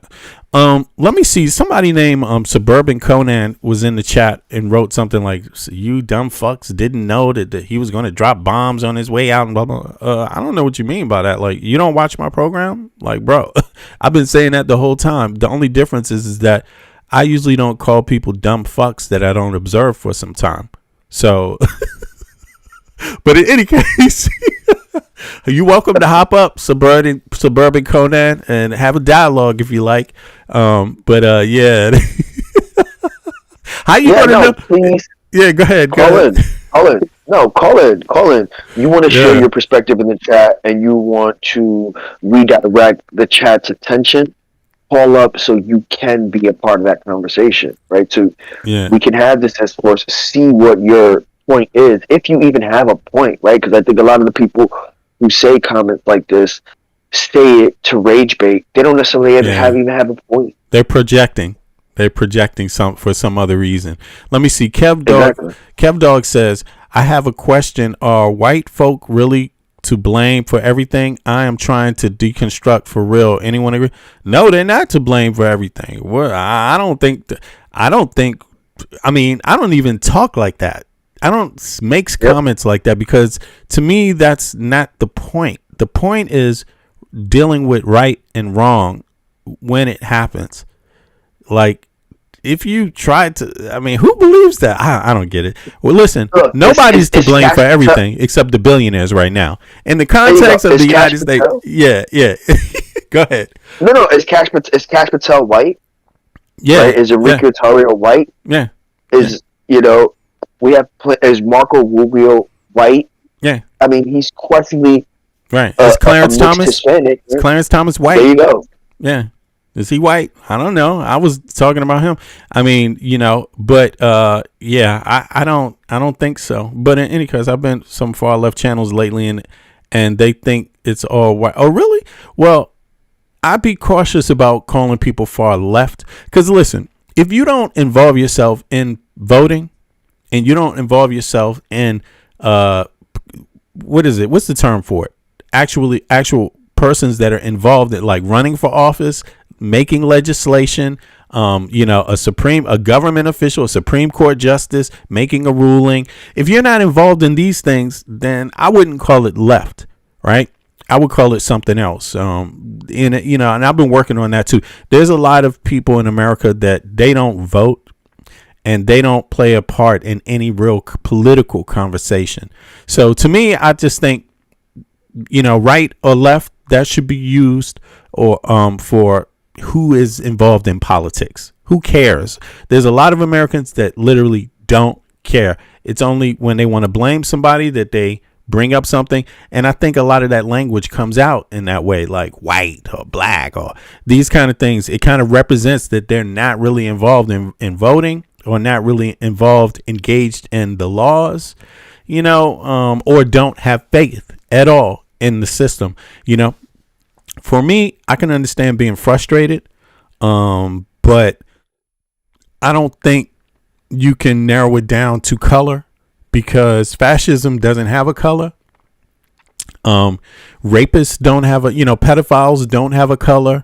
Let me see. Somebody named Suburban Conan was in the chat and wrote something like, "You dumb fucks didn't know that he was going to drop bombs on his way out." And blah blah. I don't know what you mean by that. Like, you don't watch my program? Like, bro, I've been saying that the whole time. The only difference is that I usually don't call people dumb fucks that I don't observe for some time. So, but in any case. You're welcome to hop up, Suburban Conan, and have a dialogue if you like. Yeah. How you gonna know? Please. Yeah, go ahead. Call in. No, call in. You want to share your perspective in the chat, and you want to redirect the chat's attention. Call up so you can be a part of that conversation, right? So we can have this discourse, see what your point is, if you even have a point, right? Because I think a lot of the people who say comments like this say it to rage bait. They don't necessarily even have a point. They're projecting some for some other reason. Let me see. Kev Dog says, I have a question. Are white folk really to blame for everything? I am trying to deconstruct for real. Anyone agree? No, they're not to blame for everything. Well, I don't even talk like that. I don't make comments like that, because to me, that's not the point. The point is dealing with right and wrong when it happens. Like, if you try to, who believes that? I don't get it. Well, listen, nobody's to blame for everything except the billionaires right now. In the context of the United States, yeah. Go ahead. No, is Cash Patel white? Yeah. Right? Is Enrique Tarrio white? Yeah. We have is Marco Rubio white? Yeah. He's questionably right. Is Clarence Thomas Hispanic? Is Clarence Thomas white? There you go. Yeah. Is he white? I don't know. I was talking about him. But I don't think so. But in any case, I've been some far left channels lately, and they think it's all white. Oh, really? Well, I'd be cautious about calling people far left, because listen, if you don't involve yourself in voting, and you don't involve yourself in what is it? What's the term for it? Actual persons that are involved in, like, running for office, making legislation, a government official, a Supreme Court justice, making a ruling. If you're not involved in these things, then I wouldn't call it left, right? I would call it something else. And I've been working on that too. There's a lot of people in America that they don't vote, and they don't play a part in any real political conversation. So to me, I just think, right or left, that should be used or for who is involved in politics. Who cares? There's a lot of Americans that literally don't care. It's only when they want to blame somebody that they bring up something. And I think a lot of that language comes out in that way, like white or black or these kind of things. It kind of represents that they're not really involved in voting, or not really engaged in the laws, or don't have faith at all in the system. For me, I can understand being frustrated, but I don't think you can narrow it down to color, because fascism doesn't have a color. Rapists don't have pedophiles don't have a color.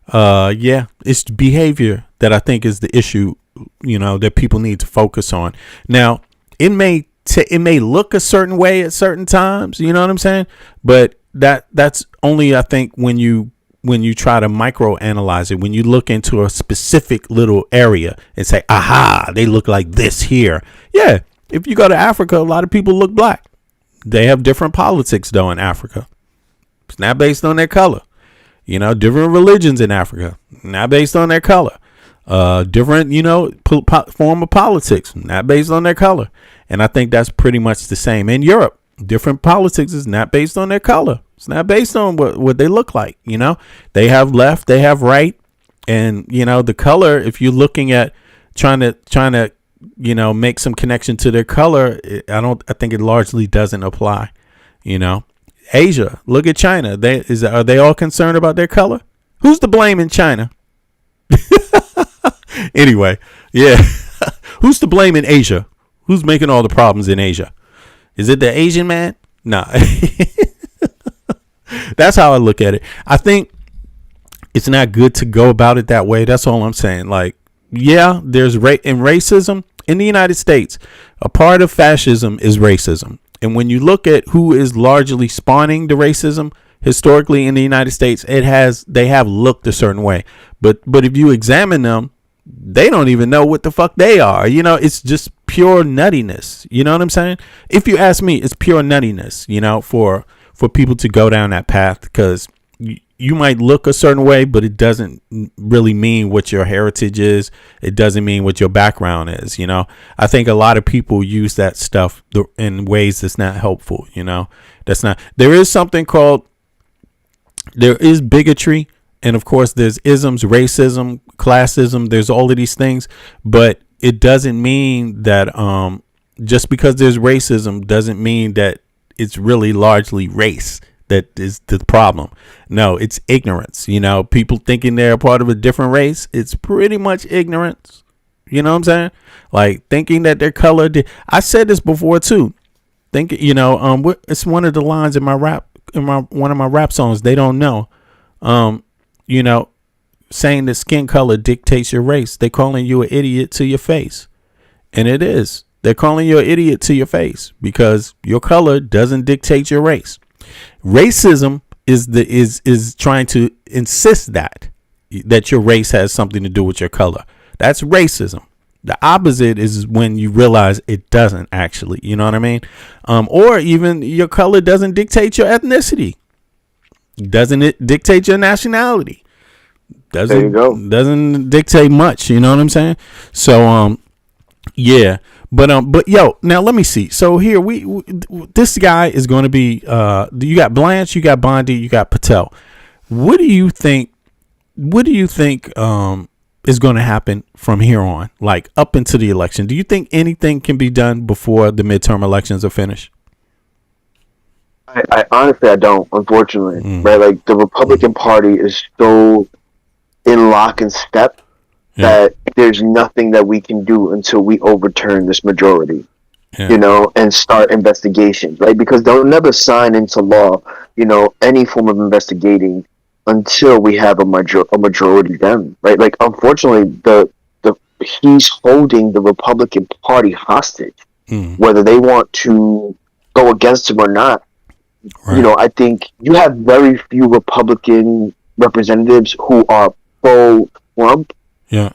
It's behavior that I think is the issue, that people need to focus on. Now, it may look a certain way at certain times, you know what I'm saying? But that's only, I think, when you try to microanalyze it, when you look into a specific little area and say, aha, they look like this here. Yeah. If you go to Africa, a lot of people look black. They have different politics, though, in Africa. It's not based on their color. Different religions in Africa, not based on their color. Different, form of politics, not based on their color. And I think that's pretty much the same in Europe. Different politics is not based on their color. It's not based on what they look like. They have left, they have right. And, the color, if you're looking at trying to make some connection to their color, I think it largely doesn't apply. Asia, look at China. Are they all concerned about their color? Who's to blame in China? Anyway, yeah. Who's to blame in Asia? Who's making all the problems in Asia? Is it the Asian man? Nah. That's how I look at it. I think it's not good to go about it that way. That's all I'm saying. Like, yeah, there's racism in the United States. A part of fascism is racism. And when you look at who is largely spawning the racism historically in the United States, they have looked a certain way. But if you examine them, they don't even know what the fuck they are. It's just pure nuttiness. You know what I'm saying? If you ask me, it's pure nuttiness, for people to go down that path, because you might look a certain way, but it doesn't really mean what your heritage is. It doesn't mean what your background is. I think a lot of people use that stuff in ways that's not helpful. There is something called, there is bigotry. And of course there's isms, racism, classism. There's all of these things, but it doesn't mean that, just because there's racism doesn't mean that it's really largely race that is the problem. No, it's ignorance. People thinking they're a part of a different race. It's pretty much ignorance. You know what I'm saying? Like thinking that their color. I said this before too. It's one of the lines in my rap, one of my rap songs. They don't know. Saying that skin color dictates your race. They calling you an idiot to your face, and it is. They're calling you an idiot to your face because your color doesn't dictate your race. Racism is trying to insist that your race has something to do with your color. That's racism. The opposite is when you realize it doesn't actually, you know what I mean? Or even your color doesn't dictate your ethnicity. Doesn't it dictate your nationality? Doesn't dictate much, you know what I'm saying? So, yeah. But yo, now let me see. So here this guy is going to be, you got Blanche, you got Bondi, you got Patel. What do you think is going to happen from here on, like up into the election? Do you think anything can be done before the midterm elections are finished? I honestly, I don't, unfortunately, right? Like the Republican Party is so in lock and step that there's nothing that we can do until we overturn this majority, and start investigations, right? Because they'll never sign into law, any form of investigating until we have a majority then, right? Like, unfortunately, he's holding the Republican Party hostage, whether they want to go against him or not. Right. I think you have very few Republican representatives who are pro-Trump,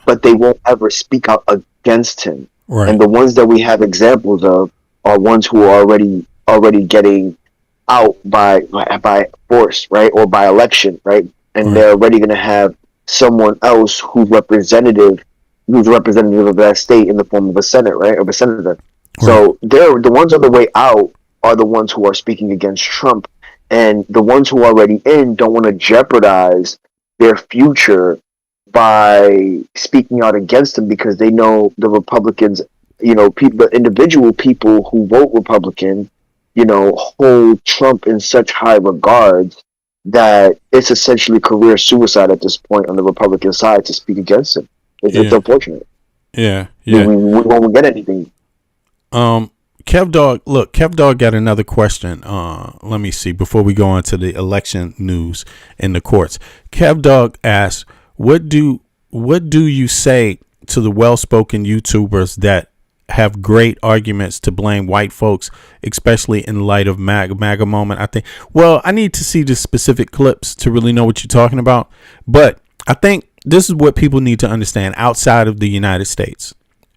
but they won't ever speak out against him. Right. And the ones that we have examples of are ones who are already getting out by force, right, or by election, right, and they're already going to have someone else who's representative who's representative of that state in the form of a Senate, right, of a senator. So they're the ones on the way out are the ones who are speaking against Trump, and the ones who are already in don't want to jeopardize their future by speaking out against him because they know the Republicans, the individual people who vote Republican, hold Trump in such high regards that it's essentially career suicide at this point on the Republican side to speak against him. It's unfortunate. Yeah. We won't get anything. Kev Dog got another question. Let me see before we go on to the election news in the courts. Kev Dog asks, what do you say to the well-spoken YouTubers that have great arguments to blame white folks, especially in light of MAGA moment? I think, well, I need to see the specific clips to really know what you're talking about. But I think this is what people need to understand outside of the United States.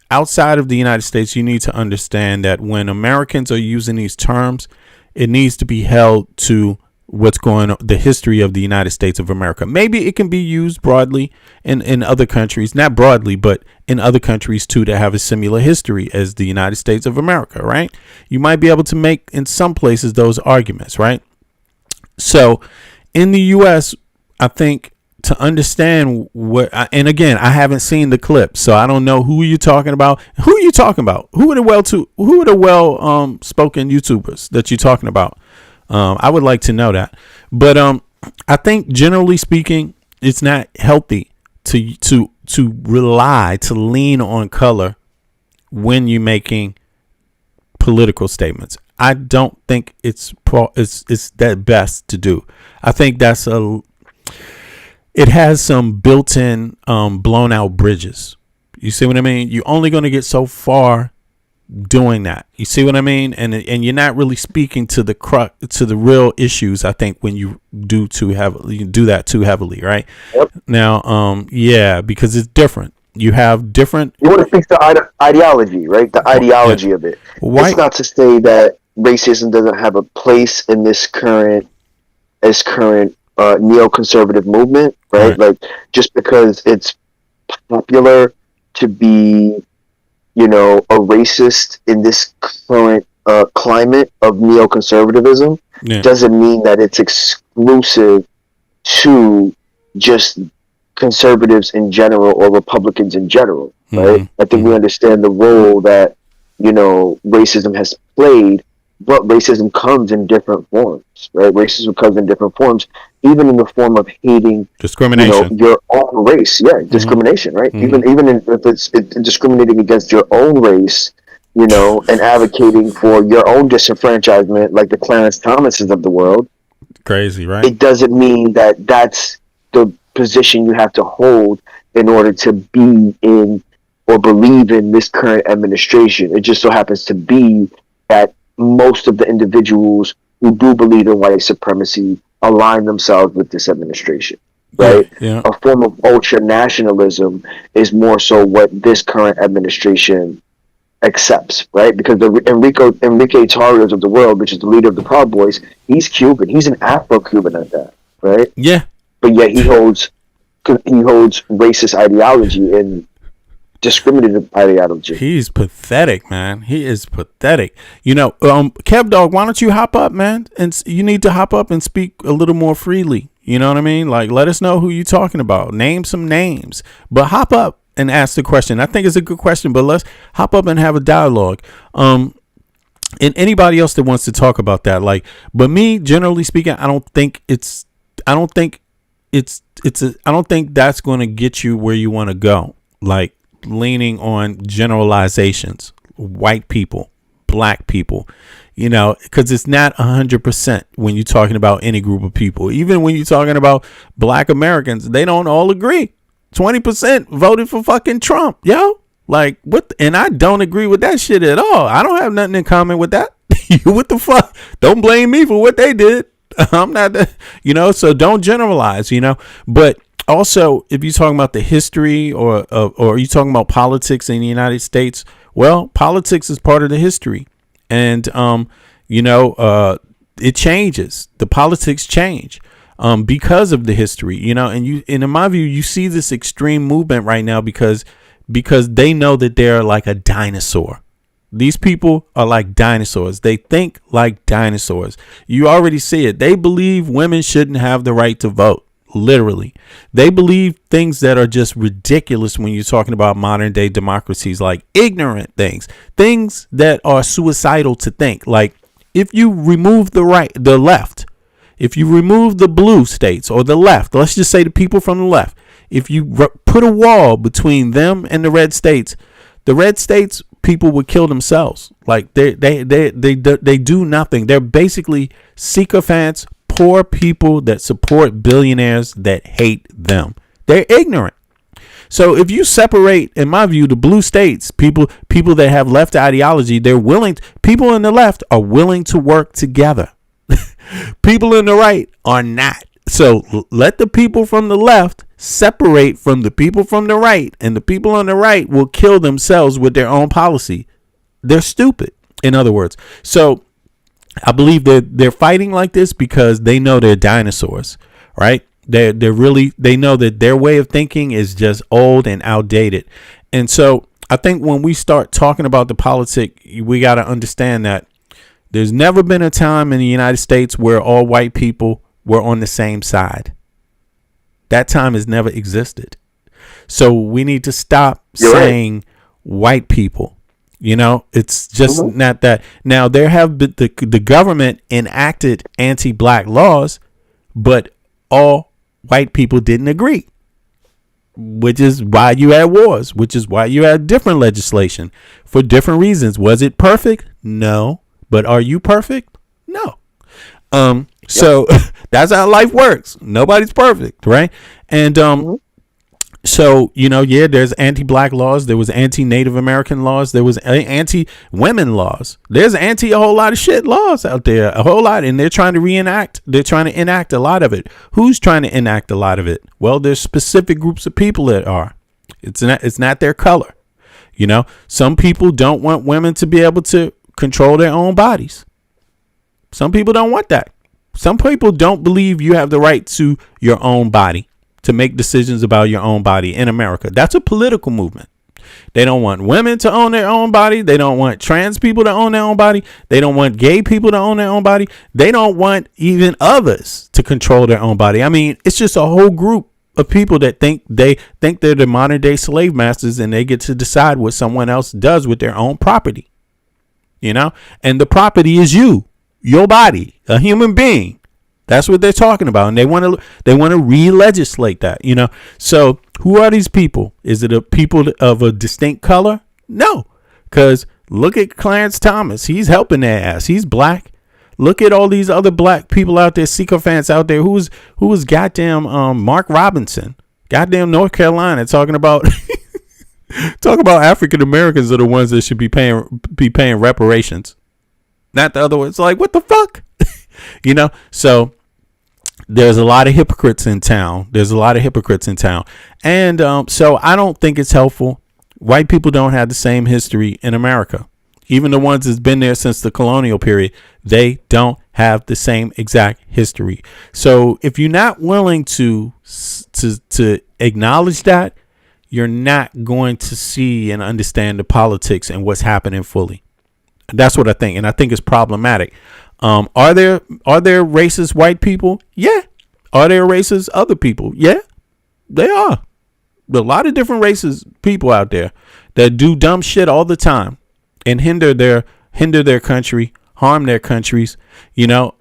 Outside of the United States, you need to understand that when Americans are using these terms, it needs to be held to what's going on, the history of the United States of America. Maybe it can be used broadly in other countries, not broadly, but in other countries too, that have a similar history as the United States of America, right? You might be able to make in some places those arguments, right? So in the U.S., I think to understand what, and again, I haven't seen the clip, so I don't know who you're talking about. Who are you talking about? Who are the well spoken YouTubers that you're talking about? I would like to know that. But I think generally speaking, it's not healthy to lean on color when you're making political statements. I don't think it's that best to do. I think it has some built-in blown out bridges. You see what I mean? You're only going to get so far doing that. You see what I mean? And you're not really speaking to the real issues, I think, when you do that too heavily, right? Yep. Now, because it's different. You have different. You want to fix the ideology, right? The ideology of it. It's not to say that racism doesn't have a place in this current neoconservative movement, right? Like, just because it's popular to be, a racist in this current climate of neoconservatism doesn't mean that it's exclusive to just conservatives in general or Republicans in general, right? I think we understand the role that, racism has played, but racism comes in different forms, right? Racism comes in different forms, even in the form of hating discrimination, your own race. Yeah, discrimination, right? Even if it's discriminating against your own race, and advocating for your own disenfranchisement, like the Clarence Thomases of the world. Crazy, right? It doesn't mean that that's the position you have to hold in order to be in or believe in this current administration. It just so happens to be that most of the individuals who do believe in white supremacy align themselves with this administration, right? Yeah. A form of ultra nationalism is more so what this current administration accepts, right? Because the Enrique Tarrios of the world, which is the leader of the Proud Boys, he's Cuban. He's an Afro-Cuban at that, right? Yeah. But yet he holds racist ideology and discriminative ideology. He's pathetic, man. He is pathetic. Kev Dog, why don't you hop up, man? And you need to hop up and speak a little more freely. You know what I mean? Like, let us know who you're talking about. Name some names, but hop up and ask the question. I think it's a good question, but let's hop up and have a dialogue. And anybody else that wants to talk about that, but me, generally speaking, I don't think that's going to get you where you want to go. Like, leaning on generalizations, white people, black people, because it's not 100% when you're talking about any group of people. Even when you're talking about black Americans, they don't all agree. 20% voted for fucking Trump, yo. Like, what? And I don't agree with that shit at all. I don't have nothing in common with that. What the fuck? Don't blame me for what they did. I'm not, so don't generalize, but also, if you're talking about the history or you're talking about politics in the United States, well, politics is part of the history. And, it changes. The politics change because of the history, and in my view, you see this extreme movement right now because because they know that they're like a dinosaur. These people are like dinosaurs. They think like dinosaurs. You already see it. They believe women shouldn't have the right to vote. Literally. They believe things that are just ridiculous when you're talking about modern day democracies, like ignorant things that are suicidal to think. Like if you remove the left, if you remove the blue states or the left, let's just say the people from the left, if you put a wall between them and the red states people would kill themselves. Like they do nothing. They're basically sycophants, poor people that support billionaires that hate them. They're ignorant. So if you separate, in my view, the blue states, people that have left ideology, people in the left are willing to work together. People in the right are not. So let the people from the left separate from the people from the right, and the people on the right will kill themselves with their own policy. They're stupid, in other words. So I believe that they're fighting like this because they know they're dinosaurs, right? They know that their way of thinking is just old and outdated. And so I think when we start talking about the politics, we got to understand that there's never been a time in the United States where all white people were on the same side. That time has never existed. So we need to stop saying white people. You know, it's just not that. Now, there have been the government enacted anti-black laws, but all white people didn't agree, which is why you had wars, which is why you had different legislation for different reasons. Was it perfect? No. But are you perfect? No. So that's how life works. Nobody's perfect, right? And so, you know, there's anti-black laws. There was anti-Native American laws. There was anti-women laws. There's a whole lot of shit laws out there, a whole lot. And they're trying to enact a lot of it. Who's trying to enact a lot of it? Well, there's specific groups of people that are. It's not their color. You know, some people don't want women to be able to control their own bodies. Some people don't want that. Some people don't believe you have the right to your own body, to make decisions about your own body in America. That's a political movement. They don't want women to own their own body. They don't want trans people to own their own body. They don't want gay people to own their own body. They don't want even others to control their own body. I mean, it's just a whole group of people that think they're the modern day slave masters, and they get to decide what someone else does with their own property. You know, and the property is your body, a human being. That's what they're talking about. And they want to re-legislate that, you know. So who are these people? Is it a people of a distinct color? No, because look at Clarence Thomas. He's helping their ass. He's black. Look at all these other black people out there, sycophants out there. Who was goddamn Mark Robinson, goddamn North Carolina, talking about African Americans are the ones that should be paying reparations, not the other ones. Like, what the fuck? You know, so there's a lot of hypocrites in town. And so I don't think it's helpful. White people don't have the same history in America. Even the ones that's been there since the colonial period, they don't have the same exact history. So if you're not willing to acknowledge that, you're not going to see and understand the politics and what's happening fully. That's what I think. And I think it's problematic. Are there racist white people? Yeah. Are there racist other people? Yeah, they are. There are a lot of different racist people out there that do dumb shit all the time and hinder their country, harm their countries. You know,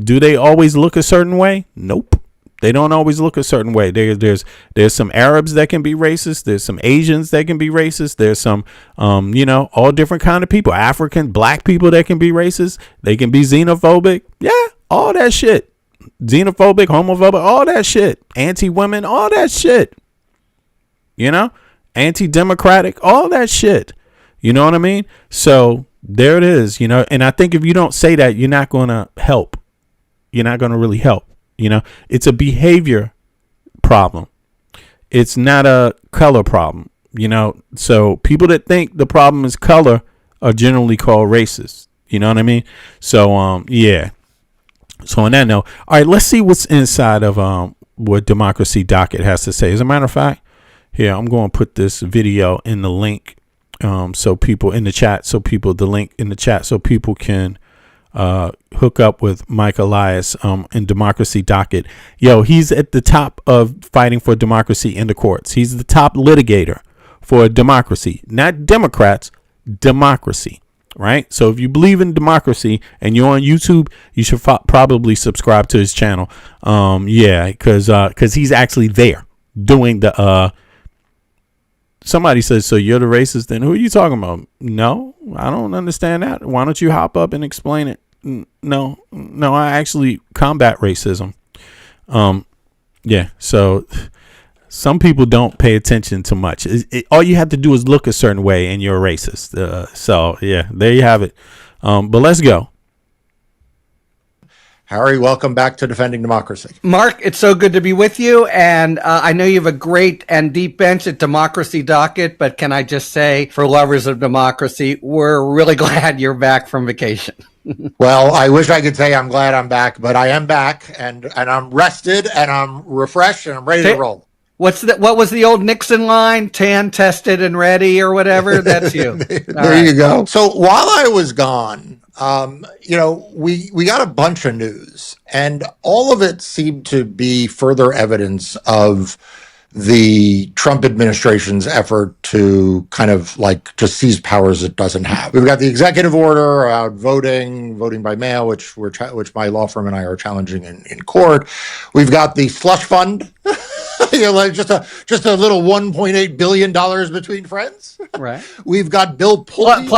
do they always look a certain way? Nope. They don't always look a certain way. There's some Arabs that can be racist. There's some Asians that can be racist. There's some, you know, all different kind of people. African, black people that can be racist. They can be xenophobic. Yeah, all that shit. Xenophobic, homophobic, all that shit. Anti-women, all that shit. You know, anti-democratic, all that shit. You know what I mean? So there it is, you know, and I think if you don't say that, you're not going to help. You're not going to really help. You know, it's a behavior problem. It's not a color problem, you know. So people that think the problem is color are generally called racist. You know what I mean? So, yeah. So on that note, all right, let's see what's inside of what Democracy Docket has to say. As a matter of fact, Here, I'm going to put this video in the link, so people in the chat, the link in the chat, so people can hook up with Mike Elias in Democracy Docket. Yo, he's at the top of fighting for democracy in the courts. He's the top litigator for democracy, not Democrats, democracy, right? So if you believe in democracy and you're on YouTube, you should probably subscribe to his channel. Yeah, because he's actually there doing the somebody says, so you're the racist, then who are you talking about? No, I don't understand that. Why don't you hop up and explain it? No, I actually combat racism. Yeah, so some people don't pay attention to much. All you have to do is look a certain way and you're a racist. So yeah, there you have it. But let's go. Harry, welcome back to Defending Democracy. Mark, it's so good to be with you. And I know you have a great and deep bench at Democracy Docket, but can I just say, for lovers of democracy, we're really glad you're back from vacation. Well, I wish I could say I'm glad I'm back, but I am back, and I'm rested, and I'm refreshed, and I'm ready to roll. What was the old Nixon line? Tan, tested, and ready, or whatever? That's you. There you go. So while I was gone, we got a bunch of news, and all of it seemed to be further evidence of the Trump administration's effort to kind of like just seize powers it doesn't have. We've got the executive order around voting by mail, which which my law firm and I are challenging in court. We've got the slush fund, just a little $1.8 billion between friends. Right. We've got Bill Pulte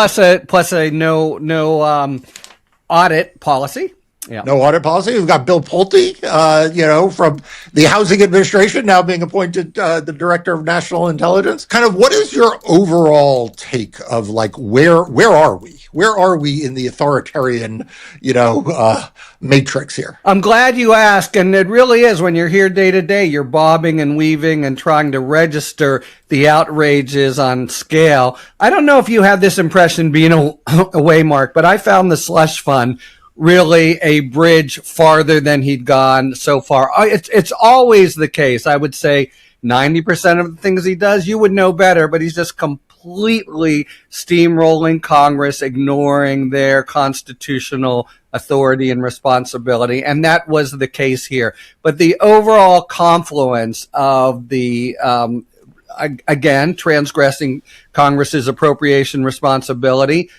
plus a no audit policy. Yeah. No audit policy. We've got Bill Pulte, from the Housing Administration, now being appointed the Director of National Intelligence. Kind of, what is your overall take of like where are we? Where are we in the authoritarian, matrix here? I'm glad you asked, and it really is. When you're here day to day, you're bobbing and weaving and trying to register the outrages on scale. I don't know if you have this impression being away, Mark, but I found the slush fund really a bridge farther than he'd gone so far. It's always the case. I would say 90% of the things he does, you would know better, but he's just completely steamrolling Congress, ignoring their constitutional authority and responsibility. And that was the case here. But the overall confluence of the, again, transgressing Congress's appropriation responsibility,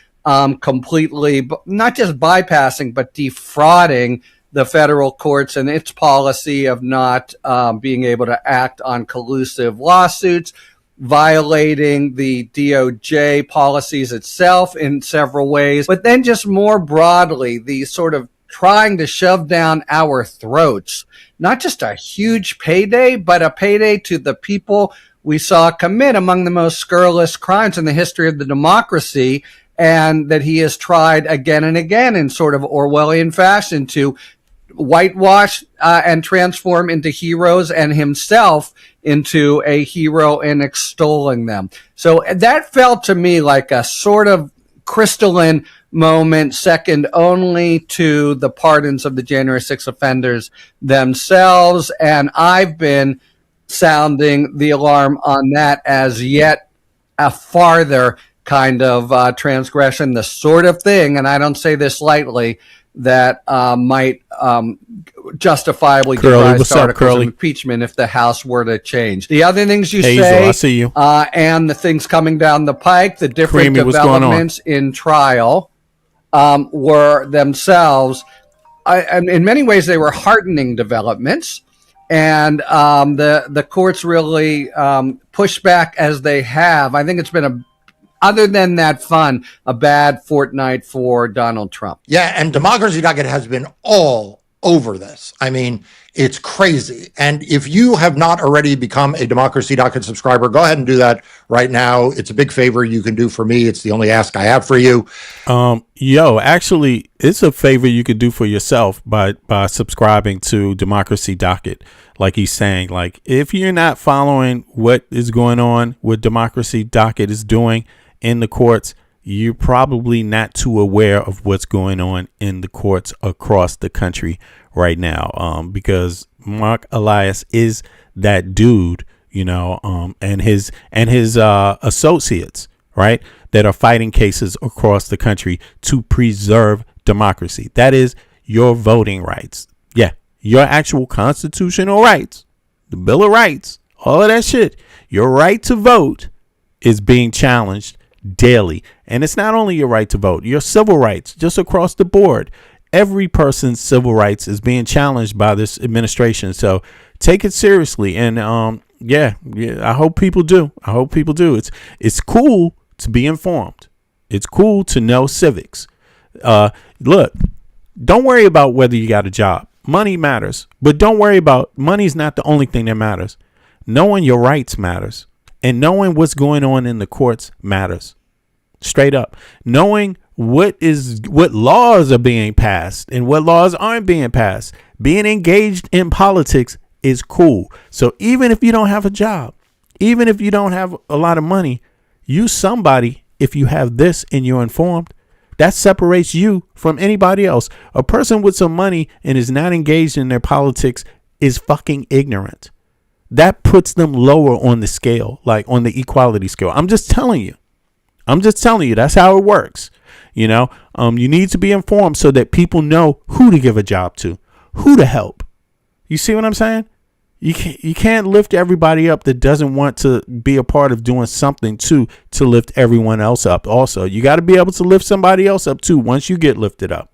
completely, not just bypassing, but defrauding the federal courts and its policy of not being able to act on collusive lawsuits, violating the DOJ policies itself in several ways, but then just more broadly, the sort of trying to shove down our throats, not just a huge payday, but a payday to the people we saw commit among the most scurrilous crimes in the history of the democracy, and that he has tried again and again in sort of Orwellian fashion to whitewash and transform into heroes and himself into a hero in extolling them. So that felt to me like a sort of crystalline moment, second only to the pardons of the January 6 offenders themselves. And I've been sounding the alarm on that as yet a farther kind of transgression, the sort of thing, and I don't say this lightly, that might justifiably give rise to articles of impeachment if the House were to change. The other things you say, I see you. And the things coming down the pike, the different developments in trial were themselves, and in many ways, they were heartening developments. And the courts really pushed back as they have. I think it's been other than that fun, a bad fortnight for Donald Trump. Yeah, and Democracy Docket has been all over this. I mean, it's crazy. And if you have not already become a Democracy Docket subscriber, go ahead and do that right now. It's a big favor you can do for me. It's the only ask I have for you. Actually, it's a favor you could do for yourself by subscribing to Democracy Docket. Like he's saying, like, if you're not following what is going on, what Democracy Docket is doing in the courts, you're probably not too aware of what's going on in the courts across the country right now, because Mark Elias is that dude, and his associates, right, that are fighting cases across the country to preserve democracy. That is your voting rights. Yeah, your actual constitutional rights, the Bill of Rights, all of that shit. Your right to vote is being challenged daily. And it's not only your right to vote, your civil rights, just across the board. Every person's civil rights is being challenged by this administration. So take it seriously. And yeah, I hope people do. It's cool to be informed. It's cool to know civics. Look, don't worry about whether you got a job. Money matters, but don't worry about money's not the only thing that matters. Knowing your rights matters, and knowing what's going on in the courts matters. Straight up. Knowing what laws are being passed and what laws aren't being passed. Being engaged in politics is cool. So even if you don't have a job, even if you don't have a lot of money, you somebody if you have this and you're informed. That separates you from anybody else. A person with some money and is not engaged in their politics is fucking ignorant. That puts them lower on the scale, like on the equality scale. I'm just telling you. That's how it works. You need to be informed so that people know who to give a job to, who to help. You see what I'm saying? You can't lift everybody up that doesn't want to be a part of doing something to lift everyone else up. Also, you got to be able to lift somebody else up too once you get lifted up.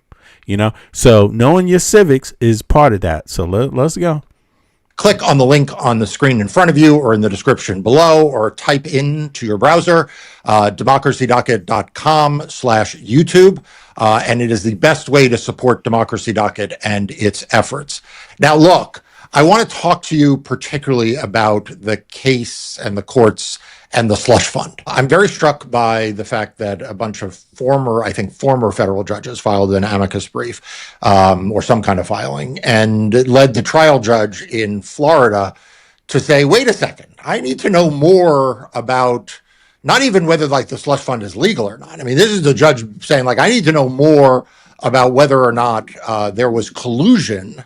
So knowing your civics is part of that. So let's go. Click on the link on the screen in front of you or in the description below, or type into your browser, democracydocket.com/YouTube. And it is the best way to support Democracy Docket and its efforts. Now, look, I want to talk to you particularly about the case and the courts and the slush fund. I'm very struck by the fact that a bunch of former federal judges filed an amicus brief or some kind of filing, and it led the trial judge in Florida to say, wait a second, I need to know more about not even whether the slush fund is legal or not. I mean, this is the judge saying I need to know more about whether or not there was collusion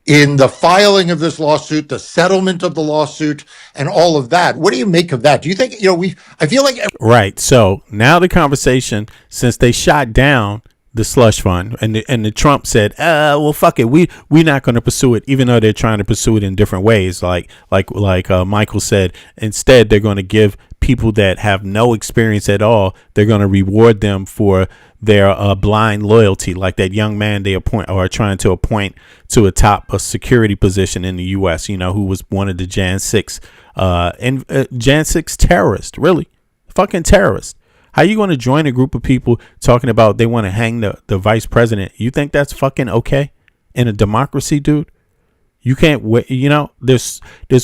in the filing of this lawsuit, the settlement of the lawsuit, and all of that. What do you make of that? Do you think, I feel like... Right. So now the conversation, since they shot down the slush fund and the Trump said, well, fuck it. We're not going to pursue it, even though they're trying to pursue it in different ways. Like Michael said, instead, they're going to give people that have no experience at all, they're going to reward them for their blind loyalty, like that young man they appoint or are trying to appoint to a security position in the U.S., who was one of the Jan 6 terrorists, really fucking terrorists. How you going to join a group of people talking about they want to hang the vice president? You think that's fucking okay in a democracy, dude? You can't wait. There's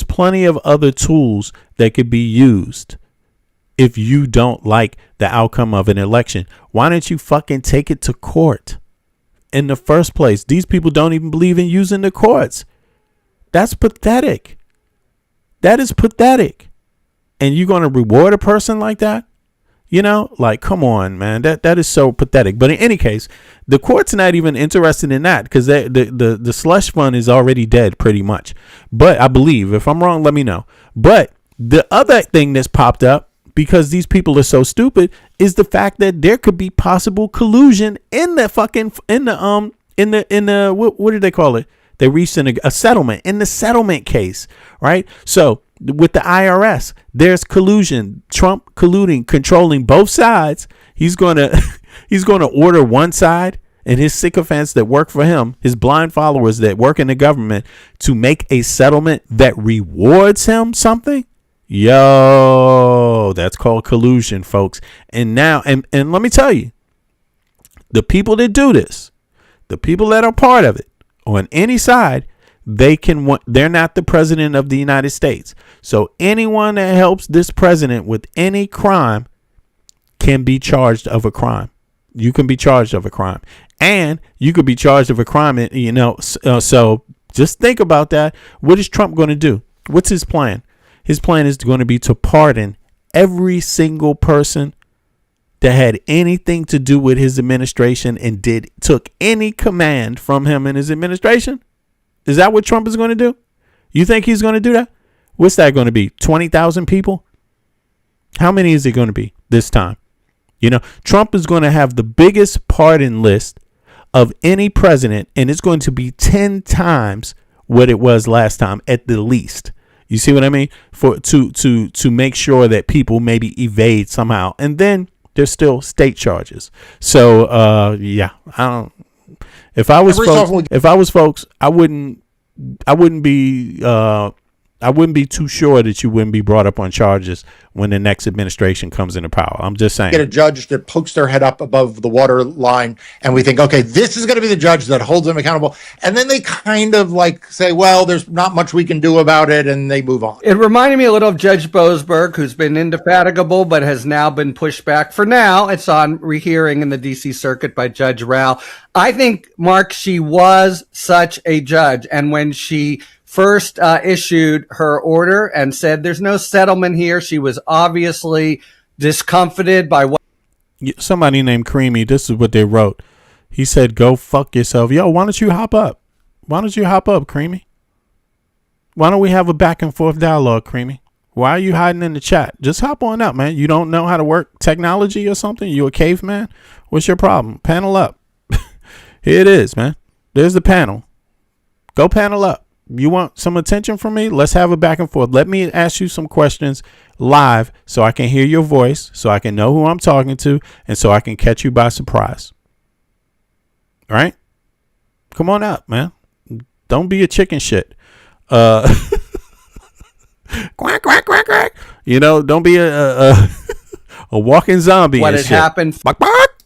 plenty of other tools that could be used. If you don't like the outcome of an election, why don't you fucking take it to court in the first place? These people don't even believe in using the courts. That's pathetic. That is pathetic. And you're going to reward a person like that? Come on, man. That is so pathetic. But in any case, the court's not even interested in that because the slush fund is already dead pretty much. But I believe, if I'm wrong, let me know. But the other thing that's popped up, because these people are so stupid, is the fact that there could be possible collusion in the what did they call it? They reached a settlement in the settlement case, right? So with the IRS, there's collusion. Trump colluding, controlling both sides. He's gonna order one side and his sycophants that work for him, his blind followers that work in the government, to make a settlement that rewards him something. Yo, that's called collusion, folks. And now, and let me tell you, the people that do this, the people that are part of it on any side, they're not the president of the United States. So anyone that helps this president with any crime can be charged of a crime. You can be charged of a crime, and you could be charged of a crime. So just think about that. What is Trump going to do? What's his plan? His plan is going to be to pardon every single person that had anything to do with his administration and took any command from him in his administration. Is that what Trump is going to do? You think he's going to do that? What's that going to be? 20,000 people? How many is it going to be this time? You know, Trump is going to have the biggest pardon list of any president, and it's going to be 10 times what it was last time at the least. You see what I mean? To make sure that people maybe evade somehow. And then there's still state charges. So yeah, I don't. If I was folks, I wouldn't be too sure that you wouldn't be brought up on charges when the next administration comes into power. I'm just saying. Get a judge that pokes their head up above the water line, and we think, okay, this is going to be the judge that holds them accountable. And then they kind of like say, well, there's not much we can do about it, and they move on. It reminded me a little of Judge Boasberg, who's been indefatigable, but has now been pushed back. For now, it's on rehearing in the D.C. Circuit by Judge Rao. I think, Mark, she was such a judge. And when she first issued her order and said there's no settlement here, she was obviously discomfited by what somebody named Creamy, this is what they wrote. He said, go fuck yourself. Yo, why don't you hop up? Why don't you hop up, Creamy? Why don't we have a back and forth dialogue, Creamy? Why are you hiding in the chat? Just hop on up, man. You don't know how to work technology or something? You a caveman? What's your problem? Panel up. Here it is, man. There's the panel. Go panel up. You want some attention from me? Let's have a back and forth. Let me ask you some questions live so I can hear your voice, so I can know who I'm talking to, and so I can catch you by surprise. All right? Come on up, man. Don't be a chicken shit. Quack, quack, quack, quack. You know, don't be a walking zombie. What and had shit. happened,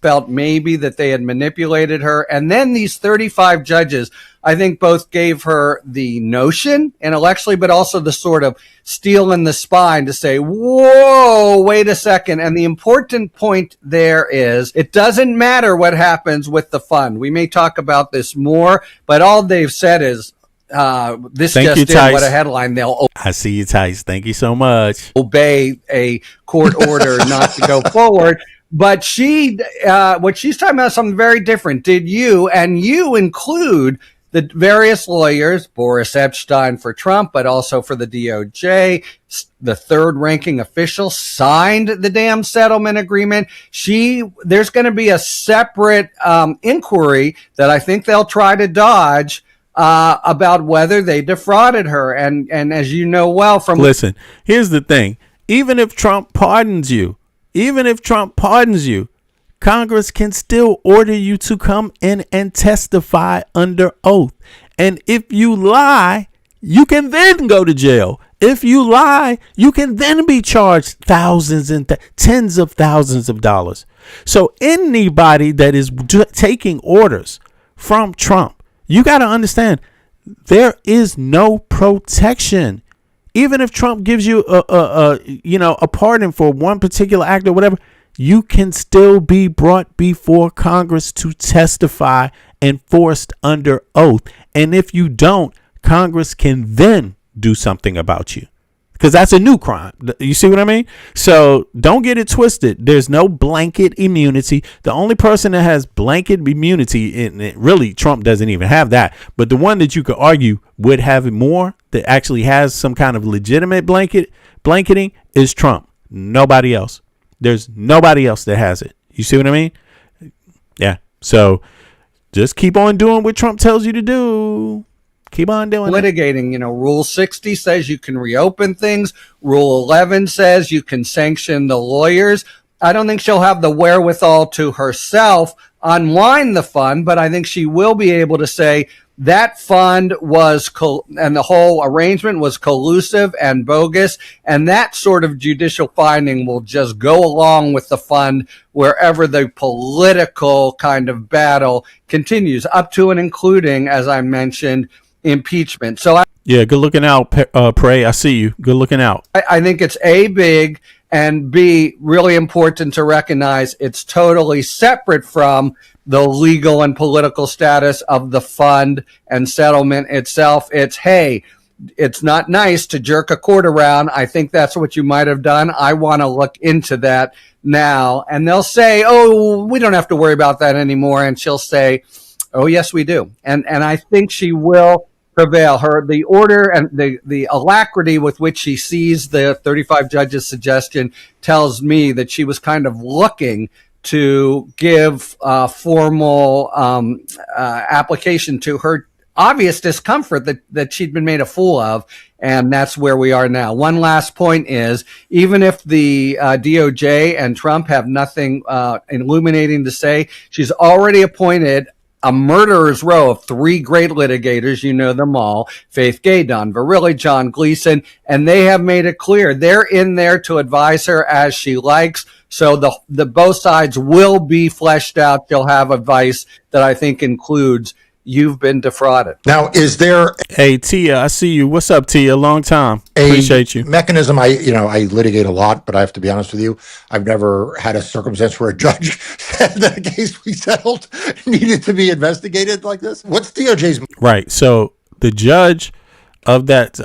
felt maybe that they had manipulated her. And then these 35 judges, I think, both gave her the notion intellectually, but also the sort of steel in the spine to say, whoa, wait a second. And the important point there is it doesn't matter what happens with the fund. We may talk about this more, but all they've said is, this Thank just you, in, Tice. what a headline. They'll I see you, Tice. Thank you so much. obey a court order not to go forward. But she, what she's talking about is something very different. Did you, and you include the various lawyers, Boris Epshteyn for Trump, but also for the DOJ, the third ranking official signed the damn settlement agreement. There's going to be a separate inquiry that I think they'll try to dodge about whether they defrauded her. And as you know well from... Listen, here's the thing. Even if Trump pardons you, Congress can still order you to come in and testify under oath. And if you lie, you can then go to jail. If you lie, you can then be charged thousands and tens of thousands of dollars. So anybody that is taking orders from Trump, you got to understand there is no protection. Even if Trump gives you a pardon for one particular act or whatever, you can still be brought before Congress to testify and forced under oath. And if you don't, Congress can then do something about you, because that's a new crime. You see what I mean? So don't get it twisted. There's no blanket immunity. The only person that has blanket immunity, and really Trump doesn't even have that, but the one that you could argue would have more, that actually has some kind of legitimate blanketing, is Trump. Nobody else. There's nobody else that has it. You see what I mean? Yeah. So just keep on doing what Trump tells you to do. Keep on doing it. Litigating, Rule 60 says you can reopen things. Rule 11 says you can sanction the lawyers. I don't think she'll have the wherewithal to herself unwind the fund, but I think she will be able to say that fund was, and the whole arrangement was collusive and bogus, and that sort of judicial finding will just go along with the fund wherever the political kind of battle continues, up to and including, as I mentioned, impeachment. So yeah, good looking out, Prey. I see you. Good looking out. I think it's A, big, and B, really important to recognize it's totally separate from the legal and political status of the fund and settlement itself. It's, hey, it's not nice to jerk a court around. I think that's what you might have done. I want to look into that now. And they'll say, oh, we don't have to worry about that anymore. And she'll say, oh, yes, we do. And I think she will prevail. The order and the alacrity with which she seized the 35 judges' suggestion tells me that she was kind of looking to give formal application to her obvious discomfort that she'd been made a fool of, and that's where we are now. One last point is, even if the DOJ and Trump have nothing illuminating to say, she's already appointed a murderer's row of 3 great litigators. You know them all: Faith Gay, Don Verrilli, John Gleason, and they have made it clear they're in there to advise her as she likes. So the both sides will be fleshed out. They'll have advice that I think includes, you've been defrauded. Now, is there Hey, Tia, I see you. What's up, Tia? Long time. Appreciate you. mechanism? I litigate a lot, but I have to be honest with you, I've never had a circumstance where a judge said that a case we settled needed to be investigated like this. What's DOJ's Right. So the judge of this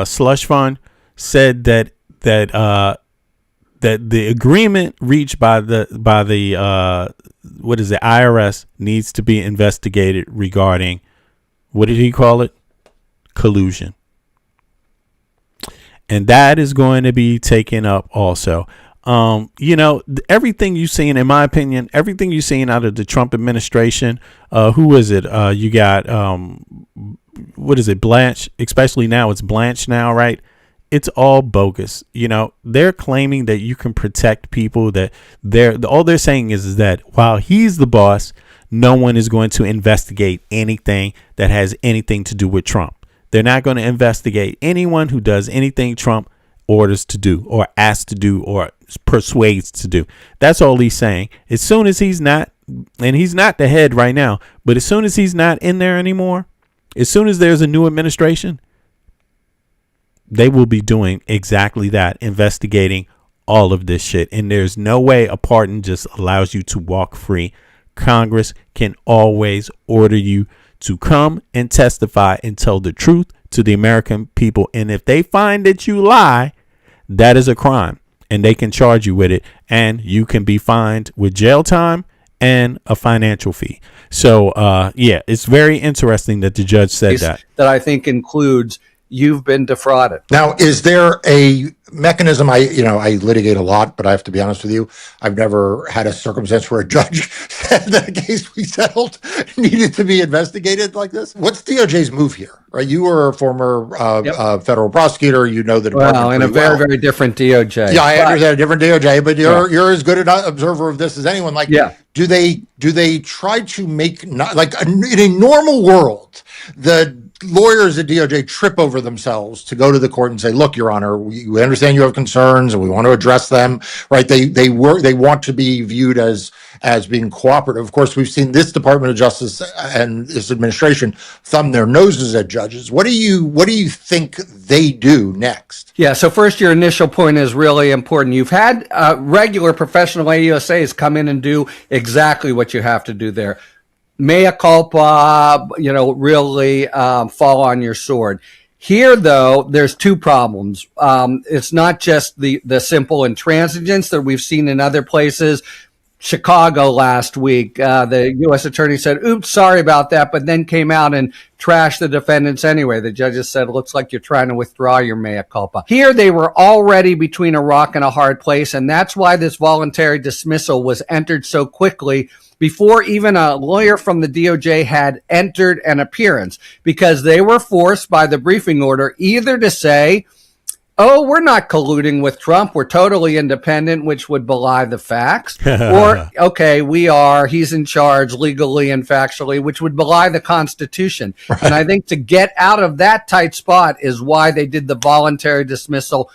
slush fund said that the agreement reached by the IRS needs to be investigated regarding, what did he call it? Collusion. And that is going to be taken up also. Everything you've seen, in my opinion, everything you've seen out of the Trump administration, who is it? You got, what is it? Blanche, especially now it's Blanche now, right? It's all bogus. They're claiming that you can protect people, that all they're saying is that while he's the boss, no one is going to investigate anything that has anything to do with Trump. They're not going to investigate anyone who does anything Trump orders to do or asks to do or persuades to do. That's all he's saying. As soon as he's not, and he's not the head right now, but as soon as he's not in there anymore, as soon as there's a new administration, they will be doing exactly that, investigating all of this shit. And there's no way a pardon just allows you to walk free. Congress can always order you to come and testify and tell the truth to the American people. And if they find that you lie, that is a crime, and they can charge you with it. And you can be fined with jail time and a financial fee. So, it's very interesting that the judge said that. That I think includes, you've been defrauded. Now, is there a mechanism? I litigate a lot, but I have to be honest with you, I've never had a circumstance where a judge said that a case we settled needed to be investigated like this. What's DOJ's move here? Right, you were a former federal prosecutor. You know the department. Well, in a very, very different DOJ. Yeah, I understand a different DOJ, but you're as good an observer of this as anyone. Do they try to make, not like in a normal world, the lawyers at DOJ trip over themselves to go to the court and say, look, Your Honor, we understand you have concerns and we want to address them, right? They want to be viewed as being cooperative. Of course, we've seen this Department of Justice and this administration thumb their noses at judges. What do you think they do next? Yeah, so first, your initial point is really important. You've had regular professional AUSAs come in and do exactly what you have to do there. Mea culpa, really fall on your sword. Here, though, there's 2 problems. It's not just the simple intransigence that we've seen in other places. Chicago last week, the U.S. attorney said, oops, sorry about that, but then came out and trashed the defendants anyway. The judges said, looks like you're trying to withdraw your mea culpa. Here, they were already between a rock and a hard place, and that's why this voluntary dismissal was entered so quickly before even a lawyer from the DOJ had entered an appearance, because they were forced by the briefing order either to say, oh, we're not colluding with Trump, we're totally independent, which would belie the facts, or, okay, we are, he's in charge legally and factually, which would belie the Constitution. Right. And I think to get out of that tight spot is why they did the voluntary dismissal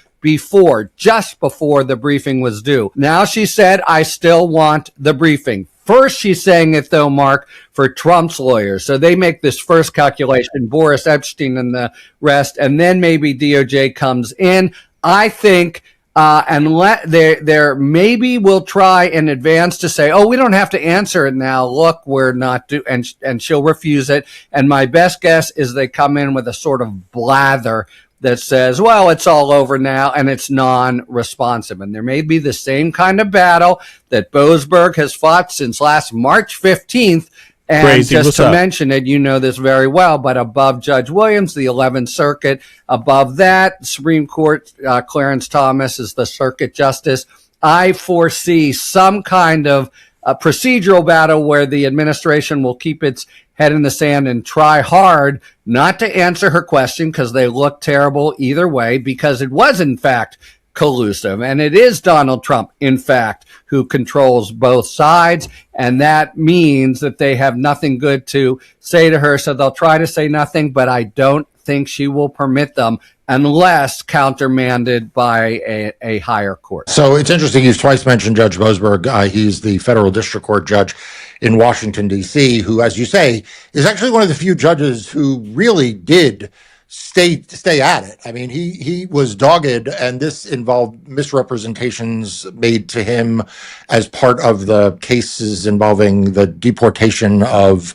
just before the briefing was due. Now she said, I still want the briefing. First, she's saying it, though, Mark, for Trump's lawyers. So they make this first calculation, Boris Epshteyn and the rest, and then maybe DOJ comes in. I think there maybe will try in advance to say, oh, we don't have to answer it now. Look, we're not and she'll refuse it. And my best guess is they come in with a sort of blather that says, well, it's all over now, and it's non-responsive. And there may be the same kind of battle that Boasberg has fought since last March 15th And Crazy. just What's to up? mention it, you know this very well, but above Judge Williams, the 11th Circuit, above that, Supreme Court, Clarence Thomas is the circuit justice. I foresee some kind of procedural battle where the administration will keep its head in the sand and try hard not to answer her question because they look terrible either way, because it was, in fact, collusive. And it is Donald Trump, in fact, who controls both sides. And that means that they have nothing good to say to her. So they'll try to say nothing, but I don't think she will permit them unless countermanded by a higher court. So it's interesting. You've twice mentioned Judge Boasberg. He's the federal district court judge in Washington, D.C., who, as you say, is actually one of the few judges who really did stay at it. I mean, he was dogged, and this involved misrepresentations made to him as part of the cases involving the deportation of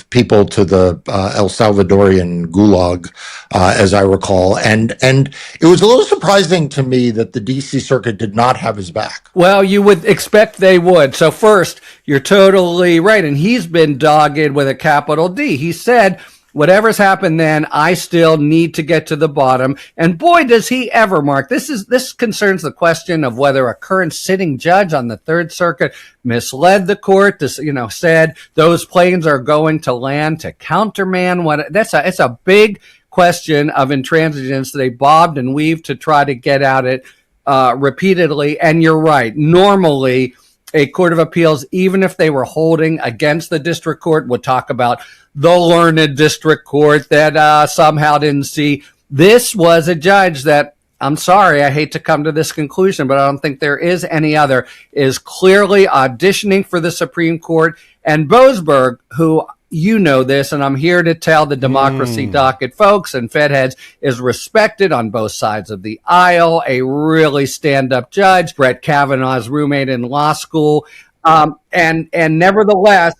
people to the El Salvadorian gulag, as I recall, and it was a little surprising to me that the D.C. Circuit did not have his back. Well, you would expect they would. So first, you're totally right. And he's been dogged with a capital D. He said, whatever's happened then, I still need to get to the bottom. And boy, does he ever, Mark. This concerns the question of whether a current sitting judge on the Third Circuit misled the court. This, said those planes are going to land to countermand what. It's a big question of intransigence. They bobbed and weaved to try to get at it repeatedly. And you're right. Normally, a court of appeals, even if they were holding against the district court, would talk about the learned district court that somehow didn't see. This was a judge that, I'm sorry, I hate to come to this conclusion, but I don't think there is any other, is clearly auditioning for the Supreme Court. And Boasberg, who, you know this, and I'm here to tell the Democracy Docket folks and Fed heads, is respected on both sides of the aisle, a really stand-up judge, Brett Kavanaugh's roommate in law school. And nevertheless,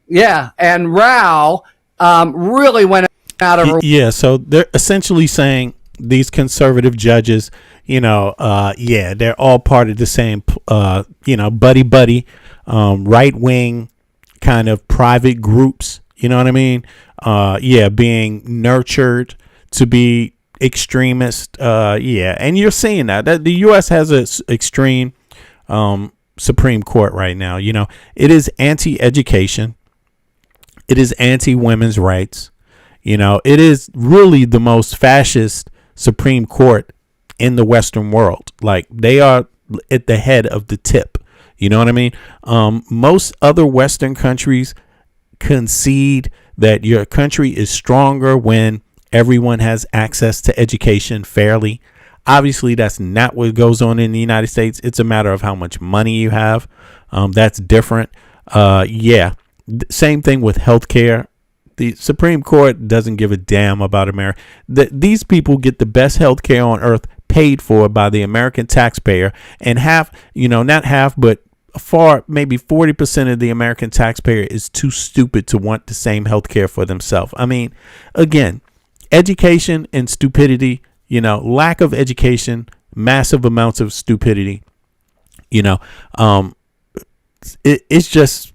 yeah, and Rao really went out of... Yeah, so they're essentially saying these conservative judges, they're all part of the same, buddy, right-wing kind of private groups, you know what I mean? Being nurtured to be extremist. And you're seeing that the U.S. has an extreme Supreme Court right now. It is anti-education. It is anti-women's rights. It is really the most fascist Supreme Court in the Western world. Like, they are at the head of the tip. You know what I mean? Most other Western countries concede that your country is stronger when everyone has access to education fairly. Obviously, that's not what goes on in the United States. It's a matter of how much money you have. That's different. Same thing with healthcare. The Supreme Court doesn't give a damn about America. These people get the best healthcare on earth, paid for by the American taxpayer, and not half, but maybe 40% of the American taxpayer is too stupid to want the same healthcare for themselves. I mean, again, education and stupidity, lack of education, massive amounts of stupidity, it's just,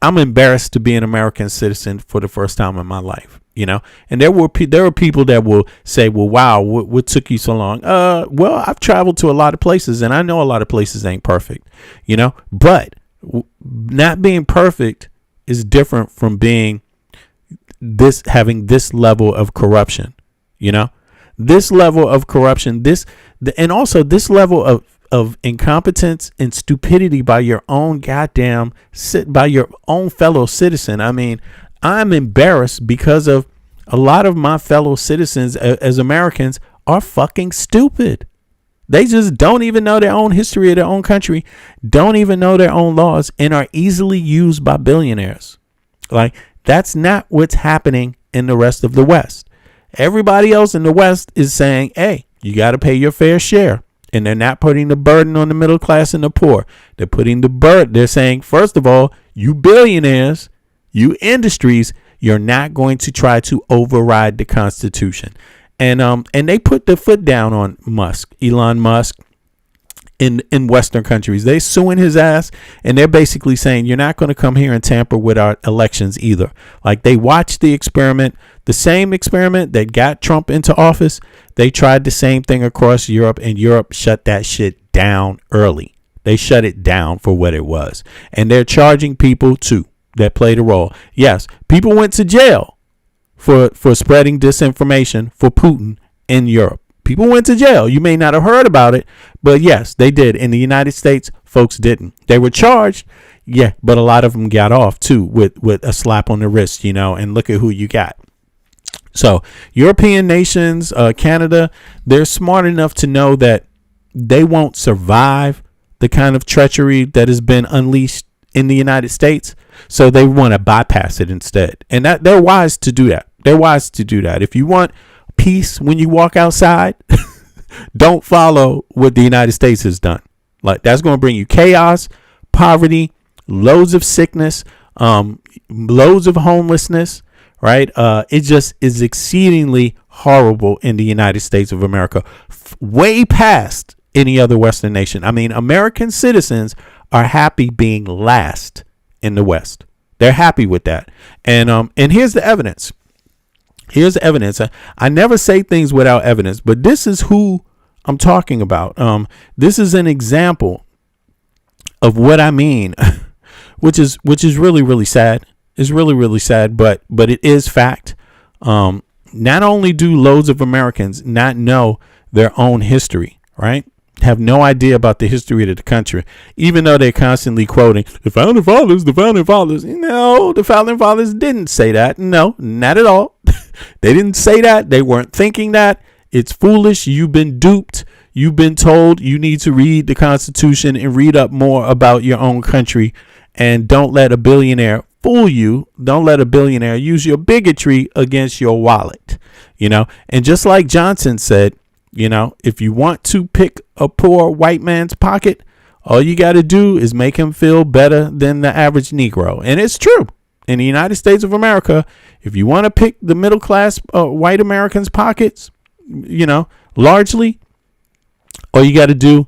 I'm embarrassed to be an American citizen for the first time in my life, and there are people that will say, well, wow, what took you so long? Well, I've traveled to a lot of places, and I know a lot of places ain't perfect, but not being perfect is different from having this level of corruption, this level of corruption, and also this level of incompetence and stupidity by your own by your own fellow citizen. I mean, I'm embarrassed because of a lot of my fellow citizens as Americans are fucking stupid. They just don't even know their own history of their own country, don't even know their own laws, and are easily used by billionaires. Like, that's not what's happening in the rest of the West. Everybody else in the West is saying, hey, you got to pay your fair share. And they're not putting the burden on the middle class and the poor. They're saying, first of all, you billionaires, you industries, you're not going to try to override the Constitution. And they put the foot down on Elon Musk, in Western countries. They suing his ass, and they're basically saying you're not going to come here and tamper with our elections either. Like, they watched the experiment, the same experiment that got Trump into office. They tried the same thing across Europe, and Europe shut that shit down early. They shut it down for what it was, and they're charging people too that played a role. Yes, people went to jail for spreading disinformation for Putin in Europe. People went to jail. You may not have heard about it, but yes, they did. In the United States, folks didn't. They were charged, yeah, but a lot of them got off too with a slap on the wrist, you know, and look at who you got. So European nations, Canada, they're smart enough to know that they won't survive the kind of treachery that has been unleashed in the United States. So they want to bypass it instead. And that they're wise to do that. They're wise to do that. If you want peace when you walk outside, don't follow what the United States has done. Like, that's going to bring you chaos, poverty, loads of sickness, loads of homelessness, right? It just is exceedingly horrible in the United States of America, way past any other Western nation. I mean, American citizens are happy being last in the West. They're happy with that. And here's the evidence. Here's the evidence. I never say things without evidence, but this is who I'm talking about. This is an example of what I mean, which is really, really sad. It's really, really sad, but it is fact. Not only do loads of Americans not know their own history, right? Have no idea about the history of the country, even though they're constantly quoting the founding fathers, the founding fathers. No, the founding fathers didn't say that. No, not at all. They didn't say that. They weren't thinking that. It's foolish. You've been duped. You've been told you need to read the Constitution and read up more about your own country, and don't let a billionaire fool you. Don't let a billionaire use your bigotry against your wallet, you know. And just like Johnson said, you know, if you want to pick a poor white man's pocket, all you got to do is make him feel better than the average Negro. And it's true. In the United States of America, if you want to pick the middle class white Americans' pockets, you know, largely, all you got to do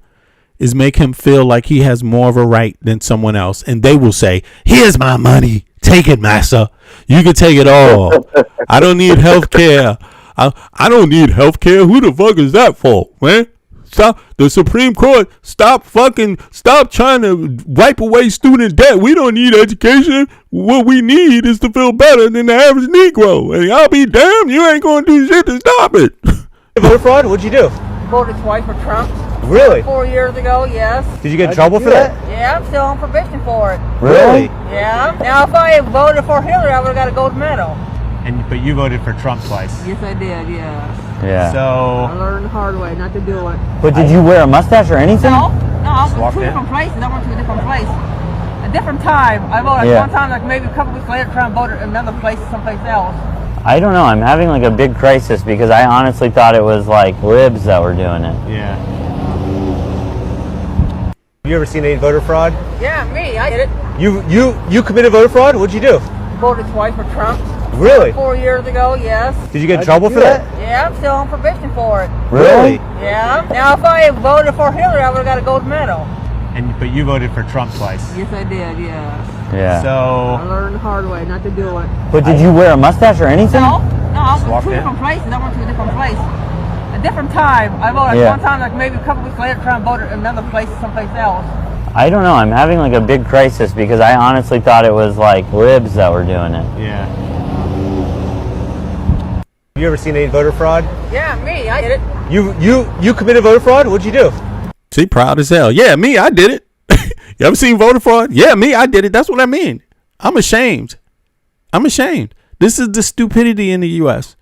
is make him feel like he has more of a right than someone else. And they will say, here's my money. Take it, massa. You can take it all. I don't need health care. I don't need health care. Who the fuck is that for, man? Stop. The Supreme Court, stop trying to wipe away student debt. We don't need education. What we need is to feel better than the average Negro. And I'll be damned, you ain't going to do shit to stop it. Voter fraud? What'd you do? Voted twice for Trump. Really? 4 years ago, yes. Did you get in trouble for that? Yeah, I'm still on probation for it. Really? Yeah. Now, if I voted for Hillary, I would have got a gold medal. But you voted for Trump twice. Yes, I did, yeah. Yeah. So. I learned the hard way not to do it. But did you wear a mustache or anything? No, I was in two different places. I went to a different place. A different time. I voted one time, like maybe a couple weeks later, trying to vote at another place, someplace else. I don't know. I'm having like a big crisis because I honestly thought it was like libs that were doing it. Yeah. Have you ever seen any voter fraud? Yeah, me. I did it. You committed voter fraud? What'd you do? Voted twice for Trump. Really? 4 years ago, yes. Did you get in trouble for that? Yeah, I'm still on probation for it. Really? Yeah. Now, if I voted for Hillary, I would have got a gold medal. But you voted for Trump twice. Yes, I did, yeah. Yeah. So. I learned the hard way not to do it. But did you wear a mustache or anything? No, I was in two different places. I went to a different place. A different time. I voted one time, like maybe a couple weeks later, trying to vote at another place, someplace else. I don't know. I'm having like a big crisis because I honestly thought it was like libs that were doing it. Yeah. Have you ever seen any voter fraud? Yeah, me. I did it. You committed voter fraud? What'd you do? See, proud as hell. Yeah, me, I did it. You ever seen voter fraud? Yeah, me, I did it. That's what I mean. I'm ashamed. This is the stupidity in the U.S.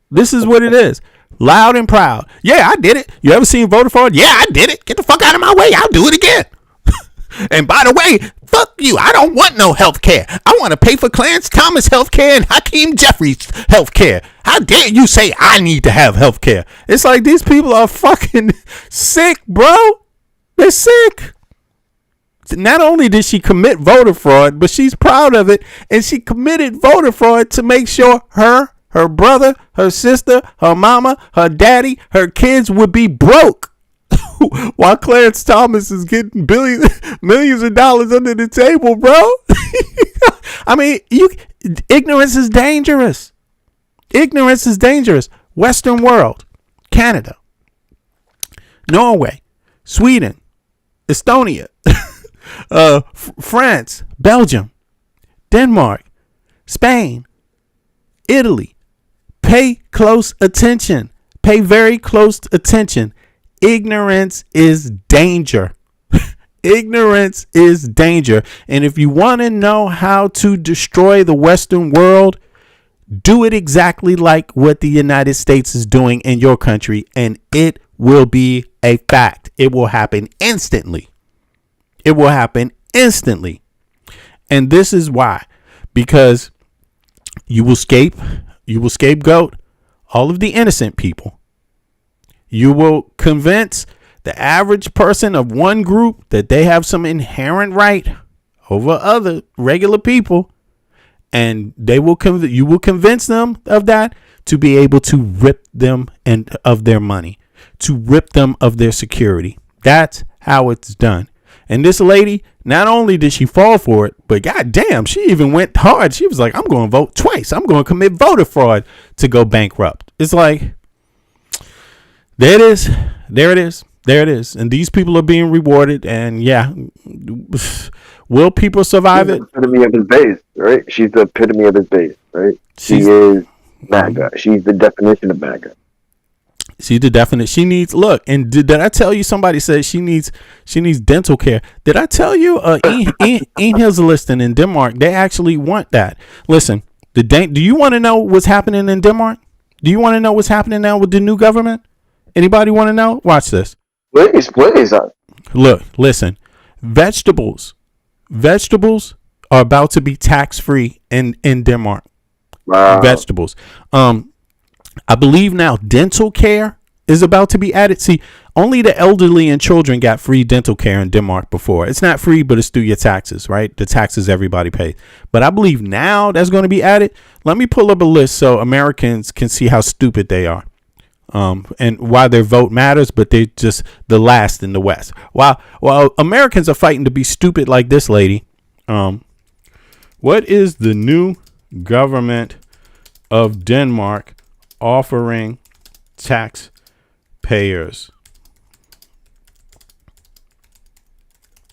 This is what it is. Loud and proud. Yeah, I did it. You ever seen voter fraud? Yeah, I did it. Get the fuck out of my way. I'll do it again. And by the way, fuck you. I don't want no health care. I want to pay for Clarence Thomas health care and Hakeem Jeffries health care. How dare you say I need to have health care? It's like these people are fucking sick, bro. They're sick. Not only did she commit voter fraud, but she's proud of it. And she committed voter fraud to make sure her brother, her sister, her mama, her daddy, her kids would be broke. while Clarence Thomas is getting millions of dollars under the table, bro. I mean, ignorance is dangerous. Ignorance is dangerous. Western world, Canada, Norway, Sweden, Estonia, France, Belgium, Denmark, Spain, Italy. Pay close attention. Pay very close attention. Ignorance is danger. Ignorance is danger. And if you want to know how to destroy the Western world, do it exactly like what the United States is doing in your country, and it will be a fact. It will happen instantly. It will happen instantly. And this is why. Because you will scapegoat all of the innocent people. You will convince the average person of one group that they have some inherent right over other regular people, and you will convince them of that to be able to rip them of their money, to rip them of their security. That's how it's done. And this lady, not only did she fall for it, but goddamn, she even went hard. She was like, I'm going to vote twice. I'm going to commit voter fraud to go bankrupt. It's like, there it is. There it is. There it is. And these people are being rewarded. And yeah, will people survive it? She's the epitome of his base, right? She's the epitome of his base, right? She is MAGA. She's the definition of MAGA. She's the definition. She needs, look, and did I tell you somebody said she needs dental care? Did I tell you Enhedslisten in Denmark, they actually want that. Listen, do you want to know what's happening in Denmark? Do you want to know what's happening now with the new government? Anybody want to know? Watch this. Please. Look, listen. Vegetables are about to be tax-free in Denmark. Wow. Vegetables. I believe now dental care is about to be added. See, only the elderly and children got free dental care in Denmark before. It's not free, but it's through your taxes, right? The taxes everybody pays. But I believe now that's going to be added. Let me pull up a list so Americans can see how stupid they are. And why their vote matters, but they're just the last in the West. While Americans are fighting to be stupid like this lady, what is the new government of Denmark offering taxpayers?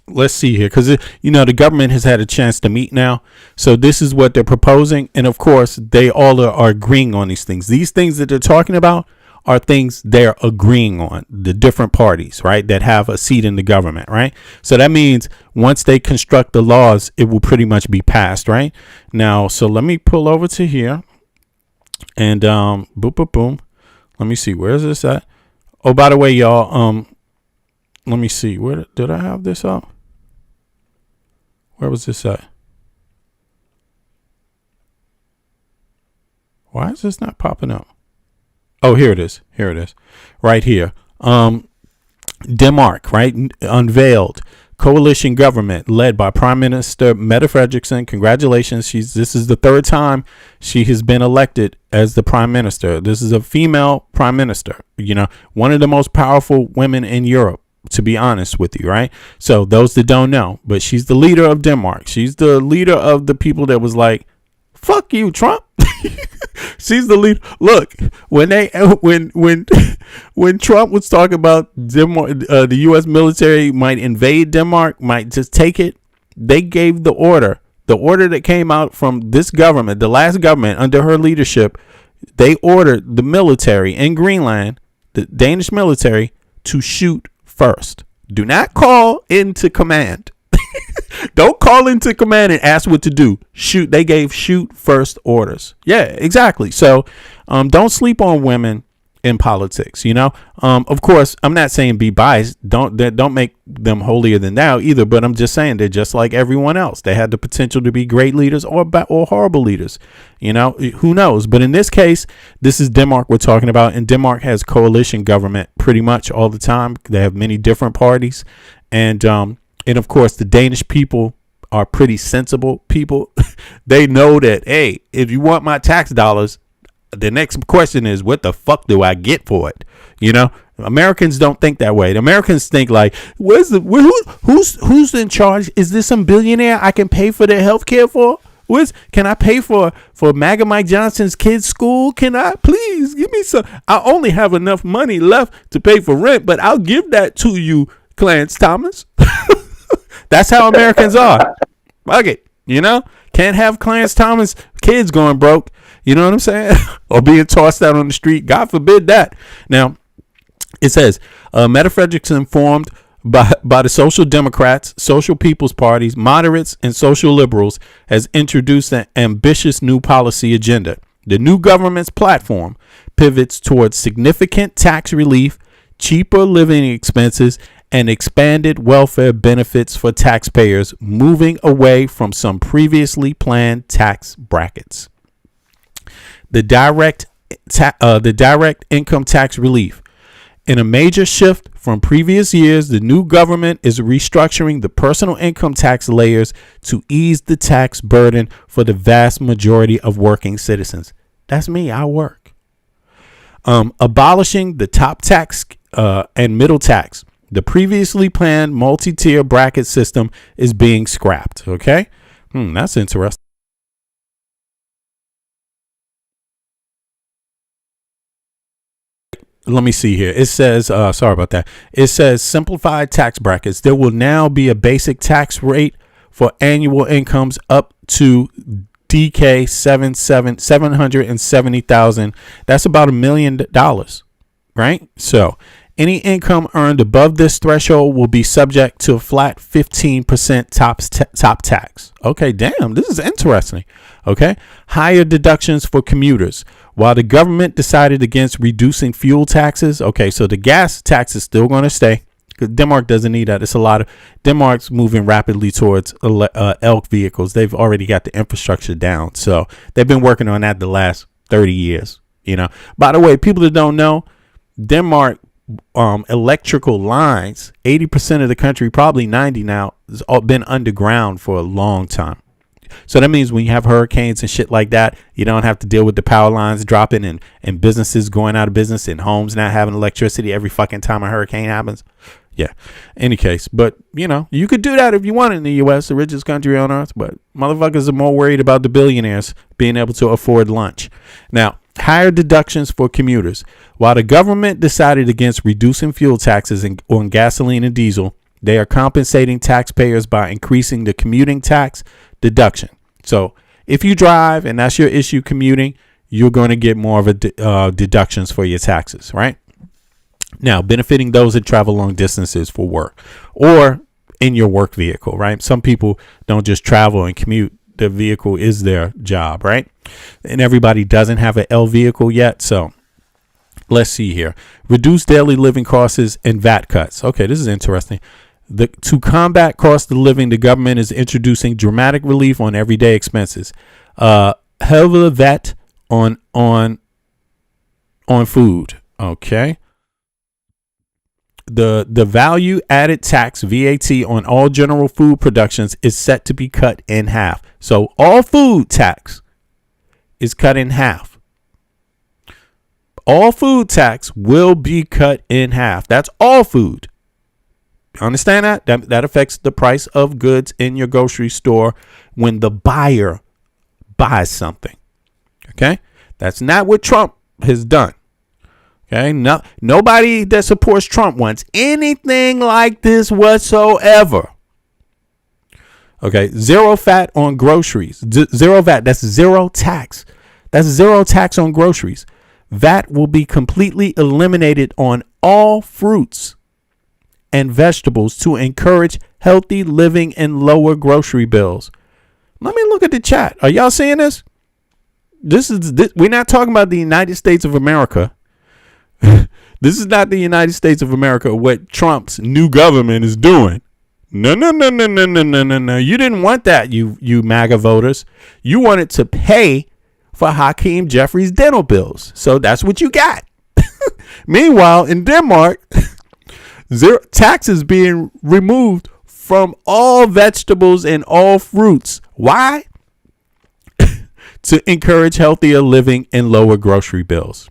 Let's see here, because the government has had a chance to meet now, so this is what they're proposing, and of course they all are agreeing on these things. These things that they're talking about are things they're agreeing on, the different parties, right, that have a seat in the government, right? So that means once they construct the laws, it will pretty much be passed, right? Now, so let me pull over to here and boom. Let me see, where is this at? Oh, by the way, y'all, let me see, where did I have this up? Where was this at? Why is this not popping up? Oh, here it is. Here it is. Right here. Denmark, right? Unveiled coalition government led by Prime Minister Mette Frederiksen. Congratulations. This is the third time she has been elected as the prime minister. This is a female prime minister, one of the most powerful women in Europe, to be honest with you, right? So those that don't know, but she's the leader of Denmark. She's the leader of the people that was like, fuck you, Trump. She's the leader. Look, when Trump was talking about Denmark, the U.S. military might invade Denmark, might just take it, they gave the order that came out from this government, the last government under her leadership. They ordered the military in Greenland, the Danish military, to shoot first. Do not call into command. Don't call into command and ask what to do. Shoot. They gave shoot first orders. Yeah, exactly. So don't sleep on women in politics. Of course, I'm not saying be biased. Don't make them holier than thou either. But I'm just saying they're just like everyone else. They had the potential to be great leaders or horrible leaders. Who knows? But in this case, this is Denmark we're talking about. And Denmark has coalition government pretty much all the time. They have many different parties. And of course, the Danish people are pretty sensible people. They know that, hey, if you want my tax dollars, the next question is, what the fuck do I get for it? You know, Americans don't think that way. The Americans think like, who's in charge? Is this some billionaire I can pay for their health care for? Can I pay for MAGA Mike Johnson's kids' school? Can I please give me some? I only have enough money left to pay for rent, but I'll give that to you, Clarence Thomas. That's how Americans are. Fuck it, you know? Can't have Clarence Thomas kids going broke. You know what I'm saying? Or being tossed out on the street. God forbid that. Now, it says, Meta Frederickson formed by the Social Democrats, Social People's Parties, moderates, and social liberals has introduced an ambitious new policy agenda. The new government's platform pivots towards significant tax relief, cheaper living expenses, and expanded welfare benefits for taxpayers, moving away from some previously planned tax brackets. The direct income tax relief. In a major shift from previous years, the new government is restructuring the personal income tax layers to ease the tax burden for the vast majority of working citizens. That's me. I work. Abolishing the top tax and middle tax. The previously planned multi-tier bracket system is being scrapped. Okay. That's interesting. Let me see here. It says, sorry about that. It says simplified tax brackets. There will now be a basic tax rate for annual incomes up to DK 770,000. That's about $1 million, right? So any income earned above this threshold will be subject to a flat 15% top tax. Okay, damn, this is interesting. Okay, higher deductions for commuters. While the government decided against reducing fuel taxes, okay, so the gas tax is still going to stay. Denmark doesn't need that. It's a lot of Denmark's moving rapidly towards elk vehicles. They've already got the infrastructure down, so they've been working on that the last 30 years. You know. By the way, people that don't know, Denmark electrical lines, 80% of the country, probably 90 now, has all been underground for a long time. So that means when you have hurricanes and shit like that, you don't have to deal with the power lines dropping and businesses going out of business and homes not having electricity every fucking time a hurricane happens. Yeah. Any case, but you know, you could do that if you want in the U.S., the richest country on earth, but motherfuckers are more worried about the billionaires being able to afford lunch. Now, higher deductions for commuters. While the government decided against reducing fuel taxes on gasoline and diesel, they are compensating taxpayers by increasing the commuting tax deduction. So if you drive and that's your issue commuting, you're going to get more of a deductions for your taxes, right? Now, benefiting those that travel long distances for work or in your work vehicle, right? Some people don't just travel and commute. The vehicle is their job, right? And everybody doesn't have an L vehicle yet. So let's see here. Reduce daily living costs and VAT cuts. Okay, this is interesting. To combat cost of living, the government is introducing dramatic relief on everyday expenses. Heavy VAT on food. Okay. The value added tax VAT on all general food productions is set to be cut in half. So all food tax is cut in half. All food tax will be cut in half. That's all food. Understand that? That affects the price of goods in your grocery store when the buyer buys something. Okay? That's not what Trump has done. Okay? No, nobody that supports Trump wants anything like this whatsoever. Okay? Zero VAT on groceries. Zero VAT. That's zero tax. That's zero tax on groceries. VAT will be completely eliminated on all fruits and vegetables to encourage healthy living and lower grocery bills. Let me look at the chat. Are y'all seeing this? This. We're not talking about the United States of America. This is not the United States of America, what Trump's new government is doing. No. You didn't want that, you MAGA voters. You wanted to pay for Hakeem Jeffries' dental bills. So that's what you got. Meanwhile, in Denmark, zero taxes being removed from all vegetables and all fruits. Why? To encourage healthier living and lower grocery bills.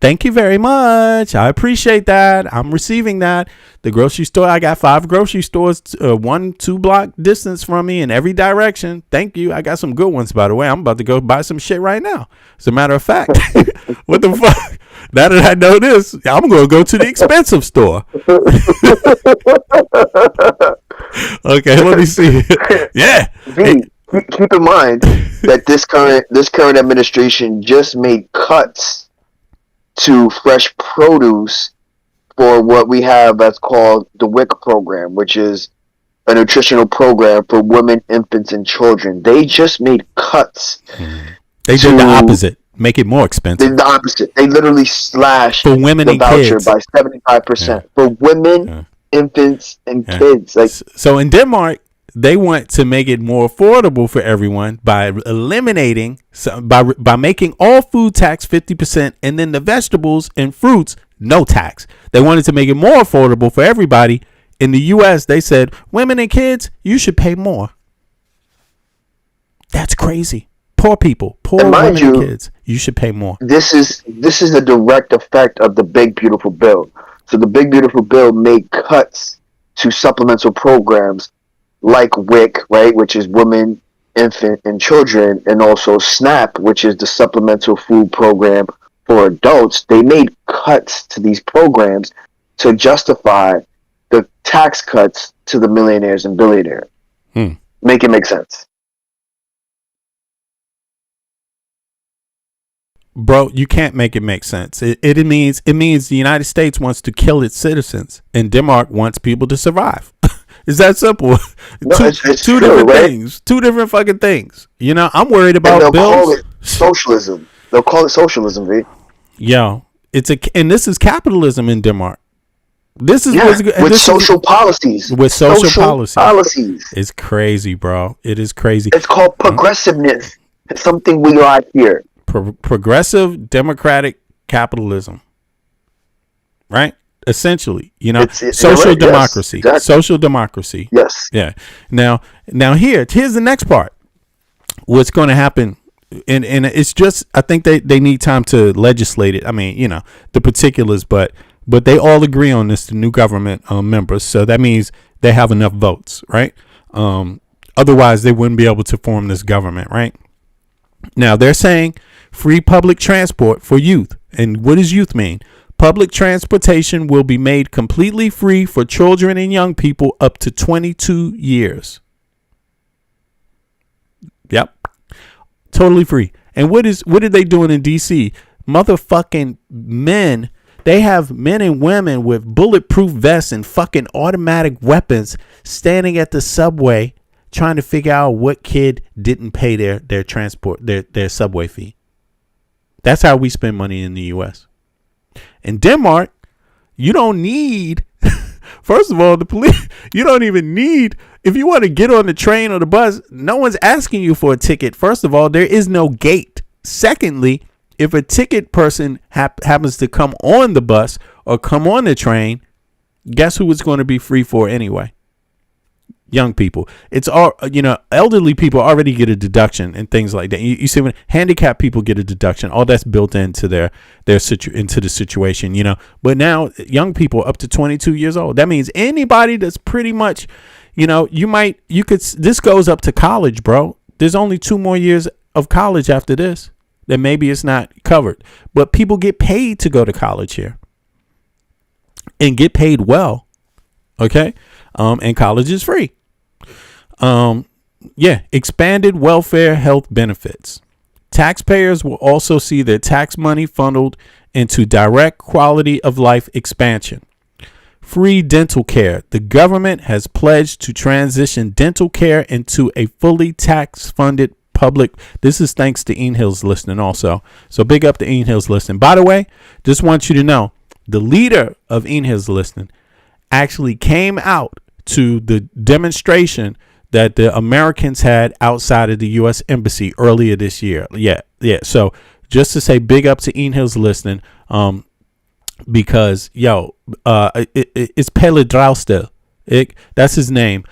Thank you very much. I appreciate that. I'm receiving that. The grocery store, I got 5 grocery stores, 1-2 block distance from me in every direction. Thank you. I got some good ones, by the way. I'm about to go buy some shit right now. As a matter of fact, what the fuck? Now that I know this, I'm going to go to the expensive store. Okay, let me see. Yeah. Keep in mind that this current administration just made cuts to fresh produce for what we have that's called the WIC program, which is a nutritional program for women, infants, and children. They just made cuts. They did the opposite. Make it more expensive. They did the opposite. They literally slashed for women the and voucher kids by 75% for women, infants, and kids. Like, so in Denmark, they want to make it more affordable for everyone by eliminating, by making all food tax 50%, and then the vegetables and fruits no tax. They wanted to make it more affordable for everybody. In the U.S., they said women and kids, you should pay more. That's crazy. Poor people, poor women and kids, you should pay more. This is a direct effect of the Big Beautiful Bill. So the Big Beautiful Bill made cuts to supplemental programs like WIC, right, which is women, infant, and children, and also SNAP, which is the supplemental food program for adults. They made cuts to these programs to justify the tax cuts to the millionaires and billionaires. Make it make sense. Bro, you can't make it make sense. It means the United States wants to kill its citizens, and Denmark wants people to survive. It's that simple. No, it's two true, different right? things. Two different fucking things. You know, I'm worried about they'll bills. call it socialism. They'll call it socialism, V. Yo, and this is capitalism in Denmark. This is with social policies. With social policies. It's crazy, bro. It is crazy. It's called progressiveness. It's something we like here. Progressive democratic capitalism, right? Essentially, you know, social right, democracy, yes, exactly. Social democracy. Yes. Yeah. Now here's the next part. What's going to happen, and it's just, I think they need time to legislate it. I mean, you know, the particulars, but they all agree on this, the new government members. So that means they have enough votes, right? Otherwise, they wouldn't be able to form this government, right? Now they're saying free public transport for youth. And what does youth mean? Public transportation will be made completely free for children and young people up to 22 years. Yep. Totally free. And what are they doing in DC? Motherfucking men. They have men and women with bulletproof vests and fucking automatic weapons standing at the subway trying to figure out what kid didn't pay their transport, their subway fee. That's how we spend money in the U.S. In Denmark, you don't need, first of all, the police, you don't even need, if you want to get on the train or the bus, no one's asking you for a ticket. First of all, there is no gate. Secondly, if a ticket person happens to come on the bus or come on the train, guess who it's going to be free for anyway? Young people. It's all, you know, elderly people already get a deduction and things like that. You see, when handicapped people get a deduction, all that's built into into the situation, you know. But now young people up to 22 years old, that means anybody that's pretty much, you know, this goes up to college, bro. There's only 2 more years of college after this. Then maybe it's not covered, but people get paid to go to college here and get paid well. Okay. And college is free. Expanded welfare health benefits. Taxpayers will also see their tax money funneled into direct quality of life expansion. Free dental care. The government has pledged to transition dental care into a fully tax funded public. This is thanks to Ian Hill's listening also. So big up to Ian Hill's listening. By the way, just want you to know the leader of Ian Hill's listening actually came out to the demonstration that the Americans had outside of the U.S. Embassy earlier this year. Yeah. So just to say big up to Ian Hill's listening, because it's Pelle Drausted. That's his name.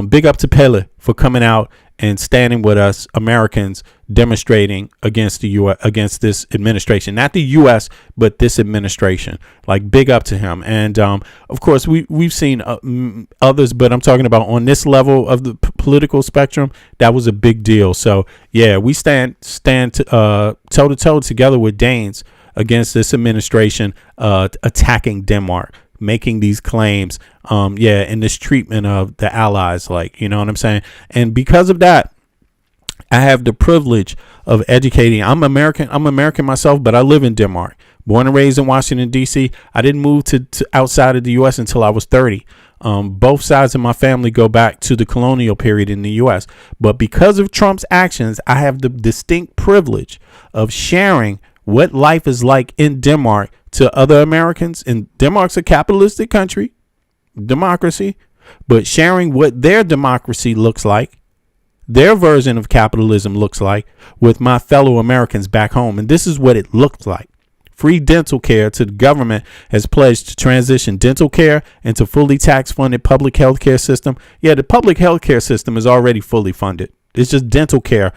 Big up to Pelle for coming out and standing with us Americans demonstrating against the U.S. against this administration, not the U.S. but this administration. Like, big up to him. And of course we've seen others, but I'm talking about on this level of the political spectrum. That was a big deal. So yeah, we stand toe to toe together with Danes against this administration attacking Denmark, making these claims, and this treatment of the allies, like, you know what I'm saying? And because of that, I have the privilege of educating. I'm American myself, but I live in Denmark. Born and raised in Washington, D.C. I didn't move to outside of the U.S. until I was 30. Both sides of my family go back to the colonial period in the U.S. But because of Trump's actions, I have the distinct privilege of sharing what life is like in Denmark to other Americans. And Denmark's a capitalistic country, democracy, but sharing what their democracy looks like, their version of capitalism looks like, with my fellow Americans back home. And this is what it looks like. Free dental care. To the government has pledged to transition dental care into fully tax-funded public health care system. Yeah, the public health care system is already fully funded. It's just dental care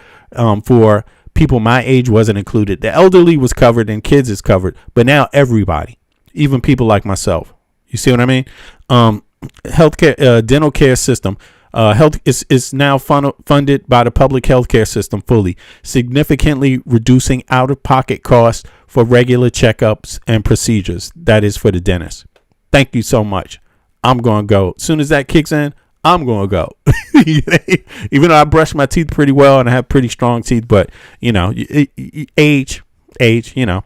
for people my age wasn't included. The elderly was covered and kids is covered, but now everybody, even people like myself. You see what I mean? Healthcare, dental care system, health is now funded by the public healthcare system fully, significantly reducing out-of-pocket costs for regular checkups and procedures. That is for the dentist. Thank you so much. I'm going to go. As soon as that kicks in, I'm going to go. Even though I brush my teeth pretty well and I have pretty strong teeth, but, you know, age, you know.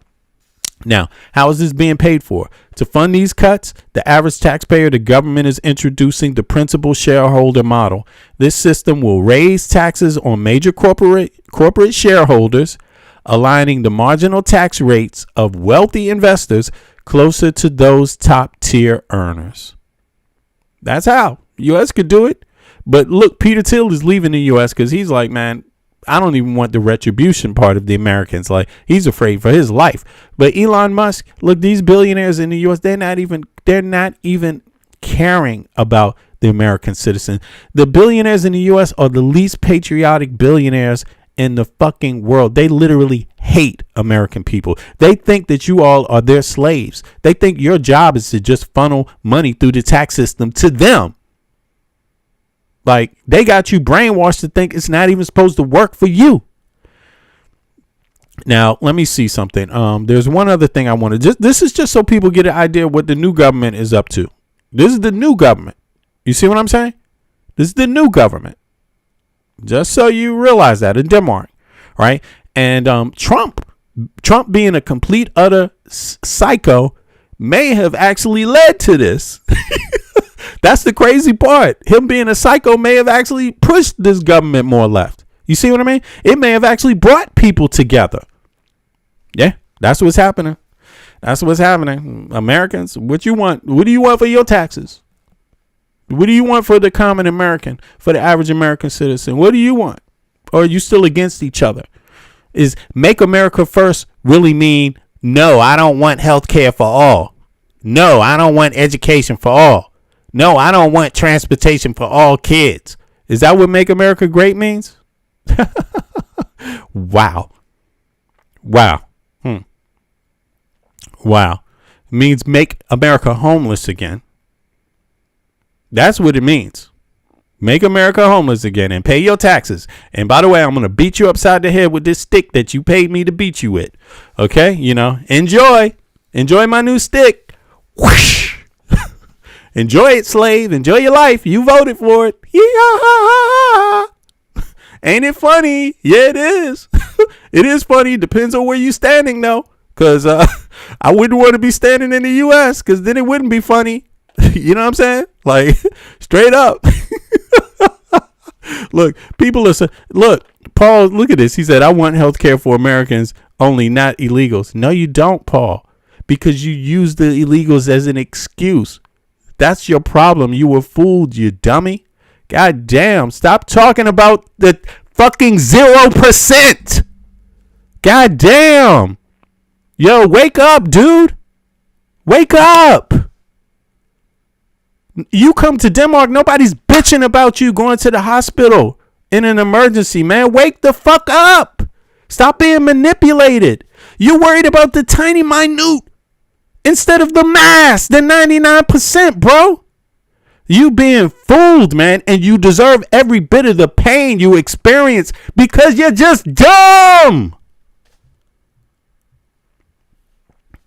Now, how is this being paid for? To fund these cuts, the average taxpayer, the government is introducing the principal shareholder model. This system will raise taxes on major corporate shareholders, aligning the marginal tax rates of wealthy investors closer to those top tier earners. That's how. U.S. could do it. But look, Peter Thiel is leaving the U.S. because he's like, man, I don't even want the retribution part of the Americans. Like, he's afraid for his life. But Elon Musk, look, these billionaires in the U.S., they're not even caring about the American citizen. The billionaires in the U.S. are the least patriotic billionaires in the fucking world. They literally hate American people. They think that you all are their slaves. They think your job is to just funnel money through the tax system to them. Like, they got you brainwashed to think it's not even supposed to work for you. Now, let me see something. There's one other thing I want to this is just so people get an idea of what the new government is up to. This is the new government. You see what I'm saying? This is the new government. Just so you realize that in Denmark, right? And Trump being a complete utter psycho may have actually led to this. That's the crazy part. Him being a psycho may have actually pushed this government more left. You see what I mean? It may have actually brought people together. Yeah, that's what's happening. That's what's happening. Americans, what you want? What do you want for your taxes? What do you want for the common American, for the average American citizen? What do you want? Or are you still against each other? Is make America first really mean, no, I don't want health care for all. No, I don't want education for all. No, I don't want transportation for all kids. Is that what make America great means? Wow. Wow. Wow. It means make America homeless again. That's what it means. Make America homeless again and pay your taxes. And by the way, I'm going to beat you upside the head with this stick that you paid me to beat you with. Okay? You know, enjoy. Enjoy my new stick. Whoosh. Enjoy it, slave. Enjoy your life. You voted for it. Ain't it funny? Yeah, it is. It is funny. Depends on where you standing, though. Because I wouldn't want to be standing in the U.S. because then it wouldn't be funny. You know what I'm saying? Like, straight up. Look, people are look, Paul, look at this. He said, I want health care for Americans only, not illegals. No, you don't, Paul, because you use the illegals as an excuse. That's your problem. You were fooled, you dummy. God damn. Stop talking about the fucking 0%. God damn. Yo, wake up, dude. Wake up. You come to Denmark, nobody's bitching about you going to the hospital in an emergency, man. Wake the fuck up. Stop being manipulated. You're worried about the tiny minute instead of the mass, the 99%, bro. You being fooled, man, and you deserve every bit of the pain you experience because you're just dumb.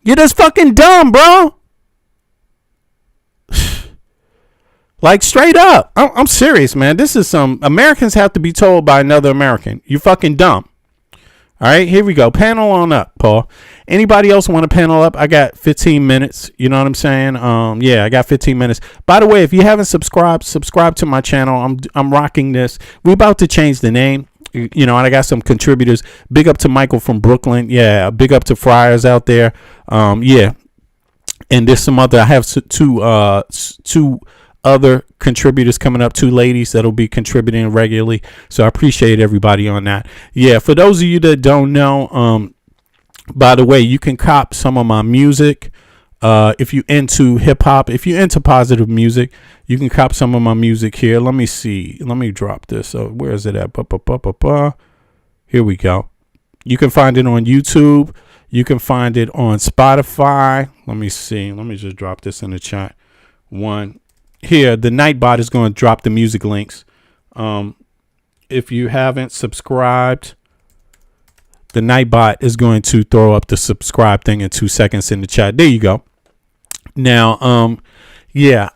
You're just fucking dumb, bro. Like, straight up. I'm serious, man. This is some Americans have to be told by another American. You fucking dumb. All right, here we go. Panel on up, Paul. Anybody else want to panel up? I got 15 minutes. You know what I'm saying? Yeah, I got 15 minutes. By the way, if you haven't subscribed, subscribe to my channel. I'm rocking this. We're about to change the name. You know, and I got some contributors. Big up to Michael from Brooklyn. Yeah, big up to Friars out there. Yeah. And there's some other, I have two other contributors coming up, 2 ladies that'll be contributing regularly. So I appreciate everybody on that. Yeah, for those of you that don't know, by the way, you can cop some of my music. If you into hip hop, if you into positive music, you can cop some of my music here. Let me see. Let me drop this. Where is it at? Here we go. You can find it on YouTube. You can find it on Spotify. Let me see. Let me just drop this in the chat. Here, the Nightbot is going to drop the music links. If you haven't subscribed, the Nightbot is going to throw up the subscribe thing in 2 seconds in the chat. There you go. Now, yeah,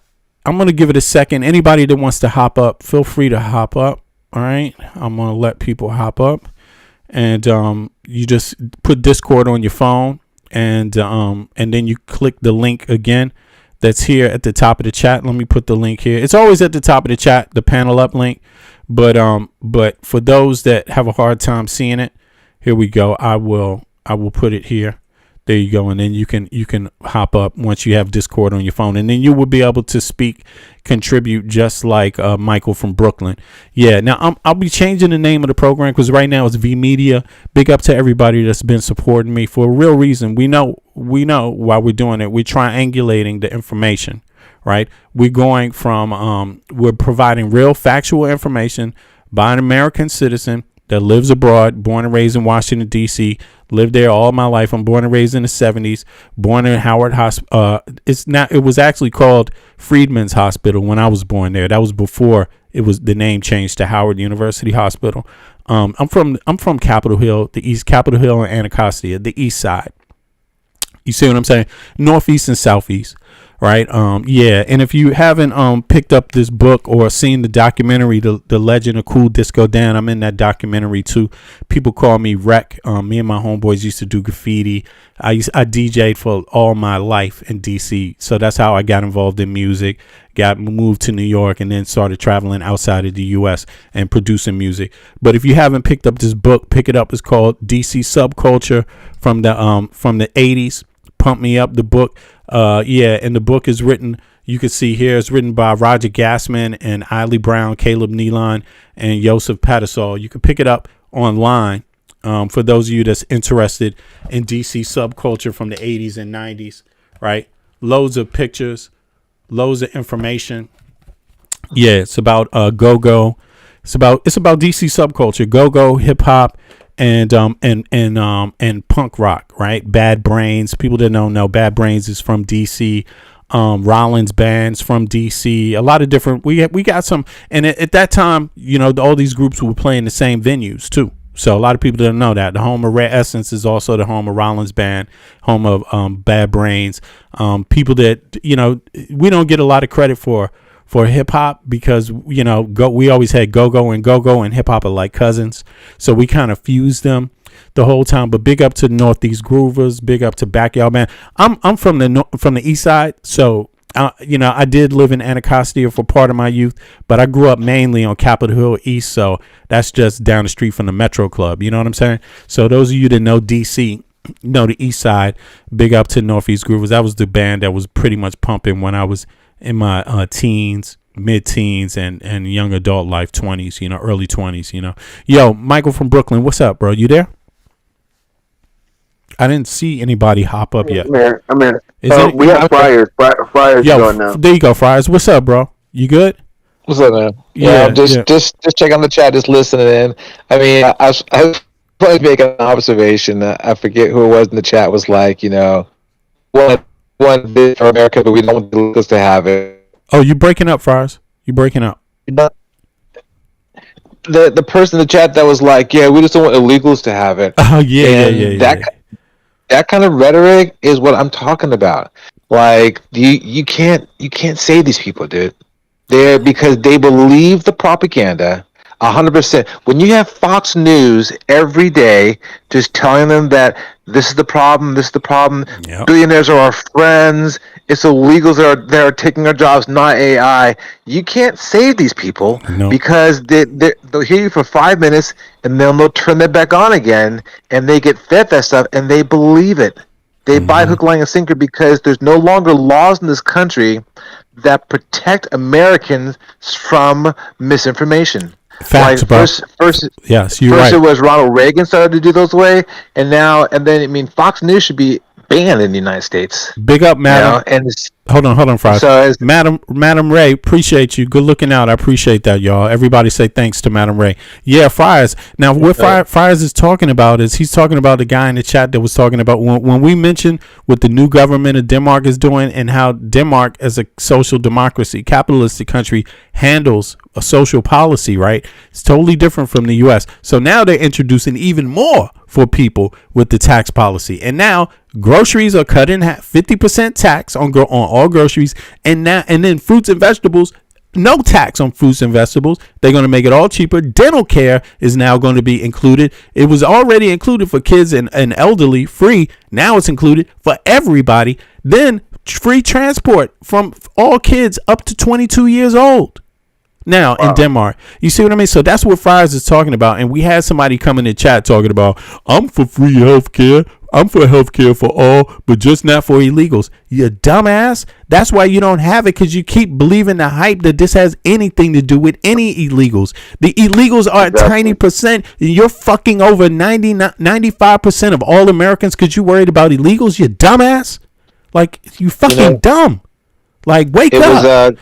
I'm going to give it a second. Anybody that wants to hop up, feel free to hop up. All right. I'm going to let people hop up, and you just put Discord on your phone, and then you click the link again. That's here at the top of the chat. Let me put the link here. It's always at the top of the chat, the panel up link. But for those that have a hard time seeing it, here we go. I will put it here. There you go. And then you can hop up once you have Discord on your phone, and then you will be able to contribute just like Michael from Brooklyn. Yeah. Now I'll be changing the name of the program because right now it's V Media. Big up to everybody that's been supporting me for a real reason. We know why we're doing it. We're triangulating the information, right? We're going from we're providing real factual information by an American citizen that lives abroad, born and raised in Washington, D.C., lived there all my life. I'm born and raised in the 70s, born in Howard Hospital. It was actually called Freedman's Hospital when I was born there. That was before the name changed to Howard University Hospital. I'm from Capitol Hill, the East Capitol Hill and Anacostia, the East Side. You see what I'm saying? Northeast and Southeast. Right. Yeah. And if you haven't picked up this book or seen the documentary, The Legend of Cool Disco Dan, I'm in that documentary too. People call me Wreck. Me and my homeboys used to do graffiti. I DJ'd for all my life in DC. So that's how I got involved in music, got moved to New York, and then started traveling outside of the US and producing music. But if you haven't picked up this book, pick it up. It's called DC Subculture from the 80s. Pump Me Up, the book. Yeah, and the book is written, you can see here, it's written by Roger Gassman and Eiley Brown, Caleb Nealon, and Joseph Pattisol. You can pick it up online for those of you that's interested in DC subculture from the 80s and 90s, right? Loads of pictures, loads of information. Yeah, it's about go-go. It's about DC subculture, go-go, hip-hop, and punk rock, right? Bad Brains. People that don't know, Bad Brains is from DC. Rollins Band's from DC. A lot of different. We got some, and at that time, you know, all these groups were playing the same venues too. So a lot of people don't know that. The home of Rare Essence is also the home of Rollins Band, home of Bad Brains. People that, you know, we don't get a lot of credit for hip hop because, you know, we always had go-go and hip hop are like cousins. So we kind of fused them the whole time. But big up to Northeast Groovers, big up to Backyard Band. I'm from the East Side, so you know, I did live in Anacostia for part of my youth, but I grew up mainly on Capitol Hill East, so that's just down the street from the Metro Club. You know what I'm saying? So those of you that know DC, know the East Side, big up to Northeast Groovers. That was the band that was pretty much pumping when I was in my teens, mid-teens, and young adult life, 20s, you know, early 20s, you know. Yo, Michael from Brooklyn, what's up, bro? You there? I didn't see anybody hop up yet. I'm here. We have Friars. Friars yo, going now. There you go, Friars. What's up, bro? You good? What's up, man? Yeah, just check on the chat, just listening in. I mean, I was probably making an observation. I forget who it was in the chat was like, one bid for America, but we don't want the illegals to have it. Oh, you breaking up, Fries? You breaking up? The person in the chat that was like, yeah, we just don't want illegals to have it. Oh yeah. That kind of rhetoric is what I'm talking about. Like you can't save these people, dude. They're because they believe the propaganda 100%. When you have Fox News every day just telling them that this is the problem, billionaires are our friends, it's illegals that are taking our jobs, not AI. You can't save these people because they'll hear you for 5 minutes and then they'll turn it back on again and they get fed that stuff and they believe it. They buy hook, line, and sinker because there's no longer laws in this country that protect Americans from misinformation. Facts, like bro. First, yes, you're first right. it was Ronald Reagan started to do those way, and then Fox News should be banned in the United States. Big up, madam. Hold on, Fries. So Madam Ray, appreciate you. Good looking out. I appreciate that, y'all. Everybody say thanks to Madam Ray. Yeah, Fries. Now, what Fries is talking about is he's talking about the guy in the chat that was talking about when we mentioned what the new government of Denmark is doing and how Denmark, as a social democracy, capitalistic country, handles a social policy, right? It's totally different from the U.S. So now they're introducing even more for people with the tax policy. And now groceries are cut in half, 50% tax on all groceries, and then fruits and vegetables, no tax on fruits and vegetables. They're going to make it all cheaper. Dental care is now going to be included. It was already included for kids and elderly, free. Now it's included for everybody. Then free transport from all kids up to 22 years old. Now in Denmark, you see what I mean? So that's what Fries is talking about. And we had somebody come in the chat talking about, I'm for free healthcare. I'm for healthcare for all, but just not for illegals. You dumbass. That's why you don't have it, because you keep believing the hype that this has anything to do with any illegals. The illegals are a tiny percent. You're fucking over 95% of all Americans because you worried about illegals. You dumbass. Like, you fucking dumb. Like, wake up.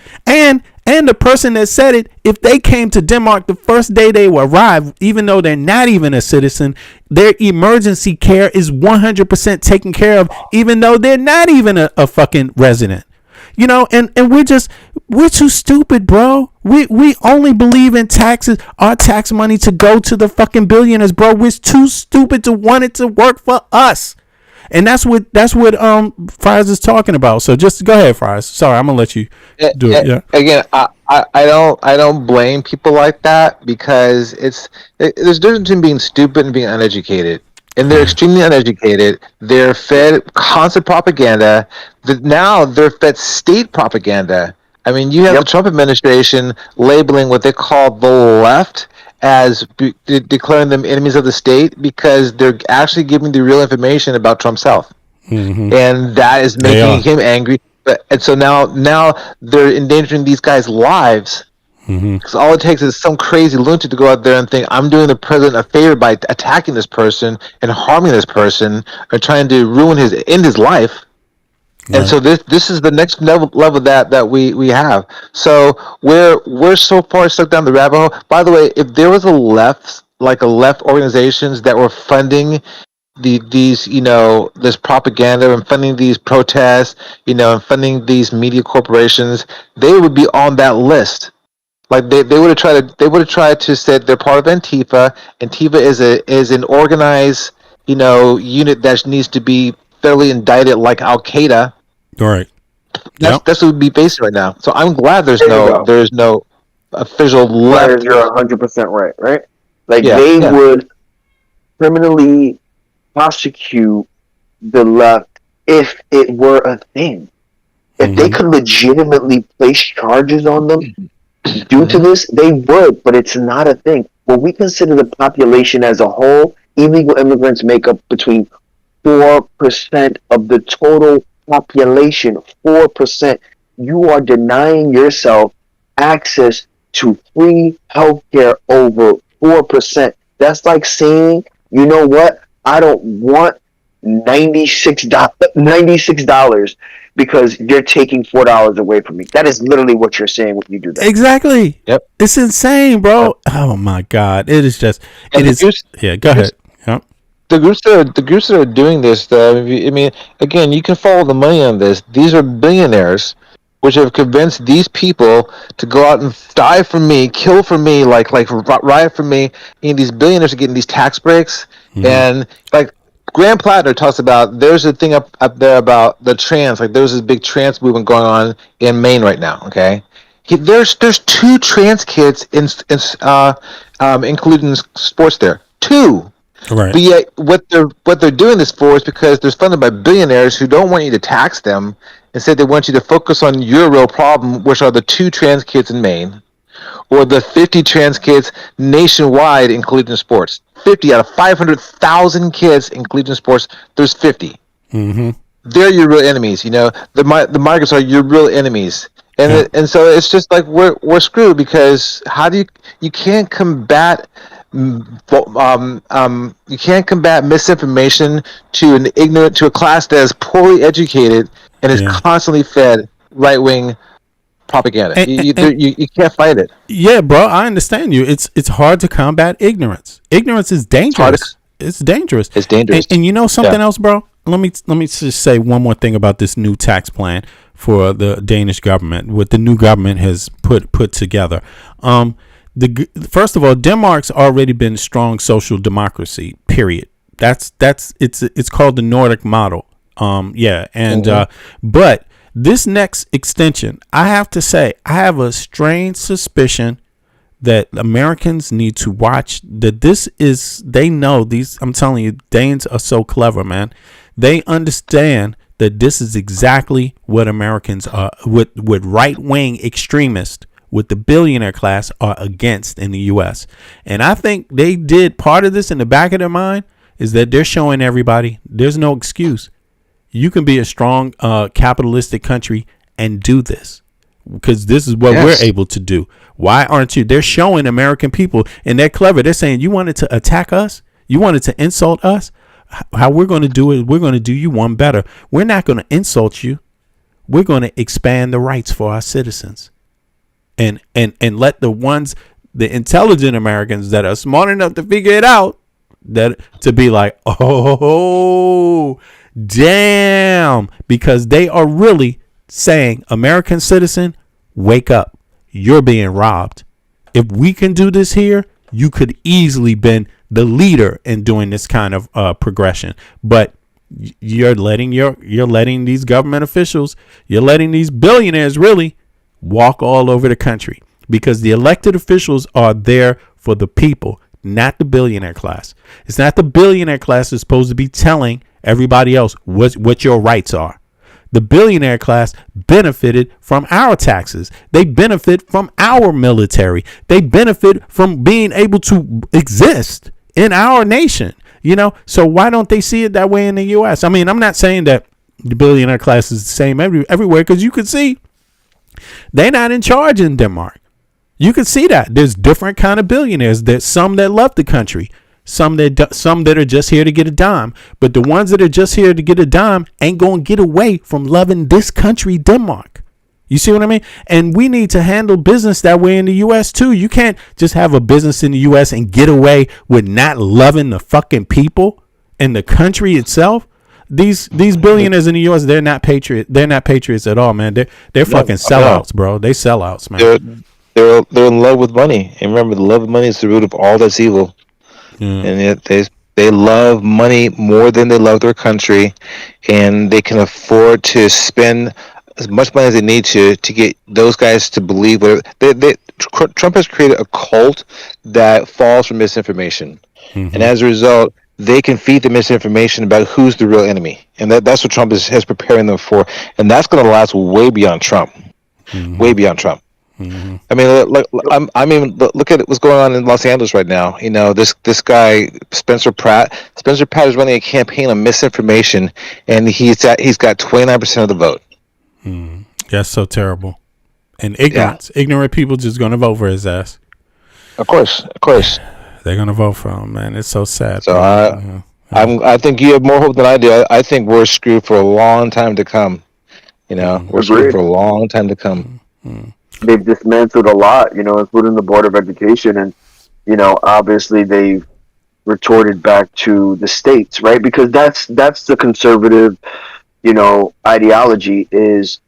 And the person that said it, if they came to Denmark the first day they arrived, even though they're not even a citizen, their emergency care is 100% taken care of, even though they're not even a fucking resident. You know, and we're too stupid, bro. We only believe in taxes, our tax money to go to the fucking billionaires, bro. We're too stupid to want it to work for us. And that's what Fries is talking about. So just go ahead, Fries. Sorry, I'm gonna let you do it. Yeah. Again, I don't blame people like that, because there's a difference between being stupid and being uneducated. And they're extremely uneducated. They're fed constant propaganda. Now they're fed state propaganda. I mean, you have the Trump administration labeling what they call the left as declaring them enemies of the state, because they're actually giving the real information about Trump's health. And that is making him angry. And so now they're endangering these guys' lives, because all it takes is some crazy lunatic to go out there and think, I'm doing the president a favor by attacking this person and harming this person and trying to end his life. And so this is the next level that we have. So we're so far stuck down the rabbit hole. By the way, if there was a left organizations that were funding these this propaganda and funding these protests, and funding these media corporations, they would be on that list. Like they would have tried to say they're part of Antifa. Antifa is an organized unit that needs to be fairly indicted like Al Qaeda. All right. That's what would be based right now. So I'm glad there's no official left. You're 100% right? Like they would criminally prosecute the left if it were a thing. If they could legitimately place charges on them due to this, they would, but it's not a thing. When we consider the population as a whole, illegal immigrants make up between 4% of the total population. 4%. You are denying yourself access to free healthcare over 4%. That's like saying, you know what? I don't want $96 because you're taking $4 away from me. That is literally what you're saying when you do that. Exactly. Yep. It's insane, bro. Oh my God. It is just. And Yeah. Go ahead. Yep. The groups that are doing this, though, I mean, again, you can follow the money on this. These are billionaires, which have convinced these people to go out and die for me, kill for me, like riot for me. And these billionaires are getting these tax breaks, and like Graham Plattner talks about. There's a thing up there about the trans. Like there's this big trans movement going on in Maine right now. Okay, there's 2 trans kids including sports there. 2. Right. But yet, what they're doing this for is because they're funded by billionaires who don't want you to tax them. Instead, they want you to focus on your real problem, which are the 2 trans kids in Maine, or the 50 trans kids nationwide, including sports. 50 out of 500,000 kids, including sports. There's 50. Mm-hmm. They're your real enemies. The migrants are your real enemies, and so it's just like we're screwed because you can't combat. You can't combat misinformation to a class that is poorly educated and is constantly fed right-wing propaganda. You can't fight it. Yeah, bro, I understand you. It's hard to combat ignorance. Ignorance is dangerous. It's dangerous. It's dangerous. And you know something else, bro? Let me just say one more thing about this new tax plan for the Danish government, what the new government has put together. First of all, Denmark's already been strong social democracy. Period. It's called the Nordic model. But this next extension, I have to say, I have a strange suspicion that Americans need to watch. That they know these. I'm telling you, Danes are so clever, man. They understand that this is exactly what Americans are, with right-wing extremists, with the billionaire class are against in the U.S. And I think they did part of this in the back of their mind is that they're showing everybody there's no excuse. You can be a strong capitalistic country and do this because this is what we're able to do. Why aren't you? They're showing American people, and they're clever. They're saying you wanted to attack us. You wanted to insult us. How we're going to do it, we're going to do you one better. We're not going to insult you. We're going to expand the rights for our citizens. And let the intelligent Americans that are smart enough to figure it out, that to be like, oh, damn, because they are really saying, American citizen, wake up. You're being robbed. If we can do this here, you could easily been the leader in doing this kind of progression. But you're letting these government officials, you're letting these billionaires really walk all over the country because the elected officials are there for the people, not the billionaire class. It's not the billionaire class that's supposed to be telling everybody else what your rights are. The billionaire class benefited from our taxes. They benefit from our military. They benefit from being able to exist in our nation. So why don't they see it that way in the U.S.? I mean, I'm not saying that the billionaire class is the same everywhere, because you can see they're not in charge in Denmark. You can see that there's different kind of billionaires. There's some that love the country, some that are just here to get a dime. But the ones that are just here to get a dime ain't going to get away from loving this country, Denmark. You see what I mean? And we need to handle business that way in the U.S. too. You can't just have a business in the U.S. and get away with not loving the fucking people and the country itself. These billionaires in the U.S., they're not patriots. They're not patriots at all, man. They're fucking sellouts, bro. They sellouts, man. They're in love with money, and remember, the love of money is the root of all that's evil. And yet they love money more than they love their country, and they can afford to spend as much money as they need to get those guys to believe whatever. Trump has created a cult that falls from misinformation, and as a result, they can feed the misinformation about who's the real enemy, and that's what Trump is preparing them for, and that's going to last way beyond Trump, way beyond Trump. I mean, look at what's going on in Los Angeles right now. This guy Spencer Pratt. Spencer Pratt is running a campaign on misinformation, and he's got 29% of the vote. That's so terrible. And ignorance. Ignorant people just going to vote for his ass. Of course. They're going to vote for him, man. It's so sad. So I think you have more hope than I do. I think we're screwed for a long time to come. You know, we're screwed for a long time to come. They've dismantled a lot, you know, including the Board of Education, and you know, obviously they've retorted back to the states, right? Because that's the conservative, you know, ideology is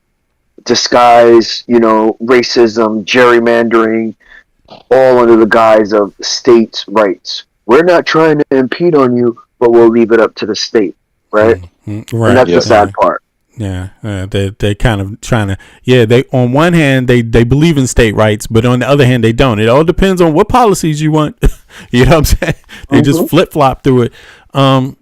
disguise, you know, racism, gerrymandering, all under the guise of states' rights. We're not trying to impede on you, but we'll leave it up to the state, right? Right. And that's the sad part. Yeah, they kind of trying to. Yeah, they on one hand they believe in state rights, but on the other hand they don't. It all depends on what policies you want. You know what I'm saying? They just flip flop through it. I'm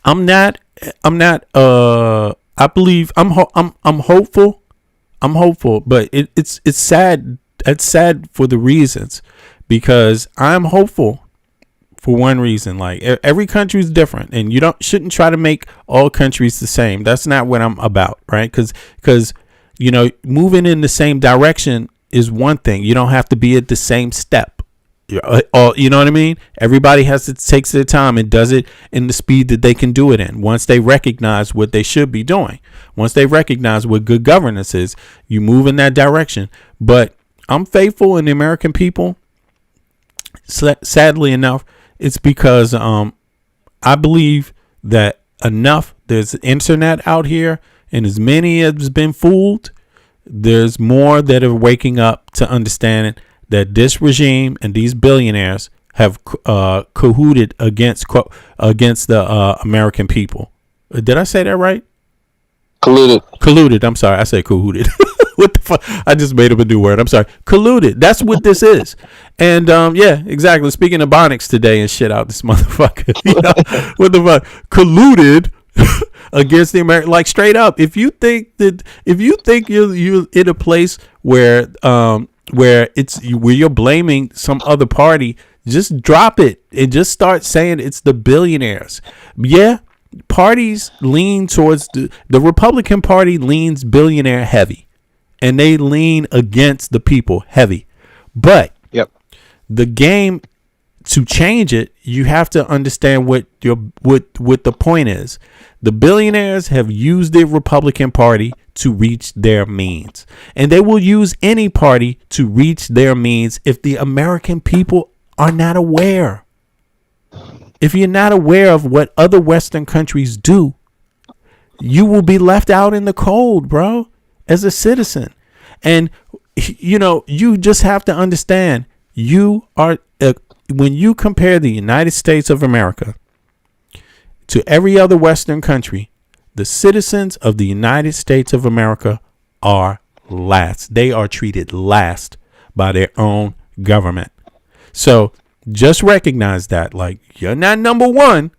not. I believe I'm hopeful. I'm hopeful, but it's sad. It's sad for the reasons, because I'm hopeful for one reason. Like, every country is different, and you shouldn't try to make all countries the same. That's not what I'm about, right? Because you know, moving in the same direction is one thing. You don't have to be at the same step. You know what I mean? Everybody takes their time and does it in the speed that they can do it in. Once they recognize what they should be doing, once they recognize what good governance is, you move in that direction. But I'm faithful in the American people. Sadly enough, it's because I believe that there's internet out here, and as many has been fooled, there's more that are waking up to understanding that this regime and these billionaires have cahooted against the American people. Did I say that right? Colluded. I'm sorry. I said cahooted. What the fuck? I just made up a new word. I'm sorry. Colluded. That's what this is. And yeah, exactly. Speaking of Bonics today and shit out this motherfucker. You know, what the fuck? Colluded against the American, like, straight up. If you think you're in a place where you're blaming some other party, just drop it and just start saying it's the billionaires. Yeah. Parties lean towards the Republican Party leans billionaire heavy, and they lean against the people heavy. But the game, to change it, you have to understand what the point is. The billionaires have used the Republican Party to reach their means, and they will use any party to reach their means if the American people are not aware. If you're not aware of what other Western countries do, you will be left out in the cold, bro, as a citizen. And, you know, you just have to understand, you are, when you compare the United States of America to every other Western country, the citizens of the United States of America are last. They are treated last by their own government. So just recognize that, like, you're not number one.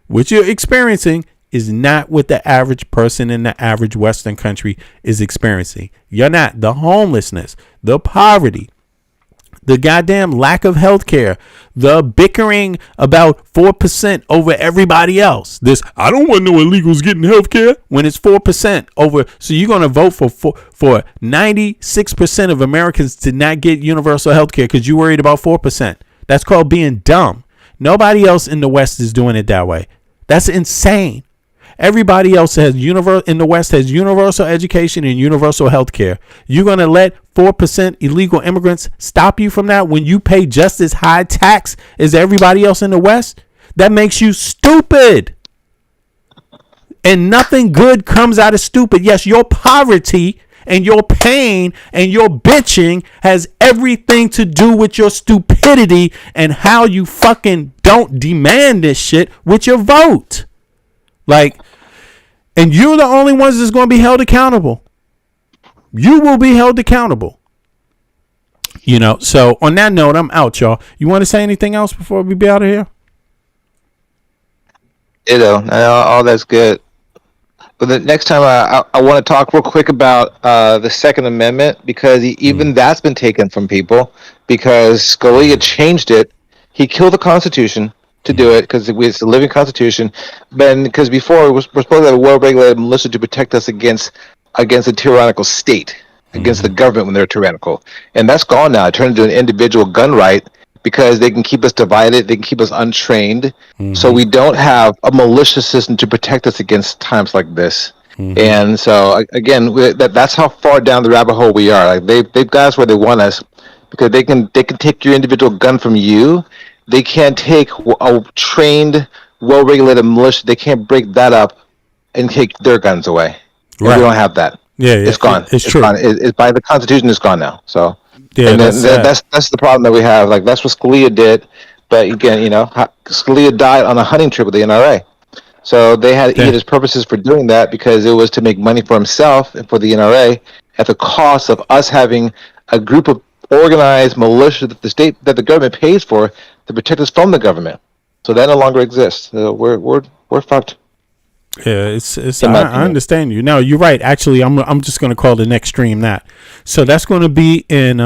What you're experiencing is not what the average person in the average Western country is experiencing. You're not. The homelessness, the poverty, the goddamn lack of health care, the bickering about 4% over everybody else. This, I don't want no illegals getting health care, when it's 4% over. So you're going to vote for 96% of Americans to not get universal health care because you're worried about 4%. That's called being dumb. Nobody else in the West is doing it that way. That's insane. Everybody else in the West has universal education and universal health care. You're going to let 4% illegal immigrants stop you from that when you pay just as high tax as everybody else in the West? That makes you stupid. And nothing good comes out of stupid. Yes, your poverty and your pain and your bitching has everything to do with your stupidity and how you fucking don't demand this shit with your vote. Like, and you're the only ones that's going to be held accountable. You will be held accountable. You know, so on that note, I'm out, y'all. You want to say anything else before we be out of here? All that's good. But the next time I want to talk real quick about the Second Amendment, because even that's been taken from people, because Scalia changed it. He killed the Constitution to do it because it's a living Constitution. But because before we're supposed to have a well-regulated militia to protect us against a tyrannical state, against the government when they're tyrannical, and that's gone now. It turned into an individual gun right because they can keep us divided, they can keep us untrained, so we don't have a militia system to protect us against times like this. And so again, that's how far down the rabbit hole we are. Like they've got us where they want us, because they can take your individual gun from you. They can't take a trained, well-regulated militia. They can't break that up and take their guns away. Right. We don't have that. Yeah, it's gone. It's true. Gone. It's by the Constitution. It's gone now. So yeah, and that's the problem that we have. Like that's what Scalia did, but again, Scalia died on a hunting trip with the NRA. So he had his purposes for doing that, because it was to make money for himself and for the NRA at the cost of us having a group of organized militia that the government pays for to protect us from the government. So that no longer exists. So we're fucked. Yeah, it's. I understand you. No, you're right. Actually, I'm just going to call the next stream that. So that's going to be in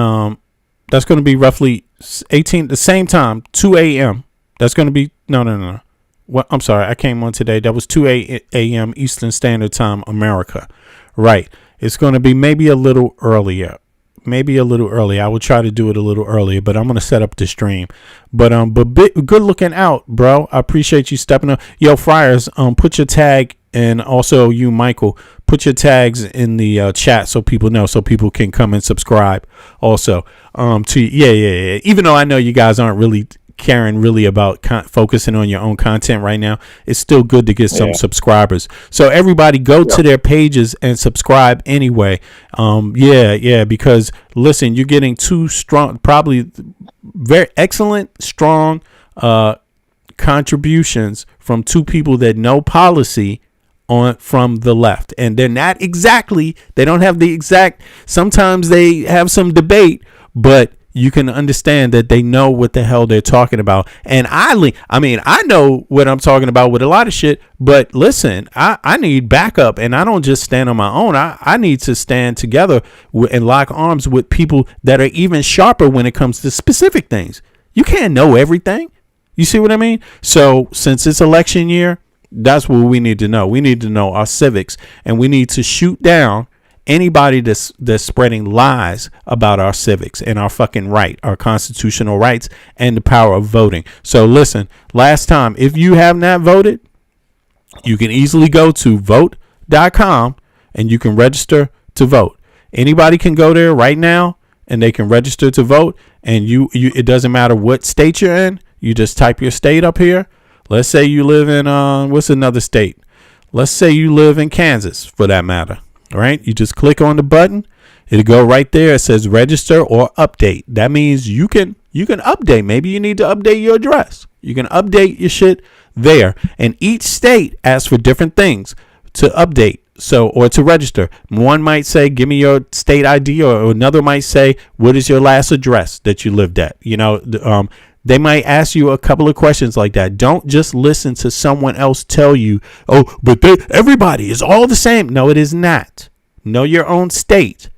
that's going to be roughly 18 the same time, 2 a.m. That's going to be no. What? I'm sorry, I came on today. That was 2 a.m. Eastern Standard Time, America. Right. It's going to be maybe a little earlier. I will try to do it a little earlier, but I'm going to set up the stream. But good looking out, bro. I appreciate you stepping up. Yo, Friars, put your tag, and also you, Michael, put your tags in the chat so people know, so people can come and subscribe also. Yeah. Even though I know you guys aren't really caring really about focusing on your own content right now, it's still good to get some subscribers. So everybody go to their pages and subscribe anyway. Because listen, you're getting two strong, probably very excellent, strong contributions from two people that know policy from the left, and they're not exactly, they don't have the exact, sometimes they have some debate, but you can understand that they know what the hell they're talking about. And I know what I'm talking about with a lot of shit, but listen, I need backup, and I don't just stand on my own. I need to stand together and lock arms with people that are even sharper when it comes to specific things. You can't know everything. You see what I mean? So since it's election year, that's what we need to know. We need to know our civics, and we need to shoot down anybody that's spreading lies about our civics and our fucking right, our constitutional rights, and the power of voting. So listen, last time, if you have not voted, you can easily go to vote.com and you can register to vote. Anybody can go there right now and they can register to vote. And it doesn't matter what state you're in. You just type your state up here. Let's say you live in what's another state? Let's say you live in Kansas, for that matter. All right, you just click on the button. It'll go right there. It says register or update. That means you can update. Maybe you need to update your address. You can update your shit there. And each state asks for different things to update. Or to register. One might say, give me your state ID, or another might say, what is your last address that you lived at? They might ask you a couple of questions like that. Don't just listen to someone else tell you, oh, but everybody is all the same. No, it is not. Know your own state.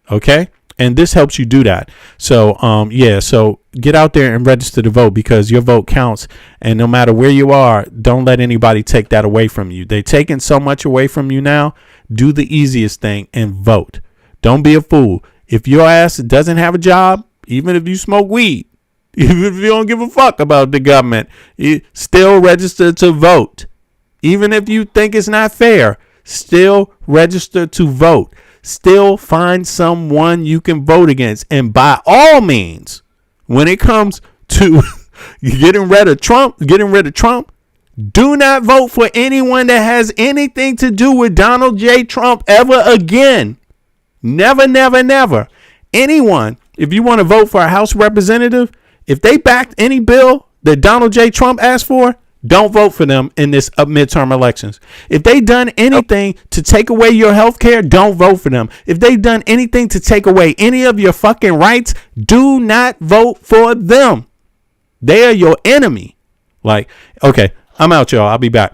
Okay? And this helps you do that. So, so get out there and register to vote, because your vote counts. And no matter where you are, don't let anybody take that away from you. They're taking so much away from you now. Do the easiest thing and vote. Don't be a fool. If your ass doesn't have a job, even if you smoke weed, even if you don't give a fuck about the government, you still register to vote. Even if you think it's not fair, still register to vote. Still find someone you can vote against. And by all means, when it comes to getting rid of Trump, do not vote for anyone that has anything to do with Donald J. Trump ever again. Never, never, never. Anyone, if you want to vote for a House representative, if they backed any bill that Donald J. Trump asked for, don't vote for them in this midterm elections. If they done anything to take away your health care, don't vote for them. If they done anything to take away any of your fucking rights, do not vote for them. They are your enemy. Okay, I'm out, y'all. I'll be back.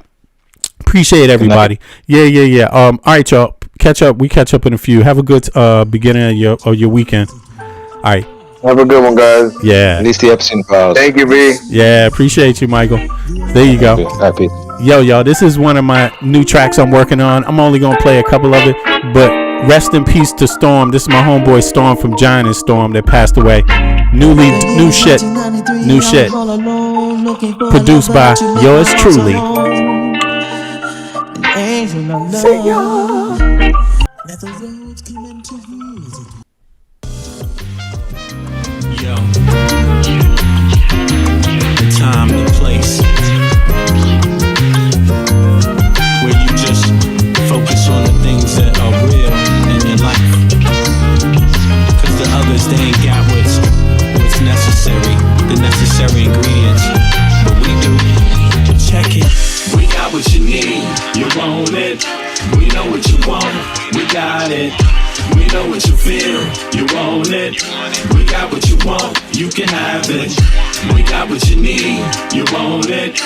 Appreciate everybody. Yeah. All right, y'all. Catch up. We catch up in a few. Have a good beginning of your weekend. All right. Have a good one, guys. Yeah. At least the Epstein files. Thank you, B. Yeah, appreciate you, Michael. There you go. Happy. Yo, y'all, this is one of my new tracks I'm working on. I'm only going to play a couple of it, but Rest in peace to Storm. This is my homeboy Storm from Giant and Storm that passed away. New shit. Produced by yours truly. Yo. The time, the place. Where you just focus on the things that are real in your life. Cause the others, they ain't got what's necessary, the necessary ingredients. But we do. Check it. We got what you need, you want it. We know what you want, we got it. We know what you feel, you want it. We got what you want, you can have it. We got what you need, you want it.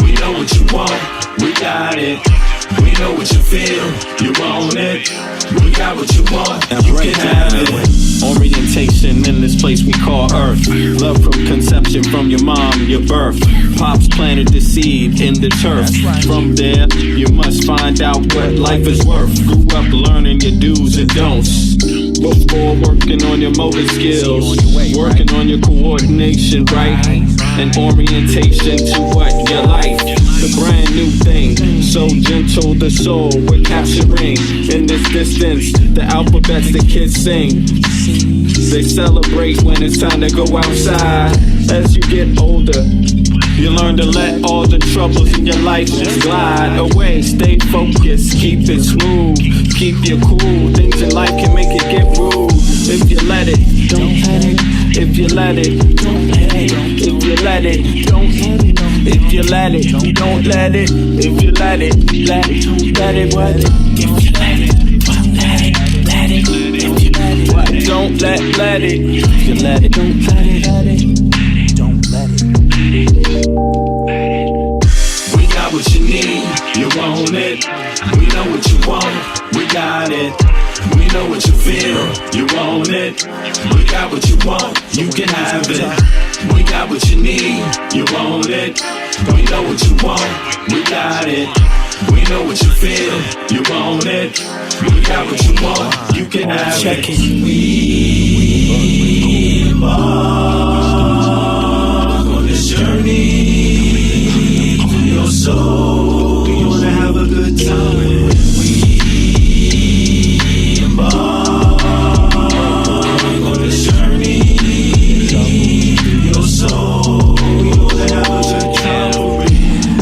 We know what you want, we got it. We know what you feel, you want it. We got what you want, you can have it. Orientation in this place we call Earth. Love from conception, from your mom, your birth. Pops planted the seed in the turf. From there, you must find out what life is worth. Grew up learning your do's and don'ts. Before working on your motor skills, working on your coordination, right? And orientation to what your life. The brand new thing, so gentle the soul we're capturing. In this distance, the alphabets the kids sing. They celebrate when it's time to go outside. As you get older, you learn to let all the troubles in your life just glide away. Stay focused, keep it smooth, keep you cool. Things in life can make it get rude. If you let it, don't let it. If you let it, don't let it. If you let it, don't let it. If you let it, don't let it. If you let it, let it, let it, what? If you let it, don't let it, let it. If you let it, what? Don't let it. If you let it, don't let it, let it. Don't let it. We got what you need, you want it. We know what you want, we got it. We know what you feel, you want it. We got what you want, you can have it. We got what you need, you want it. We know what you want, we got it. We know what you feel, you want it. We got what you want, you can have it. We embark on this journey to your soul. We wanna have a good time. We embark on this journey to your soul. We wanna have a good time.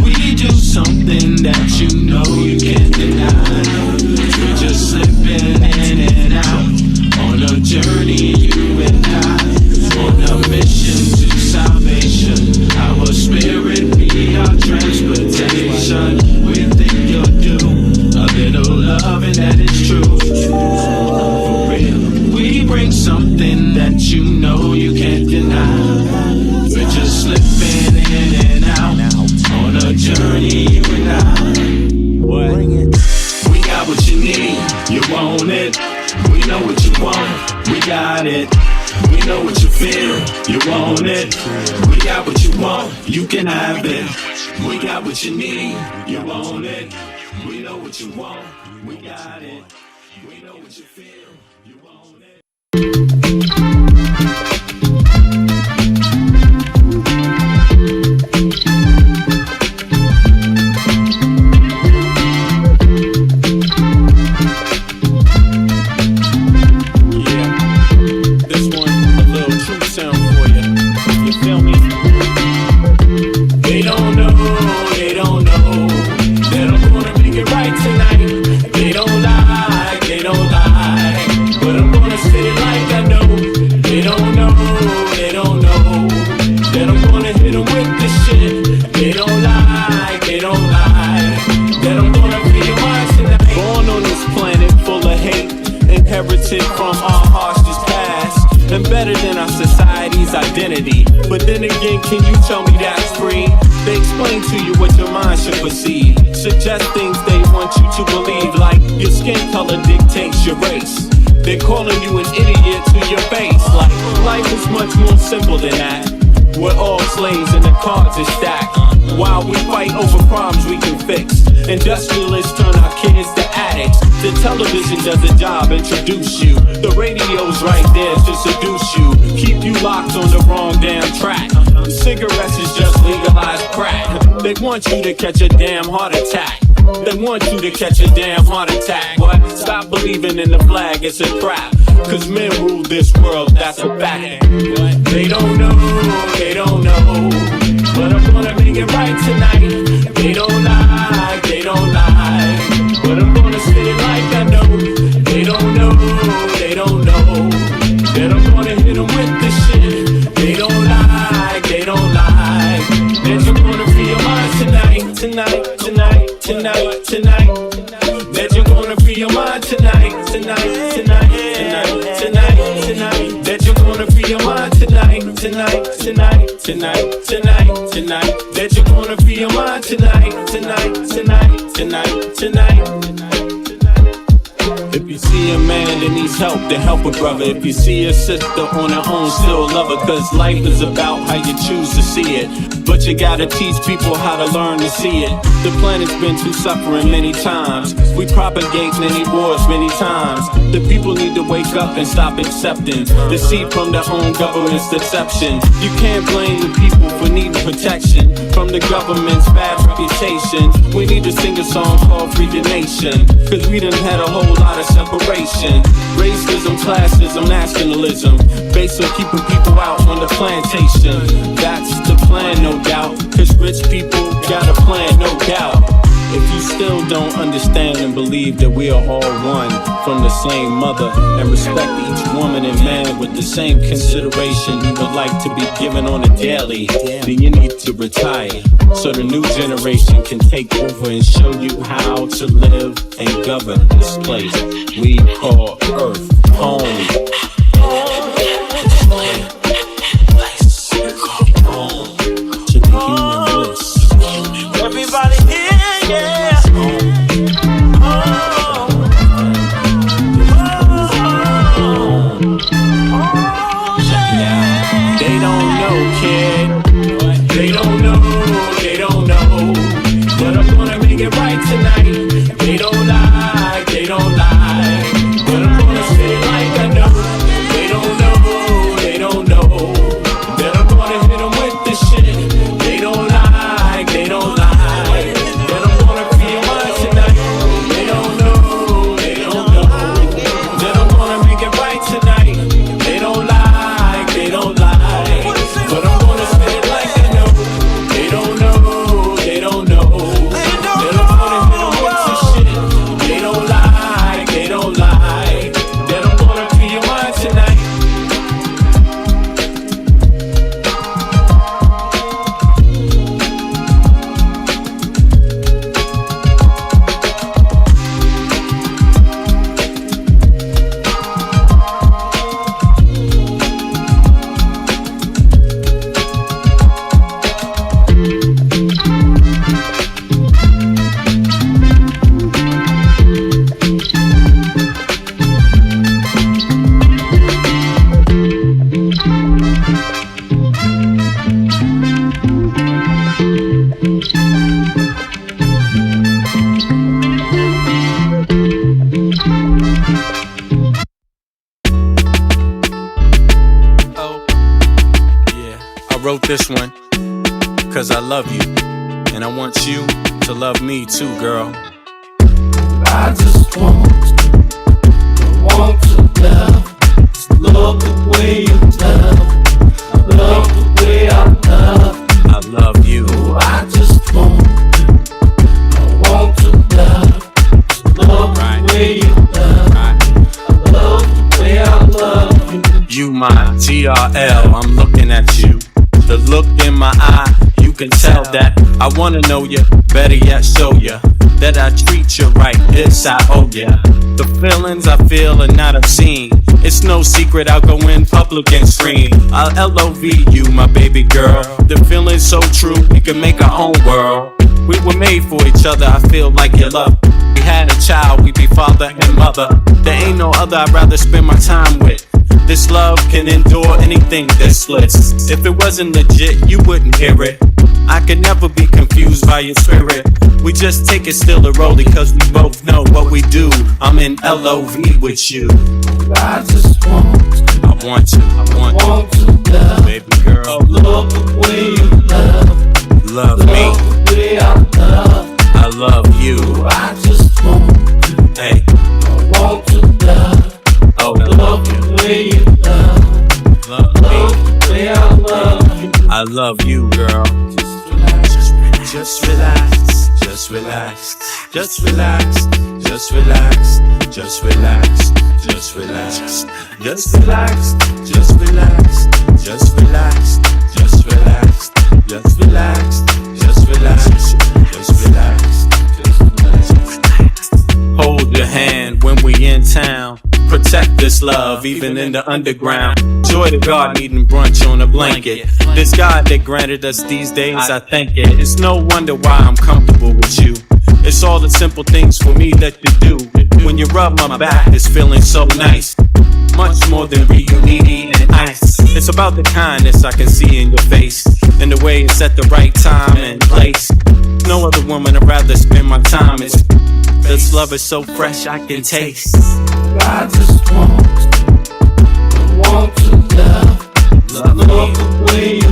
We do something that you know you can't deny. We're just slipping in and out on a journey, you and I, on a mission to salvation. Our spirit be our transportation. We think you'll do a little love and that is true. For real, we bring something that you know you can't deny. We're just slipping in and out on a journey, you and I. Bring it. We got what you need, you want it. We know what you want, we got it. We know what you feel, you want it. We got what you want, you can have it. We got what you need, you want it. We know what you want, we got it. We know what you feel, you want it. From our harshest past and better than our society's identity. But then again, can you tell me that's free? They explain to you what your mind should perceive, suggest things they want you to believe, like your skin color dictates your race. They're calling you an idiot to your face, like life is much more simple than that. We're all slaves and the cards are stacked. While we fight over problems we can fix, industrialists turn our kids to addicts. The television does a job, introduce you. The radio's right there to seduce you. Keep you locked on the wrong damn track. Cigarettes is just legalized crack. They want you to catch a damn heart attack. They want you to catch a damn heart attack. But stop believing in the flag, it's a trap. Cause men rule this world, that's a fact. They don't know, they don't know. But I'm gonna make it right tonight. They don't lie, they don't lie. But I'm gonna say it like I know. They don't know, they don't know. That I'm gonna hit them with this shit. They don't lie, they don't lie. That you're gonna feel mine tonight, tonight, tonight, tonight, tonight. That you're gonna feel mine tonight, tonight, tonight, tonight, tonight, tonight. That you're gonna feel mine tonight, tonight, tonight, tonight, tonight, tonight. That you're gonna feel mine tonight, tonight, tonight, tonight, tonight. If you see a man that needs help, then help a brother. If you see a sister on her own, still love her. Cause life is about how you choose to see it. But you gotta teach people how to learn to see it. The planet's been through suffering many times. We propagate many wars many times. The people need to wake up and stop accepting deceit from their own government's deception. You can't blame the people for needing protection from the government's bad reputation. We need to sing a song called Free the Nation. Cause we done had a whole lot of separation. Racism, classism, nationalism, based on keeping people out on the plantation. That's the plan, no doubt. Cause rich people got a plan, no doubt. If you still don't understand and believe that we are all one from the same mother, and respect each woman and man with the same consideration you would like to be given on a daily, then you need to retire so the new generation can take over and show you how to live and govern this place we call Earth home. To the human bliss. Everybody here, yeah. They don't know, kid. They don't know, they don't know. But I'm gonna make it right tonight. They don't lie, they don't lie. But I'm gonna say it like I know. They don't know, they don't know. That I'm gonna hit them with this shit. They don't lie, they don't lie. That I'm gonna feel mine tonight. They don't know, they don't know. That I'm gonna make it right tonight. They don't lie, they don't lie. But I'm gonna say it like I know. They don't know, they don't know. That I'm gonna hit them with this shit. They don't lie, they don't lie. That I'm gonna feel mine tonight. I wrote this one cause I love you, and I want you to love me too, girl. I just want to love the way you love the way I love you. I just want to love the way you love the way I love you. You my TRL, I'm looking at you. The look in my eye, you can tell that I wanna know you, better yet show you that I treat you right, this I owe ya. The feelings I feel are not obscene. It's no secret, I'll go in public and scream. I'll LOV you, my baby girl. The feeling's so true, we can make our own world. We were made for each other, I feel like you love. We had a child, we be father and mother. There ain't no other I'd rather spend my time with. This love can endure anything that splits. If it wasn't legit, you wouldn't hear it. I could never be confused by your spirit. We just take it still a rolling cause we both know what we do. I'm in LOV with you. I just I want you, to love, baby girl. love the way you love, Love me, love the way I love. I love you. I just want Hey, to love, oh, love the way you love, love me. love the way I love you. I love you, girl. Just relax, just relax, just relax, just relax, just relax, just relax, just relax, just relax, just relax, just relax, just relax, just relax, just relax. Hold your hand when we in town. Protect this love, even in the underground. Joy to God, eating brunch on a blanket. This God that granted us these days, I thank it. It's no wonder why I'm comfortable with you. It's all the simple things for me that you do. When you rub my back, it's feeling so nice. Much more than real needy and ice. It's about the kindness I can see in your face, and the way it's at the right time and place. No other woman I'd rather spend my time is. This love is so fresh I can taste. I just want to love, love the way you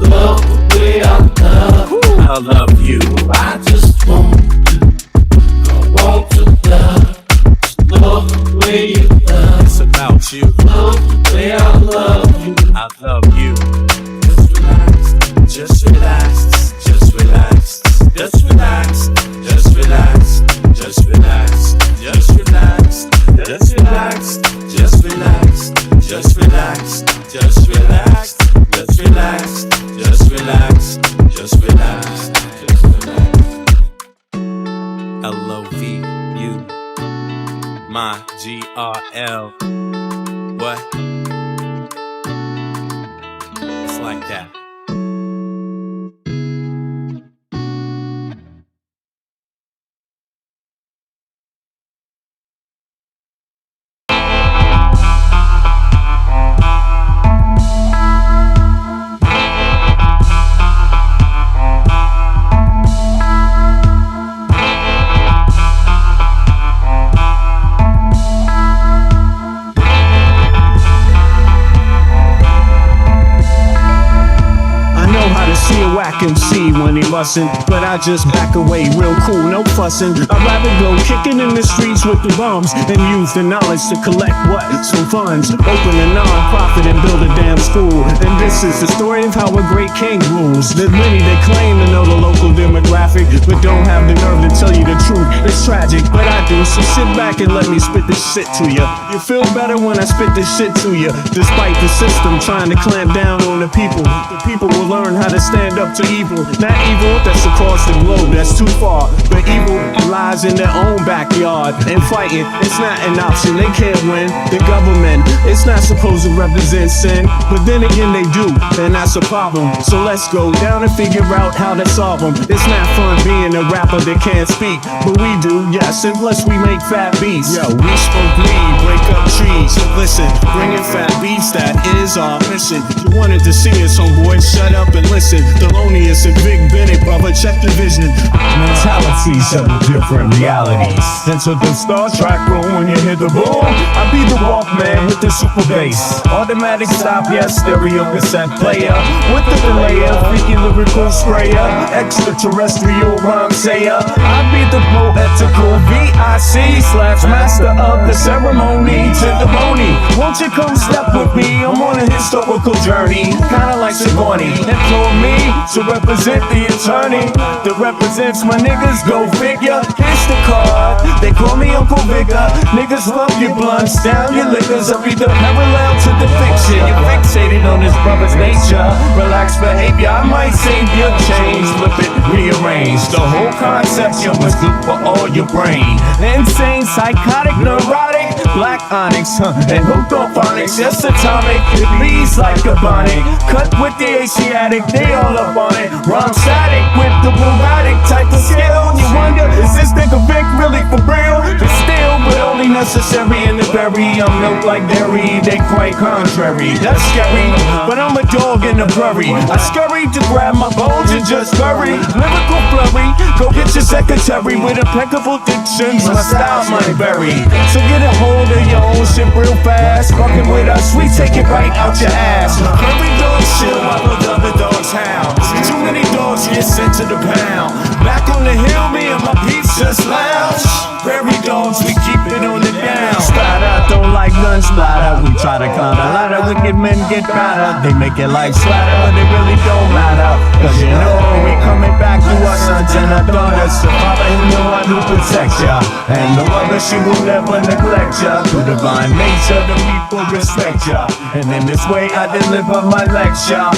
love the way I love. I love you. I just want to love the way you love. It's about you. Love the way I love you. I love you. Just relax, just relax, just relax, just relax, just relax, just relax, just relax, just relax, just relax, just relax, just relax, just relax, just relax, just relax. LOV you, my GRL. What? It's like that. MC when he bustin', but I just back away real cool, no fussin'. I'd rather go kicking in the streets with the bums and use the knowledge to collect what? Some funds, open a non-profit and build a damn school. And this is the story of how a great king rules. There's many that claim to know the local demographic, but don't have the nerve to tell you the truth. It's tragic, but I do, so sit back and let me spit this shit to you. You feel better when I spit this shit to you. Despite the system trying to clamp down on the people will learn how to stand up to evil. Not evil that's across the globe, that's too far. But evil lies in their own backyard. And fighting, it's not an option, they can't win. The government, it's not supposed to represent sin, but then again they do, and that's a problem. So let's go down and figure out how to solve them. It's not fun being a rapper that can't speak, but we do, yes, and plus we make fat beats. Yo, we smoke weed, break up trees. Listen, bringing fat beats, that is our mission. You wanted to see us, homeboy, shut up and listen. Thelonious and Big Bennett, brother, check the vision. Mentality, several different realities. Enter the Star Trek room when you hear the boom. I be the Walkman with the super bass. Automatic stop, yes, stereo cassette player. With the delayer, freaky lyrical sprayer. Extraterrestrial rhyme sayer. I be the poetical VIC/master of the ceremony. Testimony, won't you come step with me? I'm on a historical journey, kinda like Sigourney. Implore me to represent the attorney that represents my niggas, go figure. Here's the card, they call me Uncle Vigor. Niggas love your blunts, down your liquors. I be the parallel to the fiction. You're fixated on this brother's nature. Relaxed behavior, I might save your change. Flip it, rearrange the whole concept. You must good for all your brain. Insane, psychotic, neurotic, black onyx, and hooked on phonics. Yes, atomic, it bleeds like a bonnet. Cut with the Asiatic, they all up on it. Rhyme static with the robotic type of skill. You wonder, is this nigga Vic really for real? It's still, but only necessary in the barrel. berry. I'm milk like dairy, they quite contrary. That's scary, but I'm a dog in the prairie. I scurry to grab my bones and just bury. Lyrical flurry, go get your secretary with impeccable dictions. My style might vary, so get a hold of your own shit real fast. Fucking with us, we take it right out your ass. Every dog chill while the other dogs howl. Too many dogs get sent to the pound. Back on the hill, me and my peeps just lounge. Prairie dogs, we keep it on the down. Splatter, don't like none splatter. We try to climb the ladder, wicked men get better. They make it like slatter, but it really don't matter. Cause you know we coming back to our sons and our daughters. The father who know how to protect ya, and the mother she will never neglect ya. Through divine nature the people respect ya, and in this way I deliver my lecture.